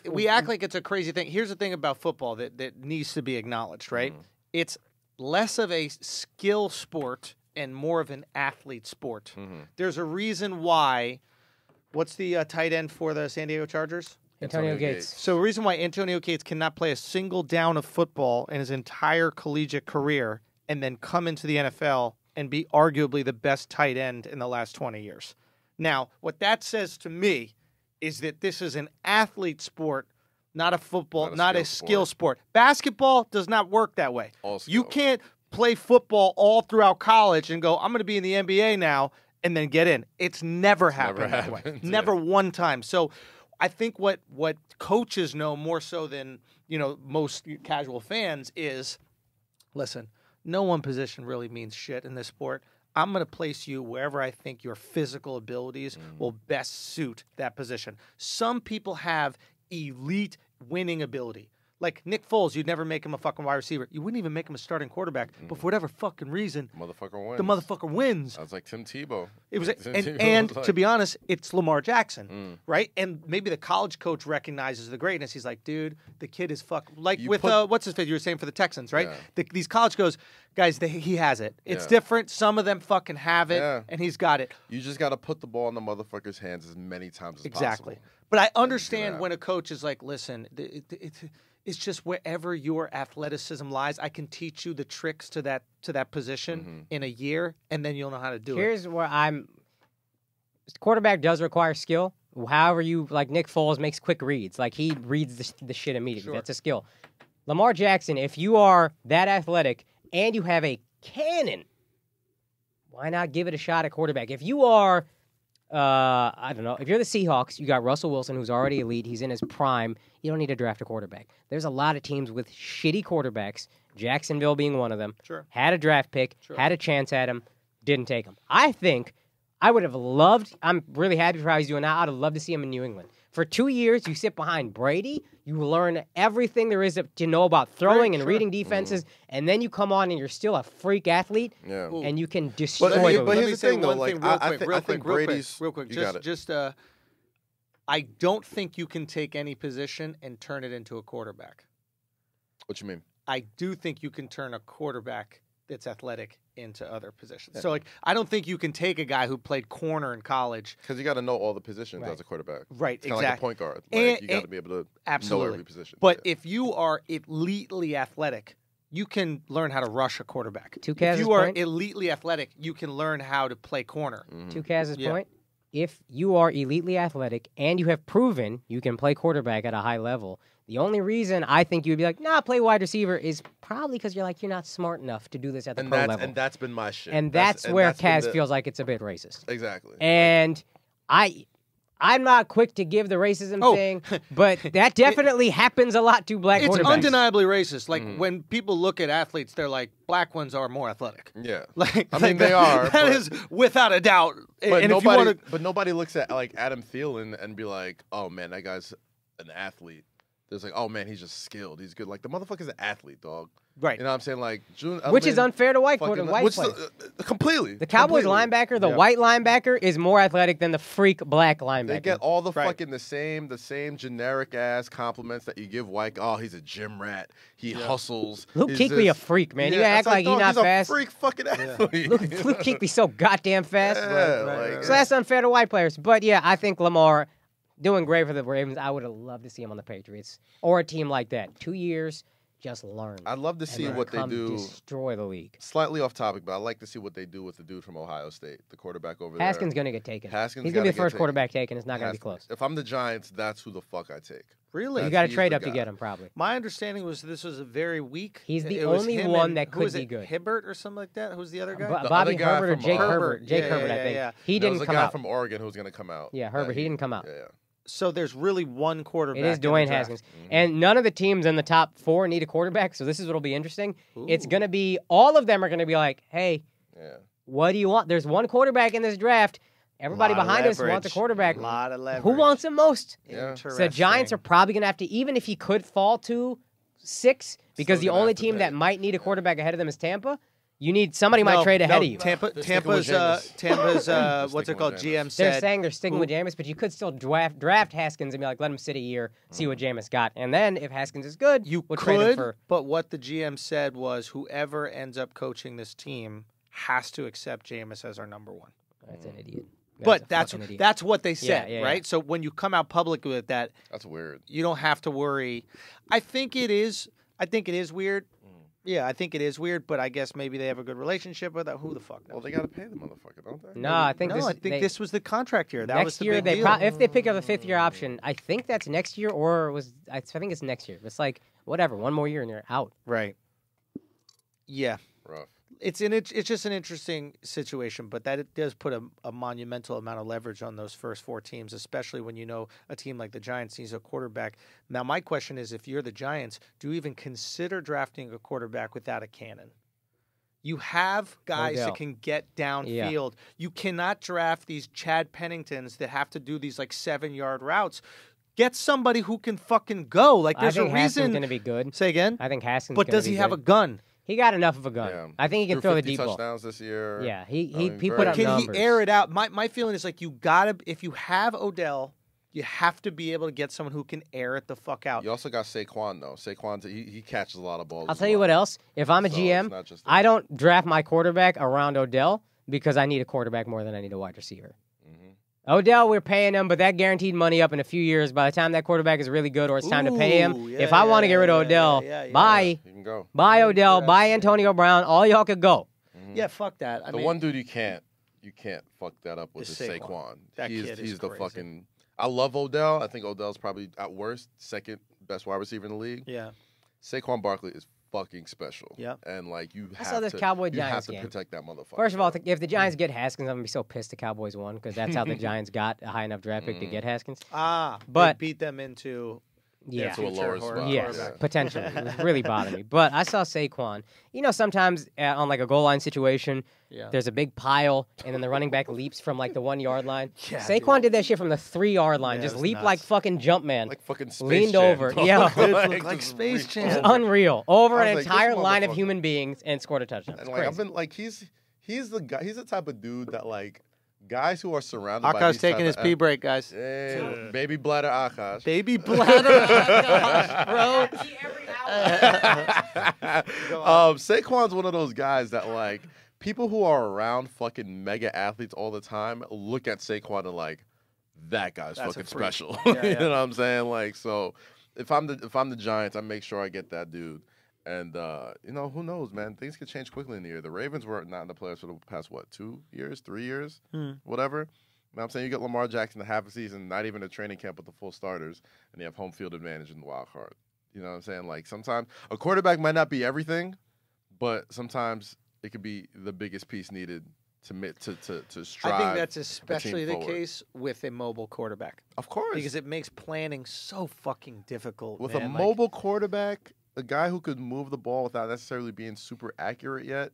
we act like it's a crazy thing. Here's the thing about football that needs to be acknowledged, right? It's less of a skill sport and more of an athlete sport. There's a reason why. What's the tight end for the San Diego Chargers? Antonio Gates. So the reason why Antonio Gates cannot play a single down of football in his entire collegiate career and then come into the NFL and be arguably the best tight end in the last 20 years. Now, what that says to me is that this is an athlete sport, not a football, not a skill sport. Basketball does not work that way. All You skill. can't play football all throughout college and go, I'm going to be in the NBA now, and then get in. It's never happened that way. happened, Never one time. So I think what coaches know more so than, most casual fans is, listen, no one position really means shit in this sport. I'm going to place you wherever I think your physical abilities will best suit that position. Some people have elite winning ability. Like Nick Foles, you'd never make him a fucking wide receiver. You wouldn't even make him a starting quarterback. But for whatever fucking reason, Motherfucker wins. the motherfucker wins. I was like Tim Tebow. It was, Tim Tebow and was like- to be honest, it's Lamar Jackson, right? And maybe the college coach recognizes the greatness. He's like, dude, the kid is like You with put- what's his face? You were saying for the Texans, right? Yeah. These college guys, he has it. It's Yeah. different. Some of them fucking have it, Yeah. and he's got it. You just got to put the ball in the motherfucker's hands as many times as Exactly. possible. But I understand that. when a coach is like, listen, it's just wherever your athleticism lies, I can teach you the tricks to that position in a year, and then you'll know how to do it. Here's where quarterback does require skill. However, like Nick Foles makes quick reads. Like he reads the shit immediately. Sure. That's a skill. Lamar Jackson, if you are that athletic and you have a cannon, why not give it a shot at quarterback? If you are, I don't know, if you're the Seahawks, you got Russell Wilson, who's already elite. He's in his prime. You don't need to draft a quarterback. There's a lot of teams with shitty quarterbacks, Jacksonville being one of them. Sure. Had a draft pick, Sure. had a chance at him, didn't take him. I think I would have loved, I'm really happy for how he's doing now. I'd have loved to see him in New England. For 2 years, you sit behind Brady, you learn everything there is to know about throwing and Sure. reading defenses, and then you come on and you're still a freak athlete, Yeah. and you can destroy But, I mean, the but league. here's the say thing, though. one Like, thing real I quick, think- real I think quick, real quick, Brady's. real quick. You got it. I don't think you can take any position and turn it into a quarterback. What you mean? I do think you can turn a quarterback that's athletic into other positions. So, like, I don't think you can take a guy who played corner in college. Because you got to know all the positions Right. as a quarterback. Right, It's kind of like a exactly. point guard. Like, And- you got to be able to Absolutely. know every position. But Yeah. if you are elitely athletic, you can learn how to rush a quarterback. To If Kaz's you are point- elitely athletic, you can learn how to play corner. To Kaz's Yeah. point, if you are elitely athletic and you have proven you can play quarterback at a high level, the only reason I think you'd be like, nah, play wide receiver is probably because you're not smart enough to do this at the pro level. And that's been my shit. And that's where that's been Kaz the- feels like it's a bit racist. Exactly. And I'm not quick to give the racism Oh. thing, but that definitely happens a lot to black It's quarterbacks. undeniably racist. Like, when people look at athletes, they're like, black ones are more athletic. Yeah. Like, I mean, they are, That but- is without a doubt. But and nobody, if you want to, but nobody looks at like Adam Thielen and be like, "Oh man, that guy's an athlete." There's like, "Oh man, he's just skilled. He's good." Like the motherfucker's an athlete, dog. right? You know what I'm saying? Like, Which is unfair to white fucking- white which players. completely. The Cowboys completely. linebacker, the Yeah. white linebacker, is more athletic than the freak black linebacker. They get all the Right. fucking the same generic ass compliments that you give white. Oh, he's a gym rat. He hustles. Luke He's Kuechly a this- freak, man. You Yeah, act it's like he's dog, not he's fast. a freak fucking athlete. Luke Kuechly so goddamn fast. Yeah, like- So that's unfair to white players. But yeah, I think Lamar doing great for the Ravens. I would have loved to see him on the Patriots or a team like that. 2 years, just learn. I'd love to see and what they come do. Destroy the league. Slightly off topic, but I like to see what they do with the dude from Ohio State, the quarterback over there. Haskins gonna get taken. Haskins He's gonna be gotta the get first taken. quarterback taken. It's not gonna be Haskins. close. If I'm the Giants, that's who the fuck I take. Really? You That's- got to he's trade the up to guy. get him, probably. My understanding was this was a very weak. He's the it was only him one and- that who could was be it, good. Hibbert or something like that. Who's the other guy? The Bobby other guy Herbert or from Jake Herbert. Herbert. Jake Yeah, Herbert, I yeah, think. yeah. He There didn't was a come guy out. from Oregon who was going to come out. Yeah, Herbert, he didn't come out. Yeah. So there's really one quarterback. It is in the Dwayne draft. Haskins. And none of the teams in the top 4 need a quarterback, so this is what'll be interesting. It's Ooh. going to be, all of them are going to be like, hey, Yeah. what do you want? There's one quarterback in this draft. Everybody Lot of behind us wants a leverage. quarterback. Lot of leverage. Who wants him most? Yeah. So the Giants are probably going to have to, even if he could fall to 6, because the gonna only have to team pay. that might need a quarterback ahead of them is Tampa, you need, somebody might trade ahead of you. Tampa's They're sticking with Tampa's They're what's it sticking called? with GM They're said saying they're sticking with Jameis, but you could still draft Haskins and be like, let him sit a year, see what Jameis got. And then if Haskins is good, you we'll trade him could, for. but what the GM said was whoever ends up coaching this team has to accept Jameis as our number one. That's an idiot. But a that's fucking idiot. that's what they said, yeah, right? yeah. So when you come out public with that, That's weird. you don't have to worry. I think it is weird. Yeah, I think it is weird, but I guess maybe they have a good relationship with that. Who the fuck knows? Well, they got to pay the motherfucker, don't they? No, I think No, this. I think this was the contract year. That next was the year big they deal. if they pick up a 5th-year option, I think that's next year or I think it's next year. It's like whatever, one more year and you're out. Right. Yeah. Rough. It's just an interesting situation, but that it does put a monumental amount of leverage on those first 4 teams, especially when you know a team like the Giants needs a quarterback. Now, my question is, if you're the Giants, do you even consider drafting a quarterback without a cannon? You have guys Odell. that can get downfield. You cannot draft these Chad Penningtons that have to do these like 7-yard routes. Get somebody who can fucking go. Like there's I think a reason. Haskins going to be good. Say again. I think Haskins. But does he have a gun? He got enough of a gun. Yeah. I think he can Threw throw the 50 deep ball. touchdowns this year. Yeah, he very put up Can numbers. he air it out? My feeling is like you gotta. If you have Odell, you have to be able to get someone who can air it the fuck out. You also got Saquon though. Saquon, he catches a lot of balls. I'll as tell you well. what else. If I'm a So GM, it's not just I don't draft my quarterback around Odell because I need a quarterback more than I need a wide receiver. Odell, we're paying him, but that guaranteed money up in a few years. By the time that quarterback is really good or it's time to pay him, Ooh, if I want to get rid of Odell, buy You can go. Odell, buy Antonio Brown. All y'all could go. Yeah, fuck that. I The mean, one dude you can't fuck that up with Is is Saquon. Saquon. That he's kid is he's the crazy. fucking. I love Odell. I think Odell's probably at worst second best wide receiver in the league. Yeah. Saquon Barkley is fucking special. Yeah. And like you I saw have this to, Cowboy-Giants you have to game. protect that motherfucker. First of all, if the Giants get Haskins, I'm going to be so pissed the Cowboys won because that's how the Giants got a high enough draft pick to get Haskins. But beat them into Yeah. to a lower spot. Yes, Yeah. potentially. It was really bothering me. But I saw Saquon. You know, sometimes on like a goal line situation, there's a big pile, and then the running back leaps from like the 1 yard line. Yeah, Saquon did that shit from the 3 yard line. Yeah, just it was leap nuts. like fucking Jumpman. Like fucking Space Leaned Jam, over. dog. Yeah. Looked like Space It's Jam. unreal. Over I an was like, entire this line of motherfucker. human beings and scored a touchdown. It's And like crazy. I've been like he's the guy. He's the type of dude that like guys who are surrounded by Akash these taking type his of pee break, guys. Hey, baby bladder Akash. Baby bladder, gosh, bro. Saquon's one of those guys that like people who are around fucking mega athletes all the time look at Saquon and like that guy's That's a fucking freak. special. Yeah, You yeah. know what I'm saying? Like so, if I'm the Giants, I make sure I get that dude. And you know who knows, man? Things could change quickly in the year. The Ravens were not in the playoffs for the past 2 years, 3 years, whatever. You know what I'm saying? You get Lamar Jackson to half a season, not even a training camp with the full starters, and you have home field advantage in the wild card. You know what I'm saying? Like sometimes a quarterback might not be everything, but sometimes it could be the biggest piece needed to strive. I think that's especially the forward. case with a mobile quarterback Of course. because it makes planning so fucking difficult. With man. a Like, mobile quarterback, a guy who could move the ball without necessarily being super accurate yet,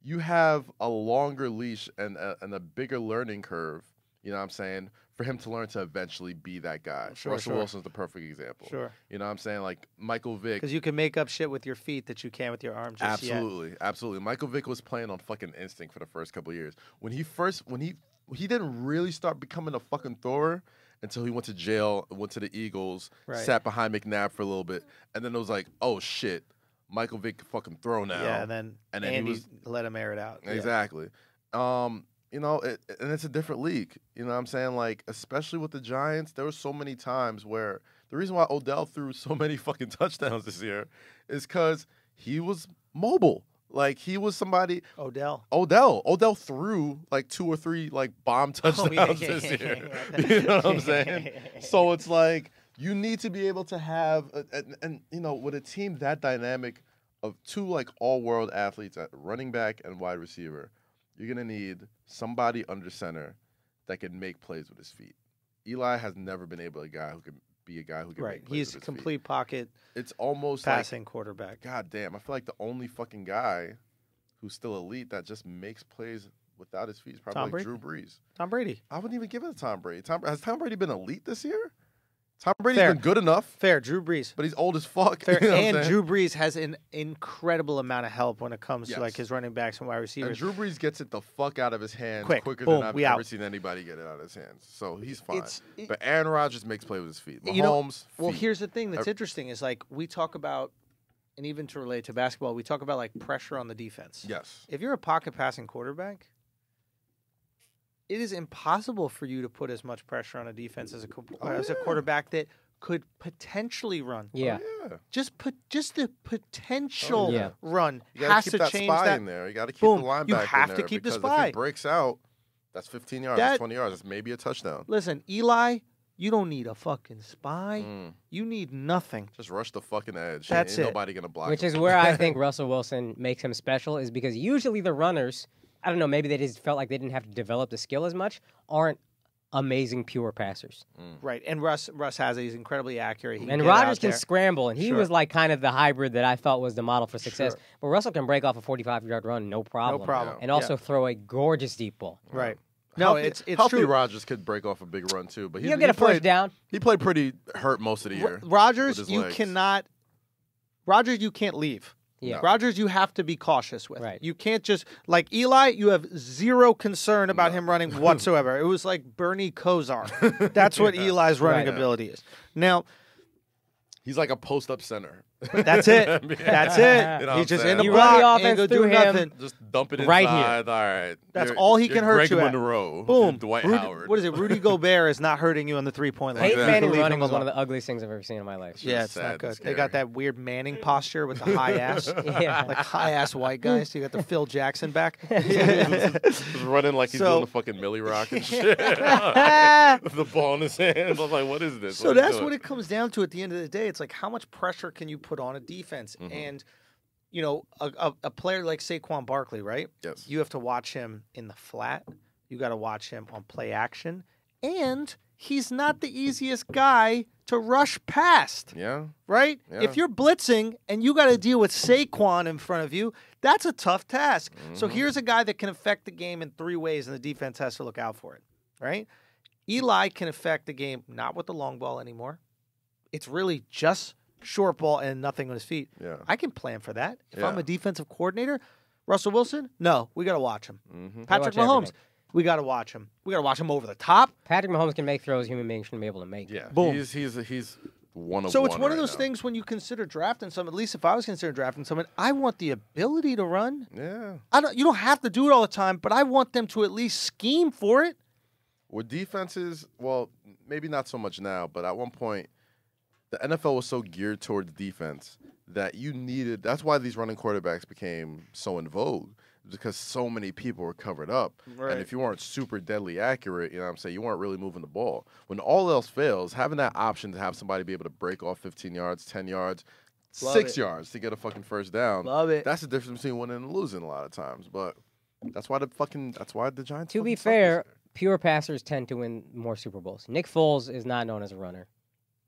you have a longer leash and a bigger learning curve, you know what I'm saying, for him to learn to eventually be that guy. Sure, Russell sure. Wilson's the perfect example. Sure. You know what I'm saying? Like Michael Vick. because you can make up shit with your feet that you can't with your arms. Just yet. Absolutely, absolutely. Michael Vick was playing on fucking instinct for the first couple of years. When he didn't really start becoming a fucking thrower until he went to jail, went to the Eagles, Right. sat behind McNabb for a little bit, and then it was like, oh shit, Michael Vick can fucking throw now. Yeah, and then he Andy was let him air it out. Yeah. exactly. You know, and it's a different league. You know what I'm saying? Like, especially with the Giants, there were so many times where the reason why Odell threw so many fucking touchdowns this year is because he was mobile. Like, he was somebody. Odell. Odell threw like 2 or 3 like bomb touchdowns this year. You know what I'm saying? So it's like you need to be able to have, and you know, with a team that dynamic of 2 like all-world athletes at running back and wide receiver, you're gonna need somebody under center that can make plays with his feet. Eli has never been able to be a guy who can Right. make plays He's with his complete pocket feet. It's almost passing quarterback. like, god damn, I feel like the only fucking guy who's still elite that just makes plays without his feet is probably Tom like Brady? Drew Brees. Tom Brady. I wouldn't even give it to Tom Brady. Has Tom Brady been elite this year? Tom Brady's Fair. been good enough, Fair. Drew Brees. but he's old as fuck. Fair. You know what I'm And saying? Drew Brees has an incredible amount of help when it comes to like Yes. his running backs and wide And receivers. Drew Brees gets it the fuck out of his hands Quick. quicker Boom. than I've We ever out. seen anybody get it out of his hands. So he's fine. It- But Aaron Rodgers makes play with his feet. Mahomes, You know, well, feet. here's the thing that's interesting is like we talk about, and even to relate to basketball, we talk about like pressure on the defense. Yes. If you're a pocket passing quarterback, it is impossible for you to put as much pressure on a defense as a quarterback that could potentially run. Yeah. Yeah. Just the potential Yeah. run You gotta has keep to that change spy that. in there. You got to keep Boom. the linebacker You have in to there keep the because spy. If he breaks out, that's 15 yards. That- That's 20 yards. That's maybe a touchdown. Listen, Eli, you don't need a fucking spy. Mm. You need nothing. Just rush the fucking edge. That's Ain't it. nobody gonna block. Which him. is where I think Russell Wilson makes him special is because usually the runners, I don't know, maybe they just felt like they didn't have to develop the skill as much, aren't amazing pure passers. Right, and Russ has it. He's incredibly accurate. He can And get Rodgers out can there. scramble, and he Sure. was like kind of the hybrid that I felt was the model for success. Sure. But Russell can break off a 45-yard run, no problem. No problem. And also throw a gorgeous deep ball. Right. No, Healthy- it's healthy true. Rodgers could break off a big run too, but He'll get a first down. He played pretty hurt most of the year. Rodgers, with his you legs. cannot. Rodgers, you can't leave. Yeah. Rodgers, you have to be cautious with. Right. You can't just like Eli. You have zero concern about him running whatsoever. It was like Bernie Kosar. That's what Eli's running Right. ability is. Now, He's like a post-up center. that's it. That's it. You know what He's I'm just saying? in the You block. run the ain't offense gonna through do him. nothing. Just dump it inside. Right here. All right. That's You're- all he can you're hurt Greg you at. Monroe. Boom. Dwight Rudy- Howard. What is it? Rudy Gobert is not hurting you on the 3-point line. Peyton Manning Leave running him was one alone. of the ugliest things I've ever seen in my life. Yeah, it's sad not and good. They scary. got that weird Manning posture with the high ass. Yeah. Like high ass white guys. So you got the Phil Jackson back. Just running like he's So- doing the fucking Millie Rock and shit. With the ball in his hand. I'm like, what is this? So that's what it comes down to at the end of the day. It's like, how much pressure can you put on a defense? And, you know, a player like Saquon Barkley, right? Yes. You have to watch him in the flat. You got to watch him on play action. And he's not the easiest guy to rush past, Yeah. right? Yeah. If you're blitzing and you got to deal with Saquon in front of you, that's a tough task. So here's a guy that can affect the game in 3 ways, and the defense has to look out for it, right? Eli can affect the game not with the long ball anymore. It's really just short ball and nothing on his feet. Yeah. I can plan for that. If I'm Yeah. a defensive coordinator, Russell Wilson, no, we got to watch him. Patrick watch Mahomes, everything. we got to watch him. We got to watch him over the top. Patrick Mahomes can make throws human beings shouldn't be able to make. Yeah. Boom. He's one of So one. it's one of right those now. things when you consider drafting someone, at least if I was considering drafting someone, I want the ability to run. Yeah. You don't have to do it all the time, but I want them to at least scheme for it. With defenses, well, maybe not so much now, but at one point, the NFL was so geared towards defense that you needed. That's why these running quarterbacks became so in vogue, because so many people were covered up. Right. And if you weren't super deadly accurate, you know what I'm saying, you weren't really moving the ball. When all else fails, having that option to have somebody be able to break off 15 yards, 10 yards, Love 6 it. yards to get a fucking first down. Love it. That's the difference between winning and losing a lot of times. But that's why the Giants. To be fucking suck fair, this year. pure passers tend to win more Super Bowls. Nick Foles is not known as a runner.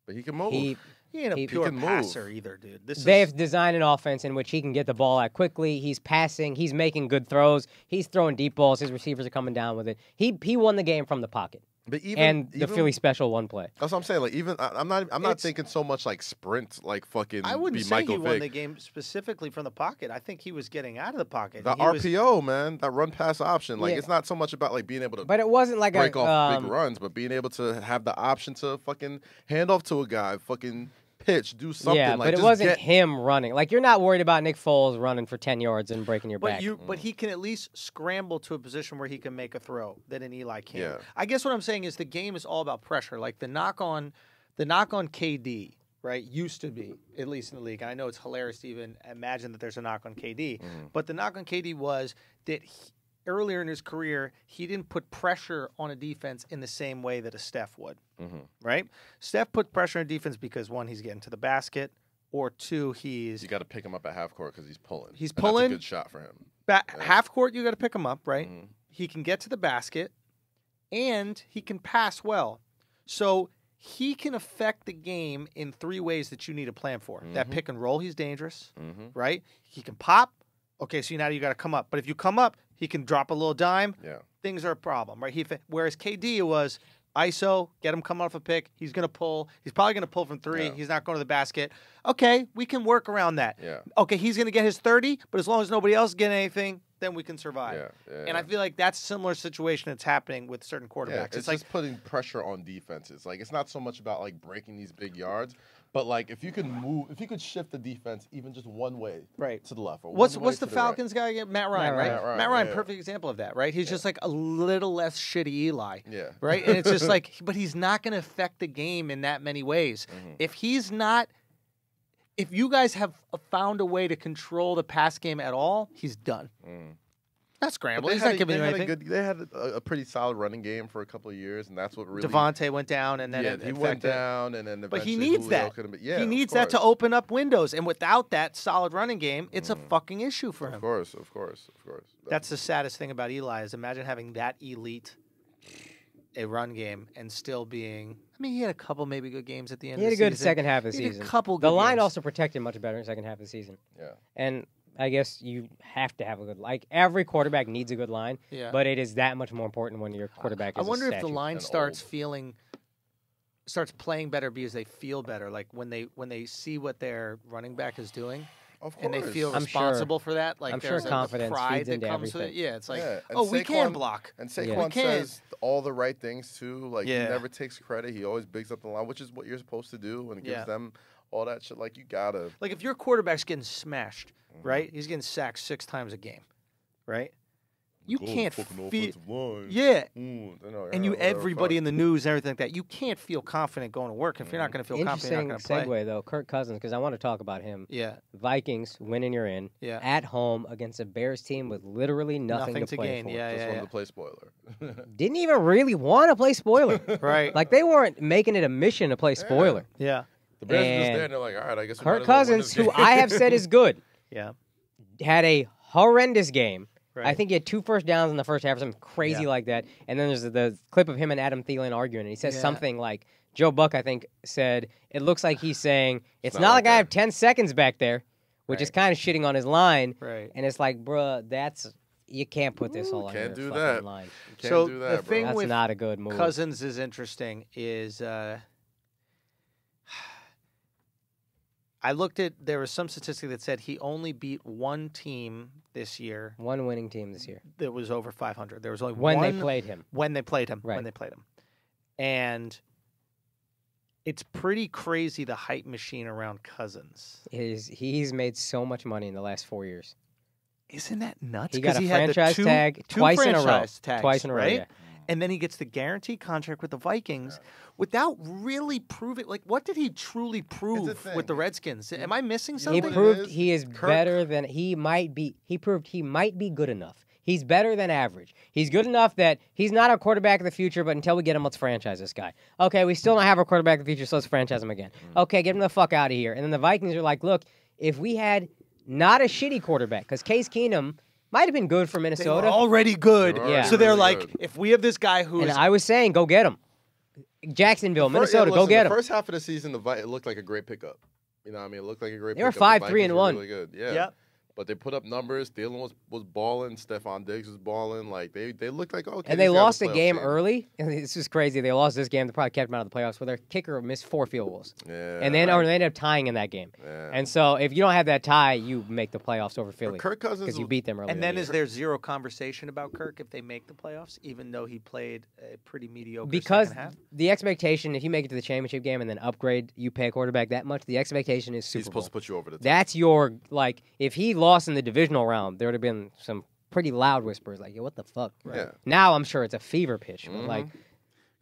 But he can move. He He ain't a He pure can move. passer either, dude. They've designed an offense in which he can get the ball out quickly. He's passing. He's making good throws. He's throwing deep balls. His receivers are coming down with it. He won the game from the pocket. But And the Philly special one play. That's what I'm saying. Like I'm not It's- thinking so much like sprint, like fucking. I wouldn't be say Michael he won Vick. the game specifically from the pocket. I think he was getting out of the pocket. The He was- RPO, man, that run pass option. Like Yeah. it's not so much about like being able to But it wasn't like break a off big runs, but being able to have the option to fucking hand off to a guy, fucking pitch, do something. yeah, like, but it just wasn't get- him running. Like you're not worried about Nick Foles running for 10 yards and breaking your But back. but he can at least scramble to a position where he can make a throw that an Eli can't. Yeah. I guess what I'm saying is the game is all about pressure. Like the knock on KD, right, used to be, at least in the league. And I know it's hilarious to even imagine that there's a knock on KD. But the knock on KD was that earlier in his career, he didn't put pressure on a defense in the same way that a Steph would. Right? Steph put pressure on defense because, one, he's getting to the basket, or two, he's You got to pick him up at half court because he's pulling. He's And pulling. That's a good shot for him. half court, you got to pick him up, right? He can get to the basket, and he can pass well. So he can affect the game in 3 ways that you need to plan for. That pick and roll, he's dangerous, right? He can pop. Okay, so now you got to come up. But if you come up, he can drop a little dime. Yeah. Things are a problem, right? Whereas KD, it was ISO, get him coming off a pick. He's going to pull. He's probably going to pull from 3. Yeah. He's not going to the basket. Okay, we can work around that. Yeah. Okay, he's going to get his 30, but as long as nobody else getting anything, then we can survive. Yeah. And I feel like that's a similar situation that's happening with certain quarterbacks. Yeah, it's it's like just putting pressure on defenses. Like it's not so much about like breaking these big yards, but like if you could shift the defense even just one way Right. to the left. Or what's one way the to right. Falcons guy again? Matt Ryan, right? Matt Ryan, Matt Ryan, yeah. perfect example of that, right? He's just like a little less shitty Eli. Yeah. Right? And it's just like, but he's not going to affect the game in that many ways. If you guys have found a way to control the pass game at all, he's done. Not But scramble. they He's had not a- giving they you had anything. They had a pretty solid running game for a couple of years, and that's what really. Devontae went down, and then yeah, it he went affected- down, and then But he eventually needs Julio that. could've been- yeah, he of needs that to course. open up windows, and without that solid running game, it's a fucking issue for him. Of course. That's the saddest thing about Eli is imagine having that elite a run game and still being. I mean, he had a couple maybe good games at the end. He had of a the good season. second half of the He had season. a couple. The Good line games. also protected much better in the second half of the season. Yeah. And I guess you have to have a good like every quarterback needs a good line, but it is that much more important when your quarterback is I wonder a if the statue. line And starts playing better because they feel better. Like when they see what their running back is doing. Of course. And they feel I'm responsible for that. Like I'm sure there's confidence the pride feeds that into comes with it. everything. Yeah, it's like, and we Saquon- can block. And Yeah. Saquon We can. says all the right things too. Like he Yeah. never takes credit. He always bigs up the line, which is what you're supposed to do, and gives Yeah. them all that shit. Like you gotta. Like if your quarterback's getting smashed, right? He's getting sacked 6 times a game, right? You can't feel. Yeah. And everybody in the news and everything like that, you can't feel confident going to work. If you're not going to feel confident, you're not Interesting going to play. segue though, Kirk Cousins, because I want to talk about him. Yeah. Vikings winning you're in Yeah. at home against a Bears team with literally nothing to play gain. for. Yeah, Just yeah, wanted yeah. to play spoiler. Didn't even really want to play spoiler. Right. Like they weren't making it a mission to play spoiler. Yeah. The Bears are just And there, and they're like, all right, I guess we Kirk might as well win Cousins, this who game. I have said is good, Yeah. had a horrendous game. Right. I think he had 2 first downs in the first half or something crazy Yeah. like that. And then there's the clip of him and Adam Thielen arguing, and he says Yeah. something like, Joe Buck, I think, said, it looks like he's saying, it's not not like like I that." have 10 seconds back there, which is kind of shitting on his line. Right. And it's like, bruh, you can't put this all on your can't do fucking that. line. You can't So do the that, thing bro. That's with not a good move. Cousins is interesting is I looked at there was some statistic that said he only beat one team this year One winning team this year. that was over 500. There was only When one they played him. when they played him. Right. When they played him. And it's pretty crazy the hype machine around Cousins. He's made so much money in the last 4 years. Isn't that nuts? He got 'Cause a had the franchise tag two twice in a row. franchise tags, Twice in a row, right? yeah. And then he gets the guarantee contract with the Vikings without really proving. Like, what did he truly prove thing. with the Redskins? Am I missing He something? proved he is Kirk- better than he might be. He proved he might be good enough. He's better than average. He's good enough that he's not our quarterback of the future, but until we get him, let's franchise this guy. Okay, we still don't have our quarterback of the future, so let's franchise him again. Okay, get him the fuck out of here. And then the Vikings are like, look, if we had not a shitty quarterback, because Case Keenum might have been good for They were Minnesota. already good. They were Yeah. already So they're really like, good. if we have this guy who And is I was saying, go get him. Jacksonville, Minnesota, go listen, get the him. first half of the season, it looked like a great pickup. You know what I mean? It looked like a great They were pickup. The 5-3 and Vikings were 1. Really good. Yeah. Yep. But they put up numbers. Thielen was balling. Stephon Diggs was balling. Like they looked like okay. And they these guys are lost a playoff game team. early. And this is crazy. They lost this game. They probably kept them out of the playoffs where their kicker missed 4 field goals. Yeah. And then or they ended up tying in that game. Yeah. And so if you don't have that tie, you make the playoffs over Philly. Kirk Cousins because you beat them early. and then is there zero conversation about Kirk if they make the playoffs, even though he played a pretty mediocre because second half? the expectation, if you make it to the championship game and then upgrade, you pay a quarterback that much, the expectation is Super he's supposed to Bowl. put you over the top. That's your, like, if he lost in the divisional round, there would have been some pretty loud whispers like, yo, what the fuck? Yeah. Now I'm sure it's a fever pitch. But like,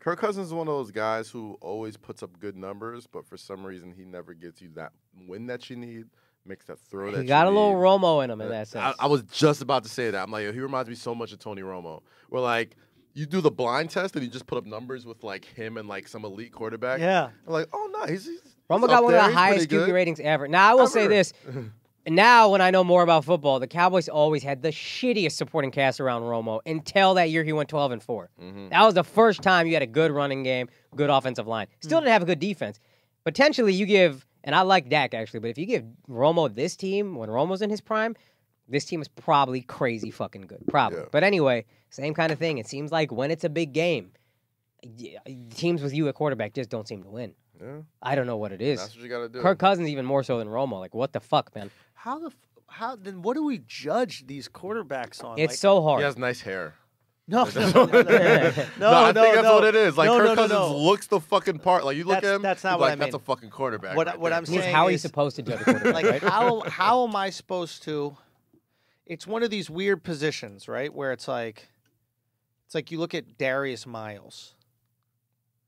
Kirk Cousins is one of those guys who always puts up good numbers, but for some reason he never gets you that win that you need, makes that throw that he got you a little need. Romo in him in that sense. I was just about to say that. I'm like, he reminds me so much of Tony Romo. Where like you do the blind test and you just put up numbers with like him and like some elite quarterback. Yeah. I'm like, oh no, he's Romo up got one there. of the He's highest pretty QB good. ratings ever. Now, I will say Ever. this. Now, when I know more about football, the Cowboys always had the shittiest supporting cast around Romo until that year he went 12-4. That was the first time you had a good running game, good offensive line. Still didn't have a good defense. Potentially, you give, and I like Dak actually, but if you give Romo this team when Romo's in his prime, this team is probably crazy fucking good. Probably. Yeah. But anyway, same kind of thing. It seems like when it's a big game, teams with you at quarterback just don't seem to win. Yeah, I don't know what it is. that's what you got to do. Kirk Cousins even more so than Romo. Like, what the fuck, man? How then? What do we judge these quarterbacks on? It's Like, so hard. He has nice hair. no, I think that's what it is. Like Kirk Cousins looks the fucking part. Like you look at him, That's not you're what like, I that's mean. a fucking quarterback. What right I'm there. Means saying how are you is, supposed to judge a quarterback, like right? how am I supposed to? It's one of these weird positions, right? Where it's like you look at Darius Miles.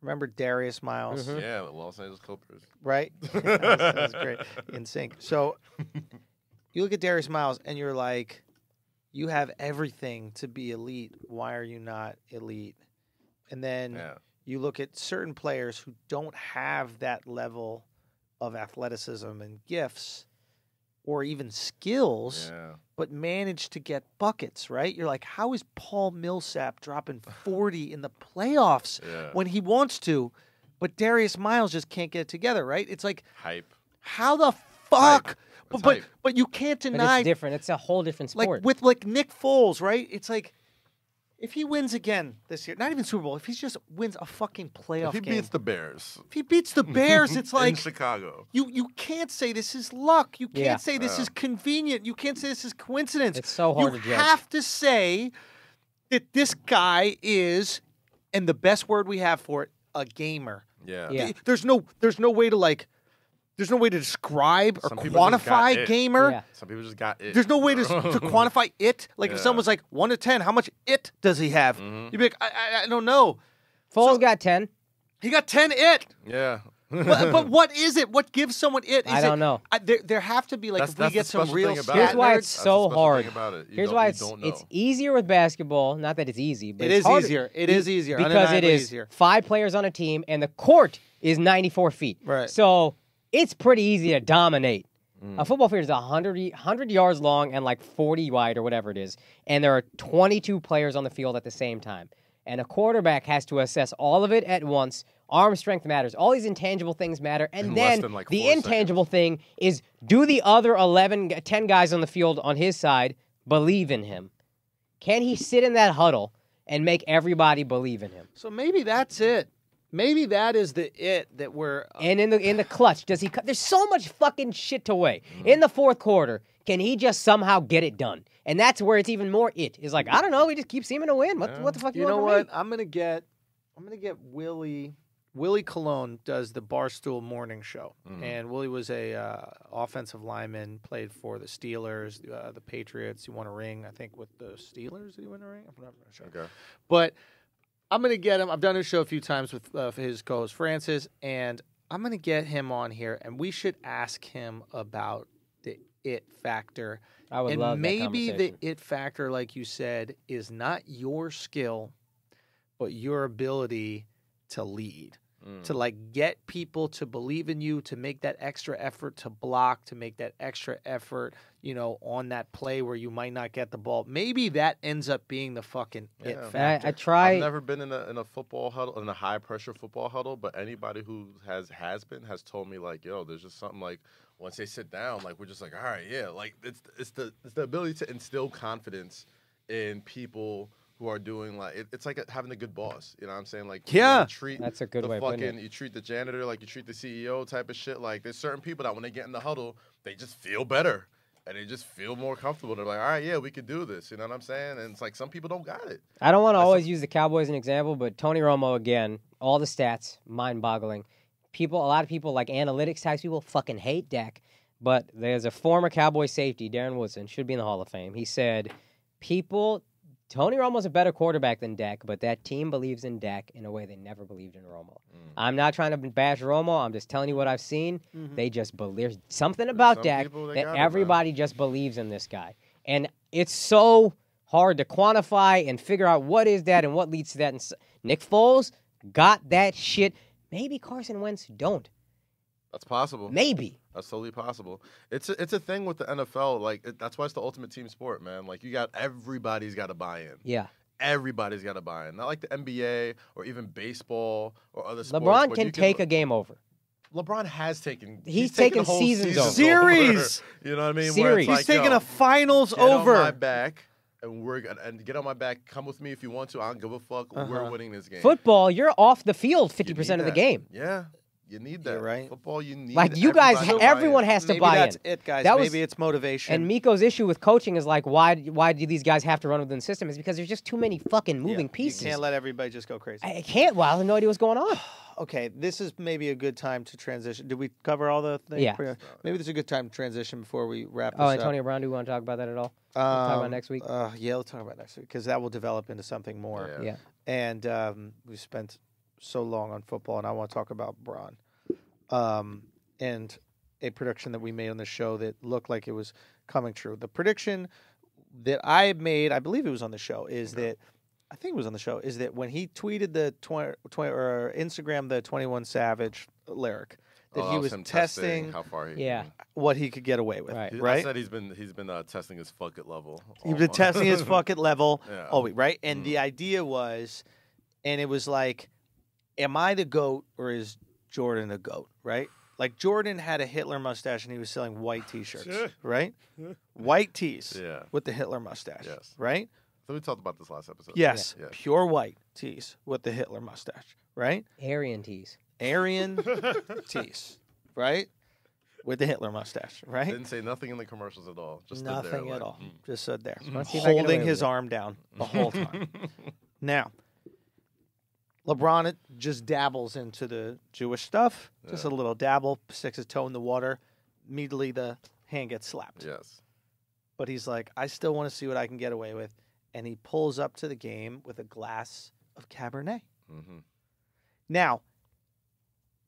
Remember Darius Miles, Mhm. Yeah, the Los Angeles Clippers. right? that was great. In sync. So you look at Darius Miles and you're like, you have everything to be elite. Why are you not elite? And then Yeah. you look at certain players who don't have that level of athleticism and gifts, or even skills, Yeah. but manage to get buckets, right? You're like, how is Paul Millsap dropping 40 in the playoffs when he wants to, but Darius Miles just can't get it together, right? It's like, Hype. how the fuck? That's But hype. but you can't But deny it's different. It's a whole different sport. like with like Nick Foles, right? It's like if he wins again this year, not even Super Bowl, if he just wins a fucking playoff If he game, beats the Bears if he beats the Bears, it's in like Chicago. you can't say this is luck. You can't Yeah. say this is convenient. You can't say this is coincidence. It's so hard you to judge. have to say that this guy is, and the best word we have for it, a gamer. Yeah. There's no way to like. There's no way to describe or Some people just got quantify it. gamer. Yeah. Some people just got it. There's no way to quantify it. Like if Yeah. someone's like 1 to 10, how much it does he have? Mm-hmm. You'd be like, I don't know. Foles got 10. He got 10 it. Yeah. But what is it? What gives someone it? Is I don't know. There have to be like if we That's get the some special real thing about stat Here's why nerds- it's That's the so special hard. thing about it. You Here's don't- why you it's don't know. it's easier with basketball. Not that it's easy, but It it's is harder. easier. It is easier. Because it Undeniably is easier. 5 players on a team, and the court is 94 feet. Right. So it's pretty easy to dominate. A football field is 100 yards long and like 40 wide or whatever it is, and there are 22 players on the field at the same time. And a quarterback has to assess all of it at once. Arm strength matters. All these intangible things matter. And In then less than, like, the 4 intangible thing is, do the other 10 guys on the field on his side believe in him? Can he sit in that huddle and make everybody believe in him? So maybe that's it. Maybe that is the it that we're. And in the clutch, does he cut? There's so much fucking shit to weigh. In the fourth quarter, can he just somehow get it done? And that's where it's even more it. Is like, I don't know, he just keeps seeming to win. What the fuck You want know from what? me? I'm gonna get Willie. Willie Colon does the Barstool Morning Show, and Willie was a offensive lineman, played for the Steelers, the Patriots. He won a ring, I think, with the Steelers. Did he win a ring? I'm not sure. Okay. But I'm going to get him. I've done his show a few times with his co-host Francis, and I'm going to get him on here, and we should ask him about the it factor. I would and love that maybe the conversation. it factor, like you said, is not your skill, but your ability to lead. To like get people to believe in you, to make that extra effort to block, to make that extra effort, on that play where you might not get the ball. Maybe that ends up being the fucking it Yeah. factor. I try. I've never been in a football huddle, in a high pressure football huddle, but anybody who has told me like, yo, there's just something like once they sit down, like we're just like, all right, yeah, like it's the ability to instill confidence in people who are doing like it's like having a good boss. You know what I'm saying? Like Yeah. you treat That's a good the way of putting fucking it. you treat the janitor like you treat the CEO type of shit. Like there's certain people that when they get in the huddle, they just feel better. And they just feel more comfortable. They're like, all right, yeah, we could do this. You know what I'm saying? And it's like some people don't got it. I don't want to always use the Cowboys as an example, but Tony Romo, again, all the stats, mind-boggling. A lot of people, like analytics types people, fucking hate Dak. But there's a former Cowboy safety, Darren Woodson, should be in the Hall of Fame. He said, Tony Romo's a better quarterback than Dak, but that team believes in Dak in a way they never believed in Romo. I'm not trying to bash Romo. I'm just telling you what I've seen. They just believe. There's something about some Dak people that that got it, everybody just believes in this guy. And it's so hard to quantify and figure out what is that and what leads to that. And Nick Foles got that shit. Maybe Carson Wentz don't. That's possible. Maybe. That's totally possible. It's a thing with the NFL. Like that's why it's the ultimate team sport, man. Like everybody's got to buy in. Yeah. Everybody's got to buy in. Not like the NBA or even baseball or other sports. LeBron but can you take a game over. LeBron has taken. He's taken taken whole seasons over. Series. You know what I mean? Series. Where it's He's like, taking yo, a finals get over. on my back, and get on my back. Come with me if you want to. I don't give a fuck. We're winning this game. Football, you're off the field You 50% need of the that. game. Yeah, you need that. You're right. Football, you need. Like, you guys, everybody to buy everyone in. has to Maybe buy that's in. it, guys. That was- Maybe it's motivation. And Miko's issue with coaching is like, why do these guys have to run within the system? Is because there's just too many fucking moving pieces. You can't let everybody just go crazy. I can't. Well, I have no idea what's going on. Okay, this is maybe a good time to transition. Did we cover all the things? Yeah. Maybe this is a good time to transition before we wrap this Oh, up. Antonio Brown, do you want to talk about that at all? We'll talk about next week. Yeah, we'll talk about next week because that will develop into something more. Yeah. Yeah. And we spent so long on football, and I want to talk about Braun. And a prediction that we made on the show that looked like it was coming true. The prediction that I made, I believe it was on the show, is that I think it was on the show, is that when he tweeted the 20 or Instagram the 21 Savage lyric, that he was him testing how far he. Yeah. what he could get away with. Right. Right. I said he's been testing his fuck it level. He's been testing his fuck it level. Yeah. Oh, right. And the idea was, and it was like, am I the GOAT or is Jordan the GOAT? Right. Like Jordan had a Hitler mustache and he was selling white T-shirts. Right. White tees. Yeah. With the Hitler mustache. Yes. Right. So we talked about this last episode. Yes. Yeah. Pure white tees with the Hitler mustache. Right. Aryan tees. Aryan tees. Right. With the Hitler mustache. Right. Didn't say nothing in the commercials at all. Just stood there Nothing like, at all. Just stood there. Let's see if I can get Holding away his with it. arm down the whole time. Now, LeBron just dabbles into the Jewish stuff. Just a little dabble, sticks his toe in the water. Immediately the hand gets slapped. Yes. But he's like, I still want to see what I can get away with. And he pulls up to the game with a glass of Cabernet. Mm-hmm. Now,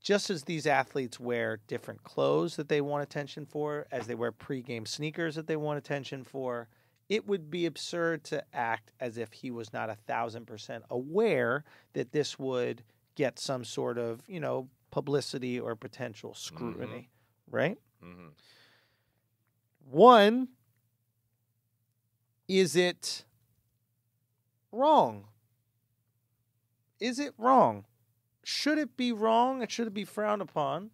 just as these athletes wear different clothes that they want attention for, as they wear pregame sneakers that they want attention for, it would be absurd to act as if he was not 1,000% aware that this would get some sort of, publicity or potential scrutiny, right? Mm-hmm. One, is it wrong? Is it wrong? Should it be wrong and should it be frowned upon?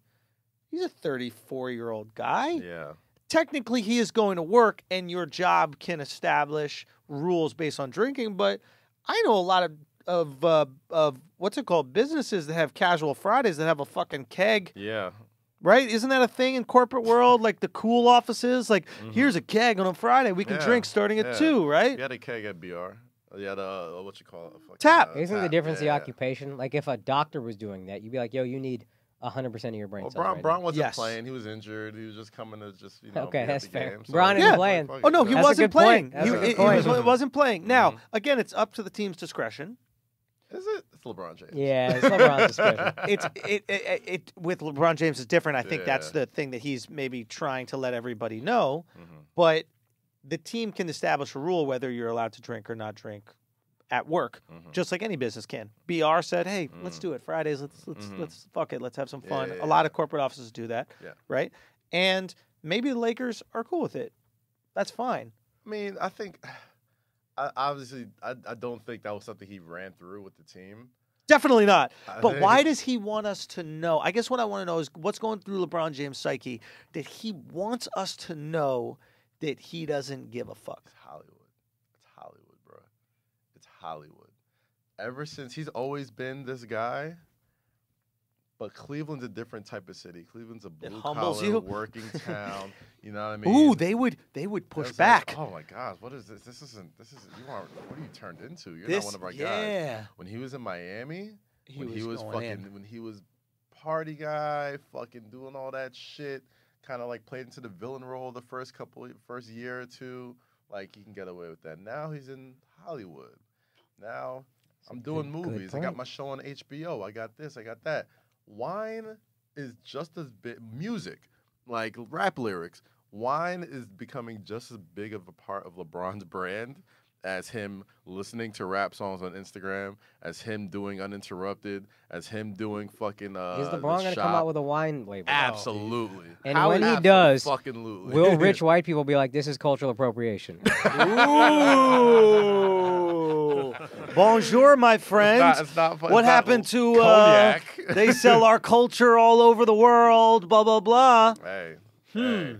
He's a 34-year-old guy. Yeah. Technically, he is going to work, and your job can establish rules based on drinking. But I know a lot of what's it called, businesses that have casual Fridays that have a fucking keg. Yeah. Right? Isn't that a thing in corporate world? Like the cool offices, like here's a keg on a Friday. We can Yeah. drink starting at 2, right? You had a keg at BR. You had a, what you call it? A fucking, Tap. Isn't the tap. difference the Yeah. occupation? Like if a doctor was doing that, you'd be like, yo, you need 100% of your brain Well, cells right Bron wasn't Yes. playing. He was injured. He was just coming to just, Okay, be at that's the fair. game. So Bron isn't like, playing. fuck Oh, it. no, he That's a wasn't good point. playing. That's a good He point. wasn't playing. Now, again, it's up to the team's discretion. Is it? It's LeBron James. now. Yeah, it's LeBron's discretion. It with LeBron James is different. I think that's Yeah. the thing that he's maybe trying to let everybody know. Mm-hmm. But the team can establish a rule whether you're allowed to drink or not drink at work, just like any business can. BR said, "Hey, let's do it Fridays. Let's fuck it. Let's have some fun." Yeah. A lot of corporate offices do that, Yeah. right? And maybe the Lakers are cool with it. That's fine. I mean, I think, obviously, I don't think that was something he ran through with the team. Definitely not. But think- why does he want us to know? I guess what I want to know is what's going through LeBron James' psyche that he wants us to know that he doesn't give a fuck. It's Hollywood. It's Hollywood, bro. It's Hollywood. Ever since he's always been this guy, but Cleveland's a different type of city. Cleveland's a blue humbles collar you. working town. You know what I mean? Ooh, they would push It's back. Like, oh my God, what is this? This isn't. You aren't. What are you turned into? You're This- not one of our guys. yeah. When he was in Miami, He was going in. when he was party guy, fucking doing all that shit, kind of like played into the villain role the first year or two. Like he can get away with that. Now he's in Hollywood. Now I'm doing good movies. I got point. my show on HBO. I got this. I got that. Wine is just as big. Music, like rap lyrics. Wine is becoming just as big of a part of LeBron's brand as him listening to rap songs on Instagram, as him doing Uninterrupted, as him doing fucking Is The LeBron going to come Shop. out with a wine label? Absolutely. And How when is- he does, Fucking lutely. will rich white people be like, this is cultural appropriation? Ooh. Bonjour, my friend. It's not What happened to cognac? they sell our culture all over the world, blah blah blah. Hey, hey.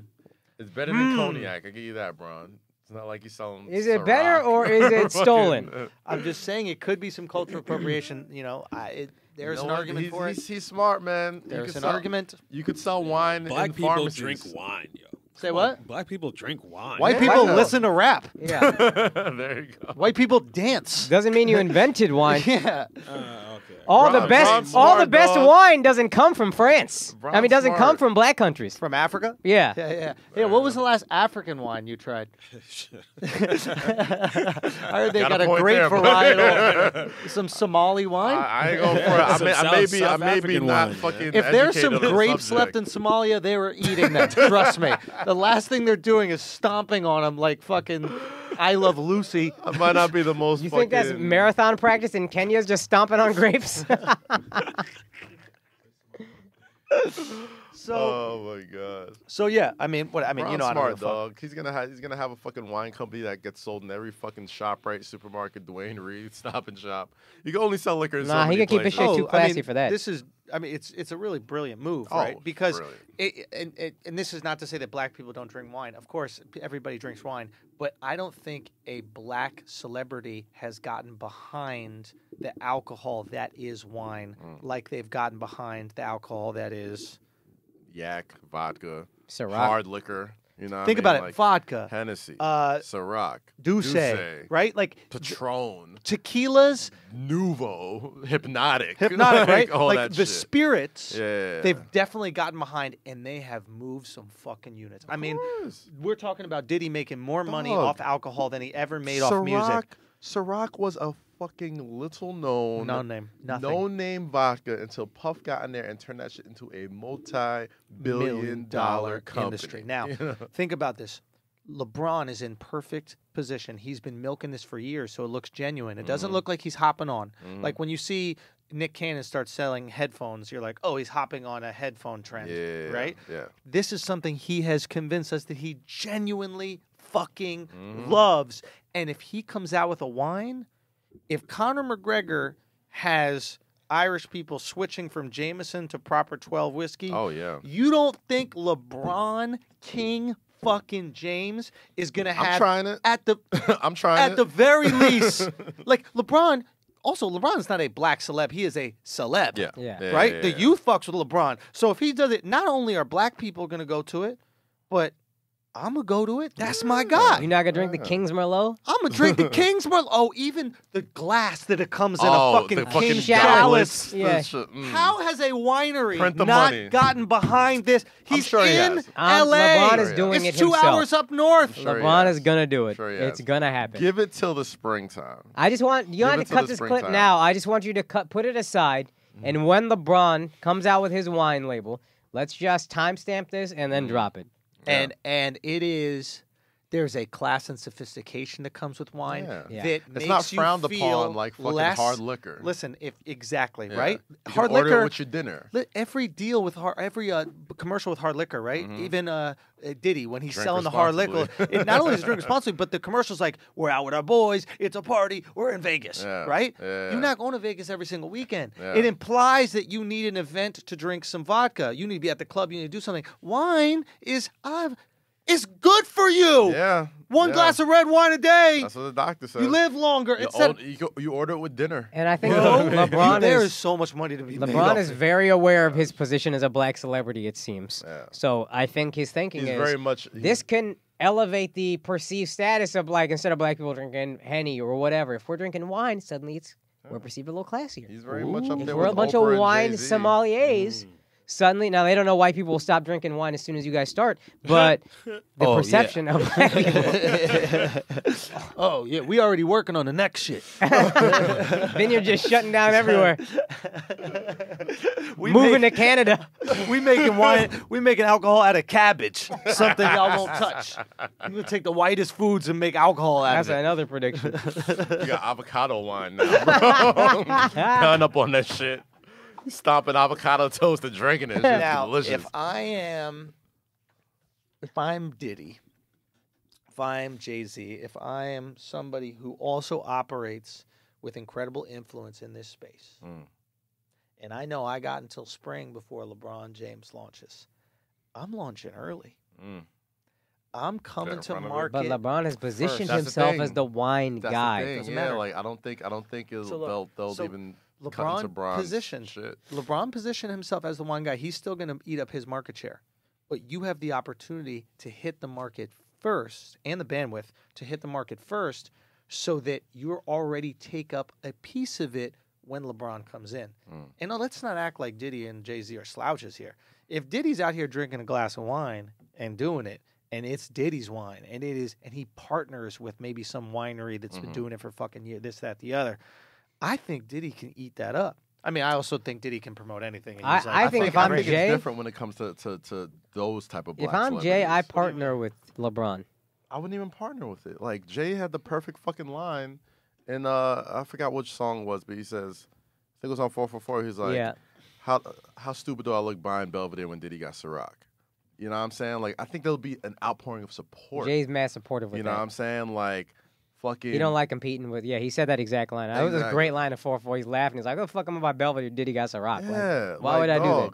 It's better than cognac. I give you that, Bron. It's not like you're selling. Is it better Ciroc or is it fucking- stolen? I'm just saying it could be some cultural appropriation. There's You an know what? argument for it. He's smart, man. There's an argument. You could sell wine Black in people pharmacies. drink wine, yo. Say Come what? on, Black people drink wine. White Yeah. people I know. listen to rap. Yeah. There you go. White people dance. Doesn't mean you invented wine. Yeah. Okay. All the Bron- best, Bron's all the smart, best dog. wine doesn't come from France. I mean, Bron's doesn't come smart. from black countries. From Africa? Yeah. Yeah. What was the last African wine you tried? I heard they Got got a a point great there, bud. varietal. Some Somali wine. I ain't going for it. Some I may be South not African wine, fucking. If there's some educated on the grapes left subject. in Somalia, they were eating them. Trust me. The last thing they're doing is stomping on them like fucking I Love Lucy. I might not be the most. You think that's fucking- marathon practice in Kenya's just stomping on grapes? Oh my god. So yeah, I mean, what I mean, Ron's you know, I don't smart give a fuck. dog. He's gonna have a fucking wine company that gets sold in every fucking ShopRite supermarket, Dwayne Reed, Stop and Shop. You can only sell liquor in so Nah, he many can keep his places. shit too classy for that. This is, I mean, it's a really brilliant move, Oh, right? Because brilliant. and this is not to say that black people don't drink wine. Of course, everybody drinks wine, but I don't think a black celebrity has gotten behind the alcohol that is wine like they've gotten behind the alcohol that is. Yak, vodka, Ciroc. hard liquor. You know, what Think I mean? about it: Like vodka, Hennessy, uh, Ciroc, Douce, right? Like Patron, tequilas, Nouveau, Hypnotic, Hypnotic, right? all like that the shit. spirits, Yeah. they've definitely gotten behind, and they have moved some fucking units. I mean, course. we're talking about Diddy making more money Dog. off alcohol than he ever made off music. Ciroc was a fucking little known, No name, nothing. no name vodka until Puff got in there and turned that shit into a multi-billion-dollar company. industry. Now, You know? think about this. LeBron is in perfect position. He's been milking this for years, so it looks genuine. It doesn't look like he's hopping on. Like when you see Nick Cannon start selling headphones, you're like, oh, he's hopping on a headphone trend, Yeah, right? yeah. This is something he has convinced us that he genuinely fucking loves. And if he comes out with a wine, if Conor McGregor has Irish people switching from Jameson to proper 12 whiskey, Oh yeah. you don't think LeBron King fucking James is gonna have trying it. at the I'm trying at it. the very least, like LeBron. Also, LeBron's not a black celeb; he is a celeb. Yeah. Right. yeah, The yeah. youth fucks with LeBron. So if he does it, not only are black people gonna go to it, but I'm gonna go to it. That's my guy. You're not gonna drink the King's Merlot? I'm gonna drink the King's Merlot. Oh, even the glass that it comes in Oh, a fucking the fucking King chalice. chalice. Yeah. That shit, How has a winery Print the not money. gotten behind this? He's sure he in has. LA. LeBron is doing it's it 2 himself. hours up north. Sure he LeBron has. is gonna do it. Sure he It's has. gonna happen. Give it till the springtime. I just want you Give don't have it to till cut the this clip springtime. now. I just want you to put it aside, and when LeBron comes out with his wine label, let's just timestamp this and then drop it. And it is. There's a class and sophistication that comes with wine Yeah. that It's makes not you frowned feel upon like fucking less, hard liquor. Listen, exactly Yeah. right. You can Hard order liquor it with your dinner. Every deal with every commercial with hard liquor, right? Even Diddy when he's Drink selling the hard liquor, responsibly. it not only does drink responsibly, but the commercial's like, "We're out with our boys. It's a party. We're in Vegas, Yeah. right? Yeah. You're not going to Vegas every single weekend. Yeah. It implies that you need an event to drink some vodka. You need to be at the club. You need to do something. Wine is it's good for you. Yeah. One yeah. glass of red wine a day. That's what the doctor said. You live longer. You order it with dinner. And I think Bro, LeBron there is is so much money to be made. LeBron off is it. very aware of his position as a black celebrity. It seems. Yeah. So I think his thinking He's is very much. this can elevate the perceived status of like instead of black people drinking Henny or whatever. If we're drinking wine, suddenly we're perceived a little classier. He's very much up If there we're with a bunch Oprah of and wine Jay-Z. sommeliers. Suddenly, now they don't know why people will stop drinking wine as soon as you guys start, but the Oh, yeah. perception of black people. Oh yeah, we already working on the next shit. Then you're just shutting down everywhere. We Moving make- to Canada. We making wine. We making alcohol out of cabbage. Something y'all won't touch. I'm gonna take the whitest foods and make alcohol out That's of it. another prediction. You got avocado wine now, bro. Done up on that shit. Stomping avocado toast and drinking it. It's just Now, delicious. if I'm Diddy, if I'm Jay-Z, if I am somebody who also operates with incredible influence in this space, and I know I got until spring before LeBron James launches, I'm launching early. I'm coming in to front of it. market. But LeBron has positioned That's the himself thing. as the wine That's guy. the thing. Doesn't Yeah, matter. like I don't think So look, they'll so even cut into LeBron Bron's positioned. shit. LeBron positioned himself as the wine guy. He's still going to eat up his market share. But you have the opportunity to hit the market first and the bandwidth to hit the market first so that you already take up a piece of it when LeBron comes in. And no, let's not act like Diddy and Jay-Z are slouches here. If Diddy's out here drinking a glass of wine and doing it, and it's Diddy's wine, and he partners with maybe some winery that's been doing it for fucking years, this, that, the other, I think Diddy can eat that up. I mean, I also think Diddy can promote anything. And he's I think if I I'm think Jay- it's different when it comes to those type of black If I'm Jay, I celebrities. partner with LeBron. I wouldn't even partner with it. Like Jay had the perfect fucking line, and I forgot which song it was, but he says, I think it was on 444. He's like, Yeah. how stupid do I look buying Belvedere when Diddy got Ciroc? You know what I'm saying? Like, I think there'll be an outpouring of support. Jay's mad supportive with You that. know what I'm saying? Like, fucking. He don't like competing with. Yeah, he said that exact line. That was a Exactly. great line of 4-4. He's laughing. He's like, "Oh fuck, I'm about Belvedere. Diddy got Ciroc." Yeah. Like, why would I do that?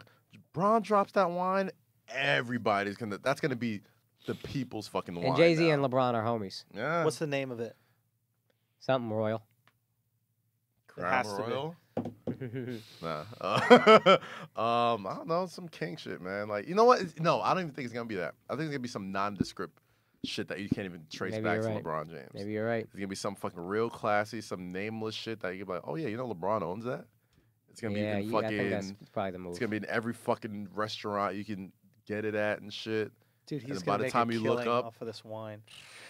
Braun drops that wine, everybody's gonna. That's gonna be the people's fucking wine. And Jay-Z now. and LeBron are homies. Yeah. What's the name of it? Something royal. Crown has to be. Royal? Nah. I don't know, some king shit, man. Like, you know what? No, I don't even think it's gonna be that. I think it's gonna be some nondescript shit that you can't even trace Maybe back you're to right. LeBron James. Maybe you're right. It's gonna be some fucking real classy, some nameless shit that you can be like, oh yeah, you know LeBron owns that. It's gonna be in I think fucking. that's probably the move. It's gonna be in every fucking restaurant you can get it at and shit. Dude, he's And by gonna the make time a you look killing up- off of this wine.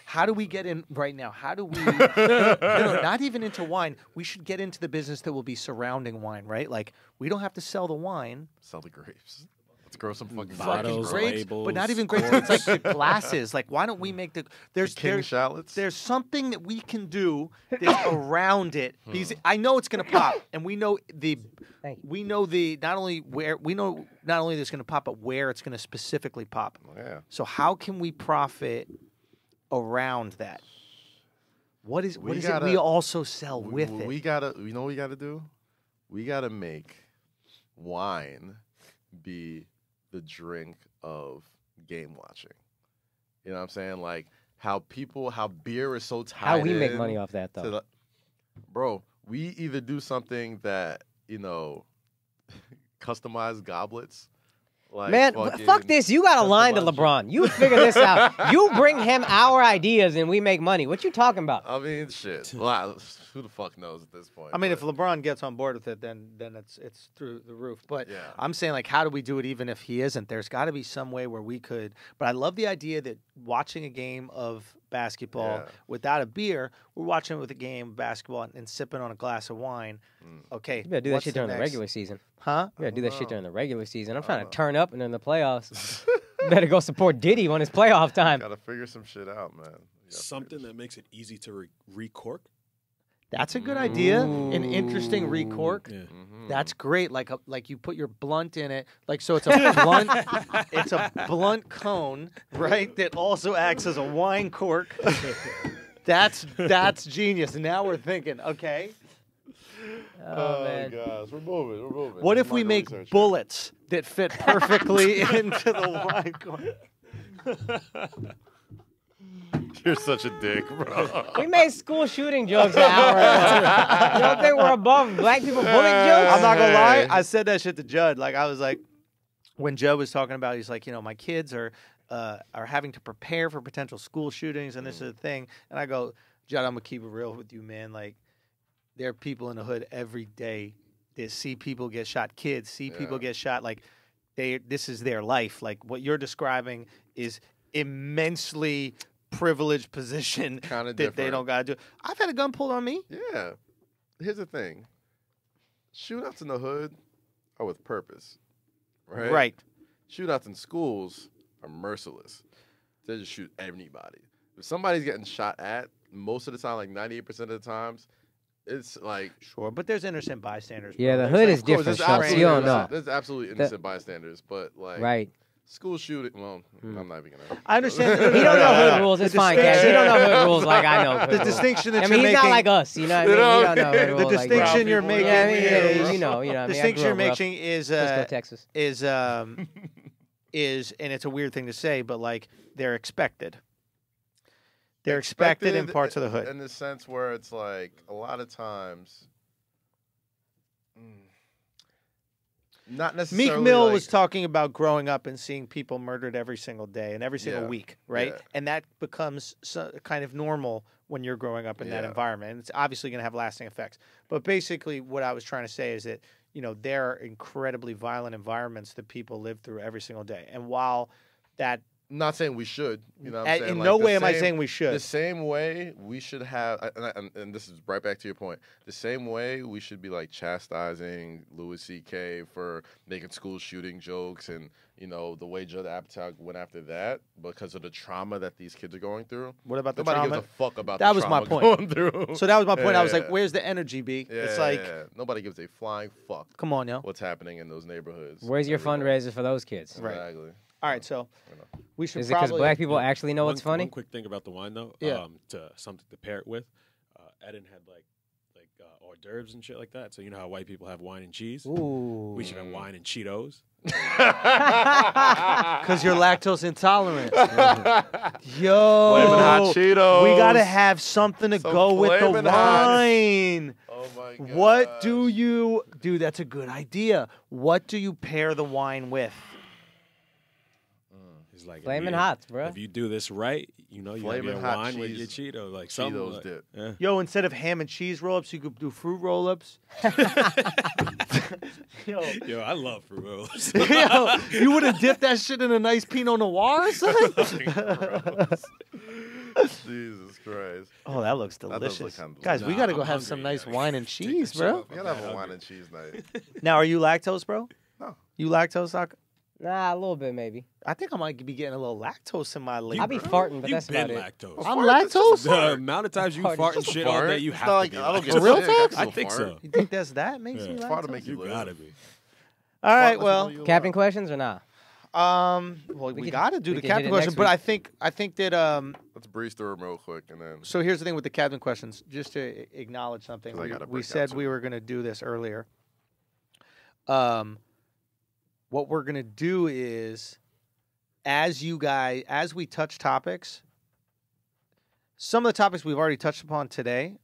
How do we get in right now? How do we? No, not even into wine. We should get into the business that will be surrounding wine, right? Like we don't have to sell the wine. Sell the grapes. Let's grow some fucking Bottles, grapes, bro. grapes, but labels, not even grapes. It's like the glasses. Like why don't we make the? There's King shallots. There's something that we can do that's around it. Because I know it's gonna pop, and we know the. Thank you. We know not only that it's gonna pop, but where it's gonna specifically pop. Yeah. So how can we profit around that? What is it we also sell with it? We gotta. You know what we gotta do? We gotta make wine be the drink of game watching. You know what I'm saying? Like how beer is so tied. How we make in money off that to though? the- bro, we either do something that customize goblets. Like Man, fuck this. You got a line to LeBron. You figure this out. You bring him our ideas and we make money. What you talking about? I mean, shit. Well, who the fuck knows at this point? I mean, if but- LeBron gets on board with it, then it's through the roof. But Yeah. I'm saying, like, how do we do it even if he isn't? There's got to be some way where we could. But I love the idea that watching a game of basketball Yeah. without a beer, we're watching it with a game of basketball and sipping on a glass of wine. Okay, You better do that what's shit during the next? regular season. Huh? You gotta do that shit know. during the regular season. I'm trying to turn up and in the playoffs. Better go support Diddy when it's playoff time. gotta figure some shit out, man. You gotta Something that makes it easy to recork. That's a good idea. An interesting recork. Yeah. Mm-hmm. That's great. Like you put your blunt in it. Like so, it's a blunt. It's a blunt cone, right? That also acts as a wine cork. That's genius. Now we're thinking. Okay. Oh, man. gosh, we're moving. What if we make bullets that fit perfectly into the wine cork? You're such a dick, bro. We made school shooting jokes an hour ago. You don't think we're above black people bullet jokes? I'm not gonna lie. I said that shit to Judd. Like I was like, when Judd was talking about, he's like, my kids are having to prepare for potential school shootings, and this is the thing. And I go, Judd, I'm gonna keep it real with you, man. Like, there are people in the hood every day that see people get shot. Kids see people get shot. Like, this is their life. Like what you're describing is immensely privileged position Kinda that they different. don't gotta do. I've had a gun pulled on me. Yeah. Here's the thing. Shootouts in the hood are with purpose. Right? Right. Shootouts in schools are merciless. They just shoot anybody. If somebody's getting shot at, most of the time, like 98% of the times, it's like Sure, but there's innocent bystanders. Yeah, bro. the There's hood like- is different, there's Schultz. absolutely You don't know. There's absolutely innocent bystanders, but like Right. school shooting. Well, I'm not even gonna. I understand. He don't know hood rules. It's fine, Cash. He don't know hood rules like I know. hood The rules. distinction that I you're mean, he's making. not like us. You know what I mean? He don't know hood the rules like distinction that. you're people making. Yeah, I mean, Yeah, you know what I mean? I distinction grew you're up rough. making is Frisco, Texas. is, and it's a weird thing to say, but like they're expected. They're expected in parts of the hood. In the sense where it's like a lot of times, not necessarily. Meek Mill like, was talking about growing up and seeing people murdered every single day and every single Yeah. week, right? Yeah. And that becomes kind of normal when you're growing up in that Yeah. environment. And it's obviously going to have lasting effects. But basically, what I was trying to say is that, there are incredibly violent environments that people live through every single day. And while that not saying we should. You know what I'm saying? In Like, no the way am I same- saying we should. The same way we should have, and this is right back to your point. The same way we should be like chastising Louis C.K. for making school shooting jokes, and the way Judd Apatow went after that because of the trauma that these kids are going through. What about the Nobody trauma? gives a fuck about That the was my trauma point. going through. So that was my point. I was Yeah. like, where's the energy, B? Yeah, It's like, nobody gives a flying fuck come on, yo. what's happening in those neighborhoods. Where's your every day. fundraiser for those kids? Exactly. All right, so we should Is it because probably. black people actually know what's funny? One quick thing about the wine, though. Yeah. To something to pair it with. Eden had like hors d'oeuvres and shit like that. So you know how white people have wine and cheese. Ooh. We should have wine and Cheetos. Because you're lactose intolerant. Yo. Flamin' hot Cheetos. We got to have something to Some go with the Flamin' Hots. wine. Oh my god. What do you. Dude, that's a good idea. What do you pair the wine with? He's like, Flamin' Hots, bro. If you do this right, you have Flamin' your hot wine with your cheese. Cheetos. Like something Cheetos like, dip. Yeah. Yo, instead of ham and cheese roll-ups, you could do fruit roll-ups. Yo. Yo, I love fruit rolls. Yo, you would have dipped that shit in a nice Pinot Noir or something? Jesus Christ. Oh, that looks does look delicious. kinda Guys, we Nah, got to go I'm have hungry, some nice yeah. wine and Take cheese, the bro. shit We gotta have a wine and cheese night. Now, are you lactose, bro? No. You lactose, Doc? Nah, a little bit maybe. I think I might be getting a little lactose in my lip. I'll be farting, but You've that's been about it. lactose. I'm Fart, it's just a lactose? The amount of times you Fart is fart and just a shit all fart. day, you It's have not to like be I don't get lactose. For real sick. talk? can I still think fart. so. You think that makes Yeah. you Fart to lactose? make you You live. gotta be. All right, Fart well, lets you know Captain you questions or nah? well, we We got to could- do we the could hit captain it question, next but week. I think that Let's breeze through them real quick, and then so here's the thing with the captain questions. Just to acknowledge something, 'Cause I gotta we break out said too. we were going to do this earlier. What we're going to do is, as we touch topics, some of the topics we've already touched upon today,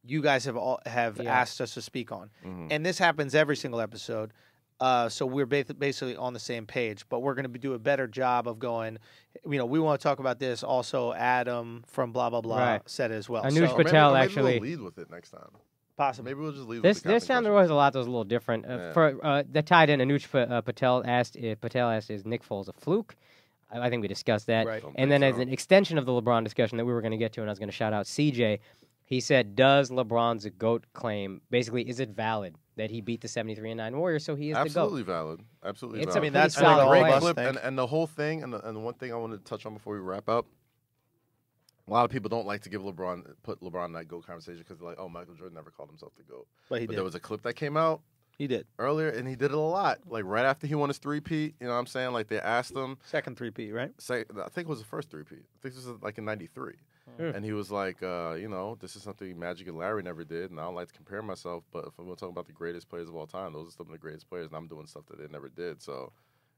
you guys have Yeah. asked us to speak on, Mhm. and this happens every single episode. So we're basically on the same page, but we're going to do a better job of going. We want to talk about this. Also, Adam from blah blah blah Right. said it as well. Anush So, Or Patel, maybe actually- we'll lead with it next time. possibly. Maybe we'll just lead This with the sound there captain was a lot that was a little different. Yeah. For that tied in, Anush Patel asked, is Nick Foles a fluke? I think we discussed that. Right. Don't And think then as so. an extension of the LeBron discussion that we were going to get to, and I was going to shout out CJ, he said, does LeBron's GOAT claim, basically, is it valid that he beat the 73-9 Warriors, so he is Absolutely the GOAT? valid. Absolutely It's a valid. I mean, that's pretty like a solid great claim. bust clip, thing. and the whole thing, and one thing I wanted to touch on before we wrap up. A lot of people don't like to put LeBron in that GOAT conversation because they're like, oh, Michael Jordan never called himself the GOAT. But he But did. there was a clip that came out He did. earlier, and he did it a lot. Like right after he won his three-peat, you know what I'm saying? Like they asked him, Second 3P, right? I think it was the first three-peat. I think this was like in '93. Hmm. And he was like, this is something Magic and Larry never did, and I don't like to compare myself, but if I'm going to talk about the greatest players of all time, those are some of the greatest players, and I'm doing stuff that they never did. So,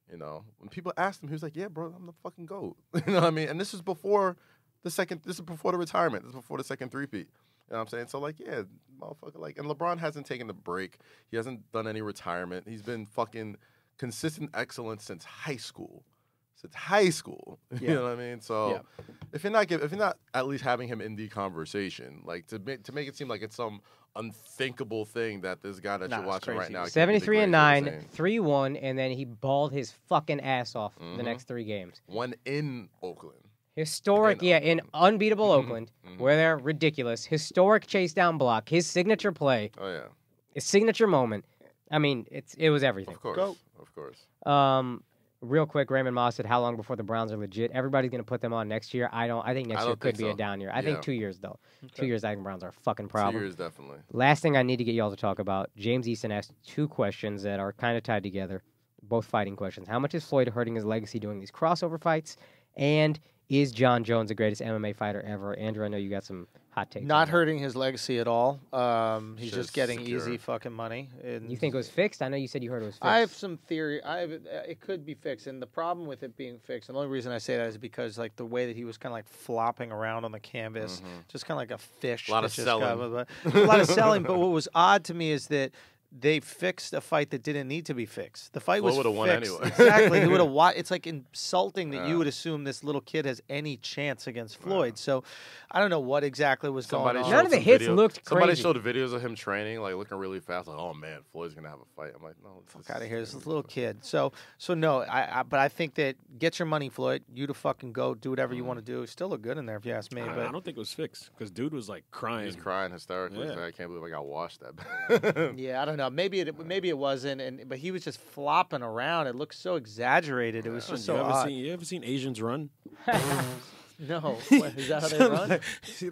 when people asked him, he was like, yeah, bro, I'm the fucking GOAT. You know what I mean? And this is before this is before the retirement. This is before the second three-peat. You know what I'm saying? So, like, yeah, motherfucker, like, and LeBron hasn't taken a break. He hasn't done any retirement. He's been fucking consistent excellence since high school. Yeah. You know what I mean? So Yeah. if you're not at least having him in the conversation, like to make it seem like it's some unthinkable thing that this guy that Nah, you're it's watching right crazy. now, can't be the 73-9, greatest, 3-1, and then he balled his fucking ass off the Mhm. next 3 games. one in Oakland. Historic, In in unbeatable Mhm. Oakland, Mhm. where they're ridiculous. Historic chase down block, his signature play, Oh yeah, his signature moment. I mean, it was everything. of course, Go. of course. Real quick, Raymond Moss said, "How long before the Browns are legit?" Everybody's going to put them on next year. I think next I year don't could think be a so. down year. I Yeah. think 2 years though. 2 years, I think Browns are a fucking problem. 2 years definitely. Last thing I need to get y'all to talk about. James Easton asked 2 questions that are kind of tied together, both fighting questions. How much is Floyd hurting his legacy doing these crossover fights? And is John Jones the greatest MMA fighter ever? Andrew, I know you got some hot takes. on Not that. hurting his legacy at all. He's Just just getting secure. easy fucking money. And You think it was fixed? I know you said you heard it was fixed. I have some theory. It could be fixed, and the problem with it being fixed, and the only reason I say that is because like the way that he was kind of like flopping around on the canvas, just kind of like a fish. A lot that of just selling. a lot of selling. But what was odd to me is that they fixed a fight that didn't need to be fixed. The fight Floyd was would've won fixed. anyway. Exactly. He would have won. It's like insulting that Yeah. you would assume this little kid has any chance against Floyd. So I don't know what exactly was Somebody going on. None of the some hits video- looked Somebody crazy. showed videos of him training, like looking really fast. Like, oh man, Floyd's gonna have a fight. I'm like, no, Fuck out of here, this little kid. So no, but I think that get your money, Floyd. You to fucking go do whatever you want to do. Still look good in there, if you ask me. I But don't think it was fixed because dude was like crying. He's crying hysterically. Yeah. He's like, I can't believe I got washed that bad. yeah, I don't know. Maybe it wasn't, but he was just flopping around. It looked so exaggerated. It was just so odd. You ever seen Asians run? No, what, is that how they run?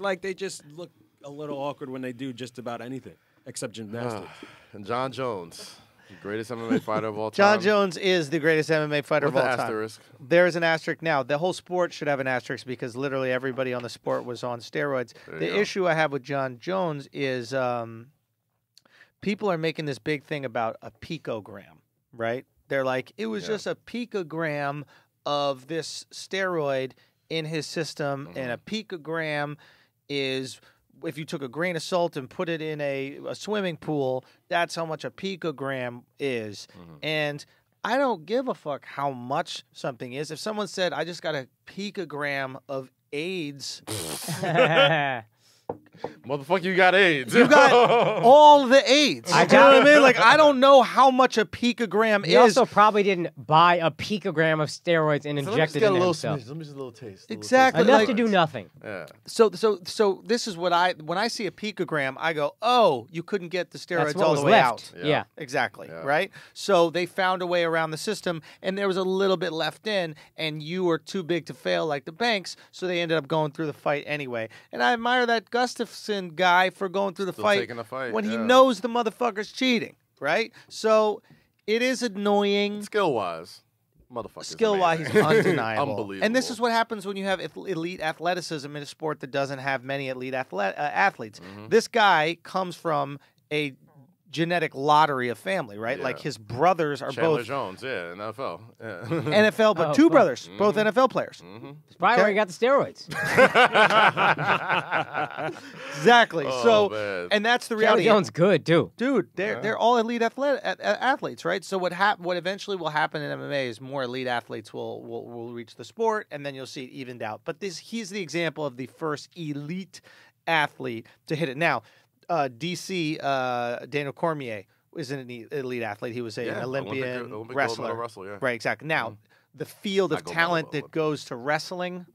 Like they just look a little awkward when they do just about anything except gymnastics. And John Jones, the greatest MMA fighter of all time. John Jones is the greatest MMA fighter with of the all time. asterisk. There is an asterisk now. The whole sport should have an asterisk because literally everybody on the sport was on steroids. There you The go. issue I have with John Jones is people are making this big thing about a picogram, right? They're like, it was just a picogram of this steroid in his system, and a picogram is if you took a grain of salt and put it in a swimming pool, that's how much a picogram is. And I don't give a fuck how much something is. If someone said, I just got a picogram of AIDS, Motherfucker, you got AIDS. you got all the AIDS. You know what I mean? Like, I don't know how much a picogram He is. also probably didn't buy a picogram of steroids and So let me inject just it get a into little himself. smidge. Let me just a little taste. Exactly. Enough like- to do nothing. Yeah. So this is what when I see a picogram, I go, oh, you couldn't get the steroids That's what all was the way left. out. Yeah. Exactly. Yeah. Right. So they found a way around the system, and there was a little bit left in, and you were too big to fail, like the banks. So they ended up going through the fight anyway. And I admire that Gustafson guy for going through the Still fight taking the fight, when he yeah. knows the motherfucker's cheating. Right. So it is annoying. Skill wise, motherfucker. Skill-wise, he's undeniable. Unbelievable. And this is what happens when you have elite athleticism in a sport that doesn't have many elite athletes. Mm-hmm. This guy comes from a genetic lottery of family, right? Yeah. Like his brothers are Chandler both Jones, yeah, NFL. Yeah. NFL, but Oh, two fuck. brothers, both NFL players. It's probably where he got the steroids. Exactly. Oh, so, man. and that's the Chandler reality. Jones good too. Dude, they're all elite athletes, right? So what eventually will happen in MMA is more elite athletes will reach the sport, and then you'll see it evened out. But he's the example of the first elite athlete to hit it. Now, DC Daniel Cormier is an elite athlete. He was an Olympian Olympic gold wrestler. medal wrestler, yeah. Right, exactly. Now, the field of Not gold medal, talent but that Olympic. goes to wrestling.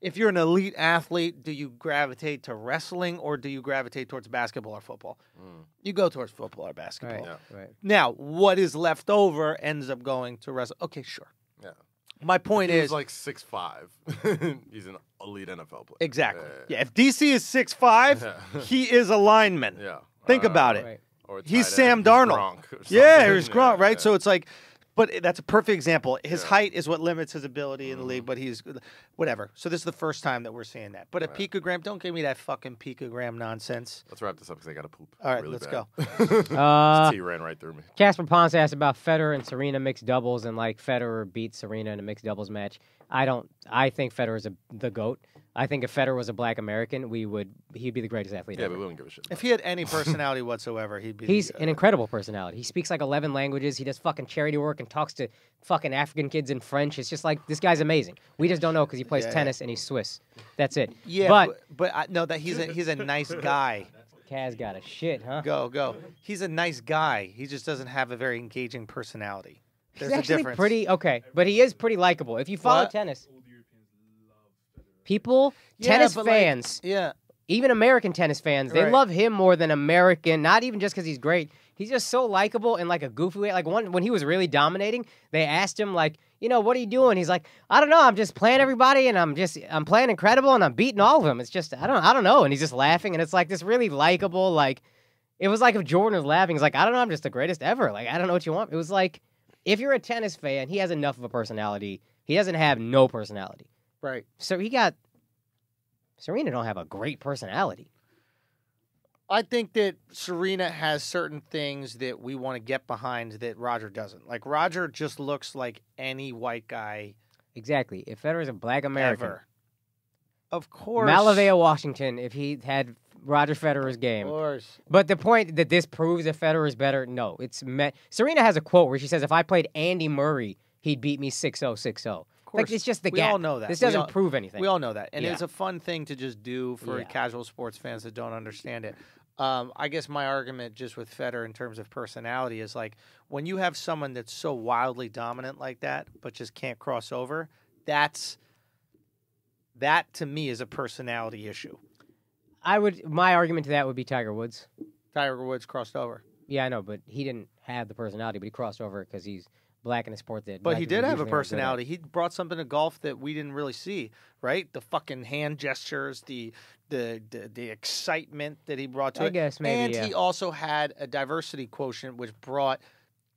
If you're an elite athlete, do you gravitate to wrestling or do you gravitate towards basketball or football? You go towards football or basketball. Right. Right. Now, what is left over ends up going to wrestling. Okay, sure. Yeah. My point He's is like 6'5". He's an elite NFL player. exactly. Yeah, if DC is 6'5", Yeah. he is a lineman. Yeah. Think about it. Right. Or a He's tight Sam end. Darnold. Gronk or Yeah, something. he's Gronk, right? Yeah. So it's like, but that's a perfect example. His Yeah. height is what limits his ability in the league, but he's whatever. So this is the first time that we're seeing that. But a picogram, don't give me that fucking picogram nonsense. Let's wrap this up because I got to poop. All right, really let's bad. go. T ran right through me. Casper Ponce asked about Federer and Serena mixed doubles, and like Federer beat Serena in a mixed doubles match. I think Federer is the GOAT. I think if Federer was a black American, he'd be the greatest athlete Yeah, ever. but we don't give a shit. If he had any personality whatsoever, he'd be. He's an incredible personality. He speaks like 11 languages. He does fucking charity work and talks to fucking African kids in French. It's just like, this guy's amazing. We just don't know because he plays tennis and he's Swiss. That's it. Yeah, but I know that he's a nice guy. Kaz got a shit, huh? Go. He's a nice guy. He just doesn't have a very engaging personality. There's He's a actually difference. pretty okay, but he is pretty likable. If you follow What? tennis, people, Yeah, tennis but, like, fans, yeah. even American tennis fans, they Right. love him more than American. Not even just because he's great. He's just so likable in like a goofy way. Like when he was really dominating, they asked him like, what are you doing? He's like, I don't know. I'm just playing everybody, and I'm playing incredible, and I'm beating all of them. It's just I don't know. And he's just laughing, and it's like this really likable like. It was like if Jordan was laughing. He's like, I don't know. I'm just the greatest ever. Like I don't know what you want. It was like if you're a tennis fan, he has enough of a personality. He doesn't have no personality. Right. So Serena don't have a great personality. I think that Serena has certain things that we want to get behind that Roger doesn't. Like Roger just looks like any white guy Exactly. If Federer's a black American, ever. Of course. Malavea, Washington, if he had Roger Federer's game. Of course. But the point that this proves that Federer is better, no. Serena has a quote where she says, if I played Andy Murray, he'd beat me 6-0, 6-0. Like, it's just the we gap. all know that. This doesn't prove anything. We all know that. And Yeah. it's a fun thing to just do for Yeah. casual sports fans that don't understand it. I guess my argument just with Federer in terms of personality is like when you have someone that's so wildly dominant like that, but just can't cross over, that to me is a personality issue. My argument to that would be Tiger Woods. Tiger Woods crossed over. Yeah, I know, but he didn't have the personality, but he crossed over because he's black in a sport that. But black he people did have a usually aren't good at. personality. He brought something to golf that we didn't really see, right? The fucking hand gestures, the excitement that he brought to I it. guess maybe, and yeah. he also had a diversity quotient, which brought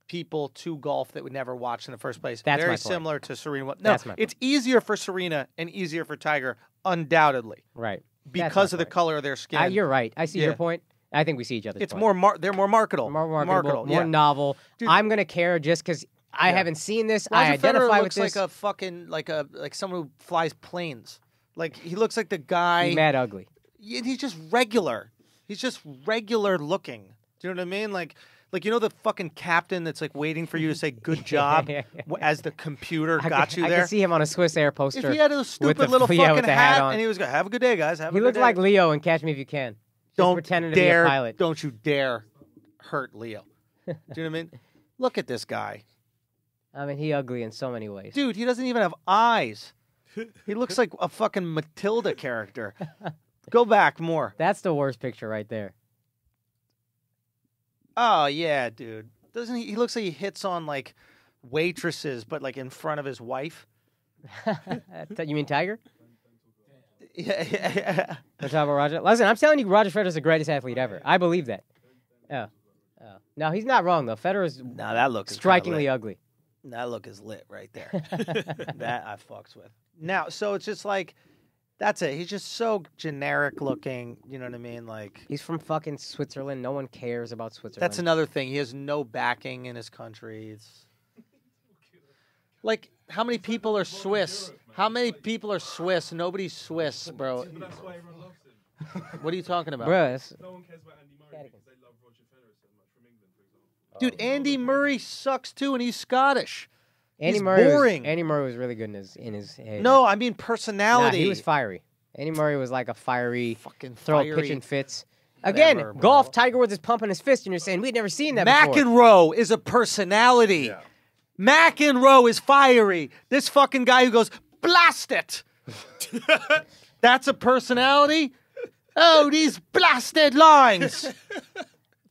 people to golf that would never watch in the first place. That's Very my point. similar to Serena. No, That's my point. it's easier for Serena and easier for Tiger, undoubtedly, Right. because my of the point. color of their skin. You're right. I see Yeah. your point. I think we see each other's It's point. they're more marketable. more marketable, more yeah. novel. Dude. I'm gonna care just because I haven't seen this. I Roger Federer identify with looks this. like a fucking like someone who flies planes. Like he looks like the guy. He's mad ugly. He's just regular. He's just regular looking. Do you know what I mean? Like you know the fucking captain that's like waiting for you to say good job as the computer got you I there. can see him on a Swiss Air poster. If he had a with stupid the- little yeah, fucking with the hat on. and he was going, "Have a good day, guys. Have a He good looked day." like Leo in Catch Me If You Can. Just Don't pretending to dare, be a pilot. Don't you dare hurt Leo. Do you know what I mean? Look at this guy, I mean, he ugly in so many ways. dude. He doesn't even have eyes. He looks like a fucking Matilda character. Go back more. That's the worst picture right there. Oh yeah, dude. Doesn't he? He looks like he hits on like waitresses, but like in front of his wife. You mean Tiger? Yeah. We're talking about Roger. Listen, I'm telling you, Roger Federer's the greatest athlete ever. I believe that. Yeah. No, he's not wrong though. Federer's No, that look is strikingly ugly. That look is lit right there. That I fucks with. Now, so it's just like that's it. He's just so generic looking. You know what I mean? Like He's from fucking Switzerland. No one cares about Switzerland. that's another thing. He has no backing in his country. It's like how many people are Swiss? How many people are Swiss? Nobody's Swiss, bro. But that's why everyone loves him. What are you talking about? Bruh, that's- No one cares about Andy Murray because they love Roger Federer so much from England, for example. Dude, Andy Murray sucks too, and he's Scottish. Andy He's Murray boring. Andy Murray was really good in his head. No, I mean Nah, personality. he was fiery. Andy Murray was like a fiery, Fucking throw fiery. pitching fits. Again, Whatever, bro. golf. Tiger Woods is pumping his fist, and you're saying we'd never seen that before. McEnroe is a personality. Yeah. McEnroe is fiery. This fucking guy who goes, blast it. That's a personality? Oh, these blasted lines.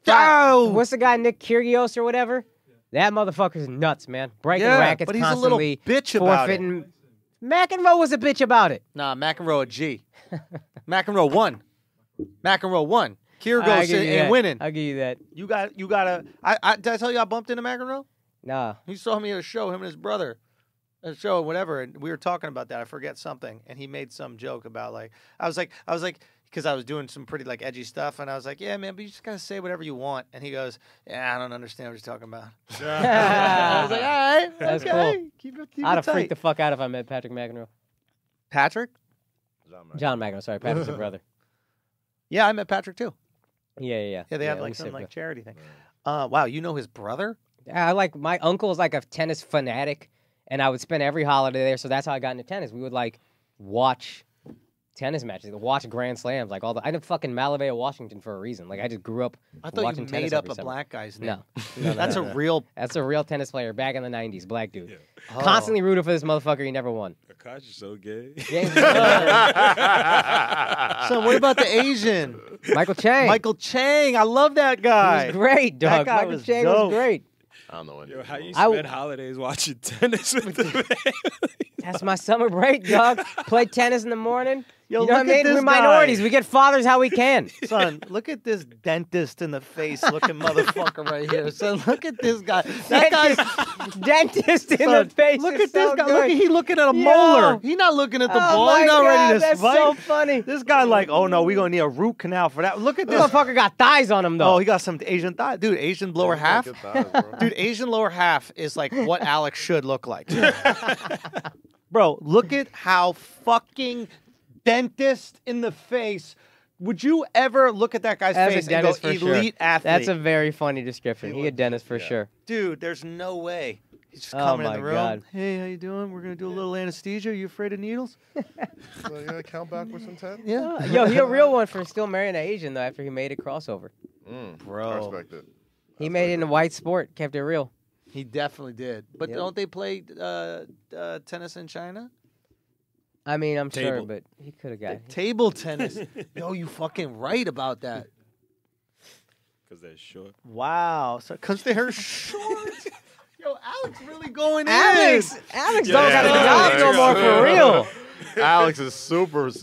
Oh. What's the guy, Nick Kyrgios or whatever? That motherfucker's nuts, man. Breaking Yeah, rackets but he's a little constantly. bitch about it. forfeiting. McEnroe was a bitch about it. Nah, McEnroe a G. McEnroe won. McEnroe won. I Kyrgios give you ain't that. winning. I'll give you that. You gotta. Did I tell you I bumped into McEnroe? Nah. He saw me at a show, him and his brother, at a show, whatever, and we were talking about that. I forget something, and he made some joke about like I was like, because I was doing some pretty like edgy stuff, and I was like, yeah, man, but you just gotta say whatever you want. And he goes, yeah, I don't understand what you're talking about. I was like, all right, That's okay, cool. keep I'd it have tight. freaked the fuck out if I met Patrick McEnroe. Patrick? John McEnroe, sorry, Patrick's a brother. Yeah, I met Patrick too. Yeah. Yeah, they have we like some said like that. charity thing. Wow, you know his brother? I like my uncle is like a tennis fanatic, and I would spend every holiday there. So that's how I got into tennis. We would like watch tennis matches, watch Grand Slams, like all the. I live fucking Malavea, Washington, for a reason. Like I just grew up. I thought watching you tennis made up every a summer. black guy's name. No, That's no. a real. That's a real tennis player back in the '90s, black dude. Yeah. Constantly rooting for this motherfucker. He never won. Akash is so gay. James- So what about the Asian? Michael Chang. Michael Chang. I love that He guy. was great, That dog. guy Michael was Chang dope. was great. I don't know what. Yo, how you I- spend holidays watching tennis with the man? That's my summer break, dog. Play tennis in the morning. Yo, you know what I look at mean? this We're minorities. guy. We get fathers how we can. Son, look at this dentist in the face looking motherfucker right here. Son, look at this guy. That guy's Dentist in son, the face. look is at this so guy. good. Look at he looking at a Yo. molar. He not looking at the Oh ball. my He not God, ready to that's fight. so funny. This guy like, oh no, we gonna need a root canal for that. Look at This this. motherfucker got thighs on him though. Oh, he got some Asian thigh. Dude, Asian lower half. Dude, Asian lower half is like what Alex should look like. Bro, look at how fucking dentist in the face Would you ever look at that guy's As a face and go, dentist for sure. elite athlete? That's a very funny description. He a dentist for sure. Dude, there's no way. He's just Oh coming in my the room. God. Hey, how you doing? We're going to do a little anesthesia. You afraid of needles? So you gotta count backwards from 10? Yeah. Yo, he a real one for still marrying an Asian though. After he made a crossover, Bro. I respect it. he made it in a white sport, kept it real. He definitely did. But Yep. don't they play tennis in China? I mean, I'm sure, Table. but he could have got it. Table tennis. Yo, you fucking right about that. Because they're short. Wow. So, because they're short. Yo, Alex really going Alex in. don't Yeah, got a yeah, job no more for real. Alex is super Damn.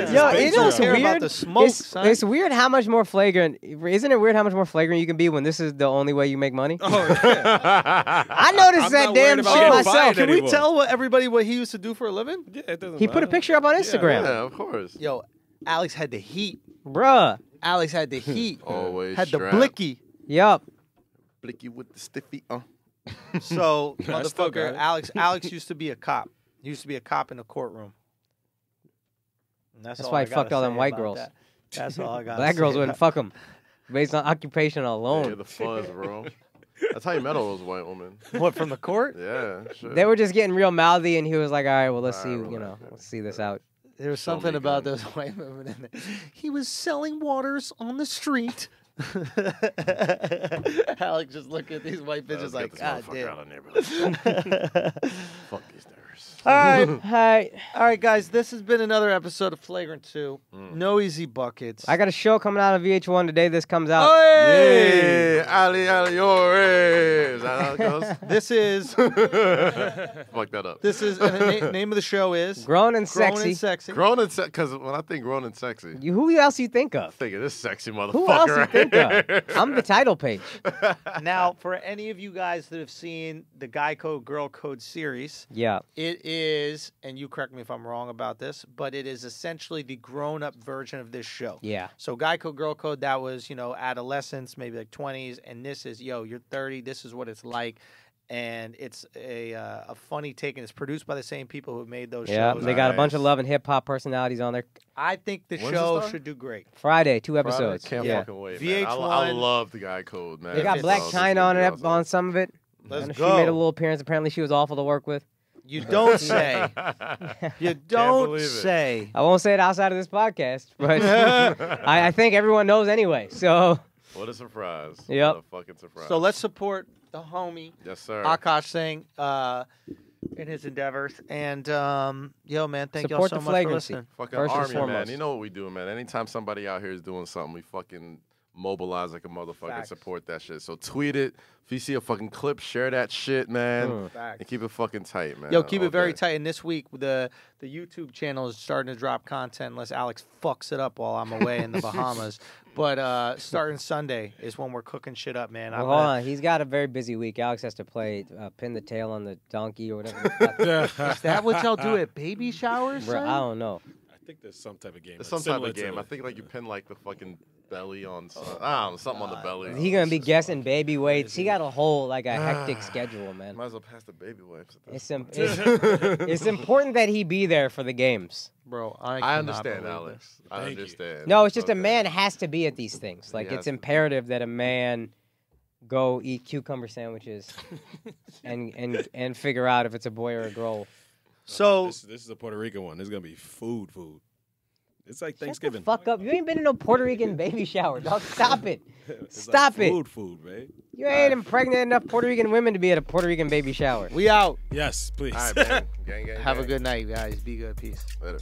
funny. Yo, Space you know what's care weird? about the smoke, son. It's weird how much more flagrant. Isn't it weird how much more flagrant you can be when this is the only way you make money? Oh, yeah. I noticed I'm that not damn worried shit about getting myself. fired Can we anymore. tell everybody what he used to do for a living? Yeah, it doesn't He put a matter. picture up on Instagram. Yeah, of course. Yo, Alex had the heat. Bruh. Alex had the heat. Always Had the strapped. blicky. Yup. Blicky with the stiffy. So, I still got motherfucker, it. Alex used to be a cop. He used to be a cop in a courtroom. And That's all why I he fucked gotta all them say white about girls. that. That's all I got. Black girls wouldn't fuck him based on occupation alone. Yeah, the fuzz, bro. That's how you met all those white women. What, from the court? Yeah, shit. They were just getting real mouthy, and he was like, "All right, well, let's see, Alright, you know, relax, let's see this out." There was Show something me, about gun. those white women in there. He was selling waters on the street. Alex just looking at these white bitches like, God damn. Fuck these nerds. All right. Hi, All right, guys, this has been another episode of Flagrant 2. No easy buckets. I got a show coming out on VH1 today. This comes out. Hey! Yeah, Ali Aliores. Is that how it goes? This is, Fuck that up. and the name of the show is Grown and Grown sexy. and Sexy. Grown and sexy, because when I think grown and sexy, Who else you think I of? think of this sexy motherfucker. Who else you right think here. of? I'm the title page. Now, for any of you guys that have seen the Guy Code, Girl Code series, Yeah. it is, and you correct me if I'm wrong about this, but it is essentially the grown-up version of this show. Yeah. So Guy Code, Girl Code, that was, adolescence, maybe like 20s, and this is, you're 30, this is what it's like. And it's a funny take, and it's produced by the same people who made those Yeah. shows. They got a bunch of Nice. love and hip hop personalities on there. I think the When's it show start? should do great. Friday, 2 Friday, episodes. Can't yeah. fucking wait, man. I VH1. love the Guy Code, man. They got If Black it's- China on it on some of it. Let's And go. She made a little appearance. Apparently, she was awful to work with. You don't say. You don't believe it. say. I won't say it outside of this podcast, but I think everyone knows anyway. So What a surprise. Yep. What a fucking surprise. So let's support the homie Yes, sir. Akash Singh in his endeavors. And yo, man, thank y'all Support so the much for flagrancy. listening. Fucking First and army, man. foremost. You know what we do, man. Anytime somebody out here is doing something, we fucking mobilize like a motherfucker and Facts. support that shit. So tweet it. If you see a fucking clip, share that shit, man. Facts. And keep it fucking tight, man. Yo, keep it very Okay. tight. And this week, the YouTube channel is starting to drop content unless Alex fucks it up while I'm away in the Bahamas. But starting Sunday is when we're cooking shit up, man. well, hold on. He's got a very busy week. Alex has to play pin the tail on the donkey or whatever. the fuck. Is that what y'all do at baby showers? Bro, son? I don't know. I think there's some type of game. It's that's some type similar of to game. I it. think like you pin like the fucking belly on something on the belly. He gonna be guessing baby weights. He got a whole like a hectic schedule, man. Might as well pass the baby wipes. at this It's important that he be there for the games. Bro, I cannot understand, believe Alex. this. I Thank you. understand. No, it's just a Okay. man has to be at these things. Like He it's has to be. imperative that a man go eat cucumber sandwiches and figure out if it's a boy or a girl. So This is a Puerto Rican one. This is gonna be food. It's like Shut Thanksgiving. the fuck up. You ain't been in no Puerto Rican baby shower, dog. Stop it. It's Stop like it. Food, man. You ain't impregnated enough Puerto Rican women to be at a Puerto Rican baby shower. we out. Yes, please. All right, man. Gang, gang, Have a gang. good night, guys. Be good. Peace. Later.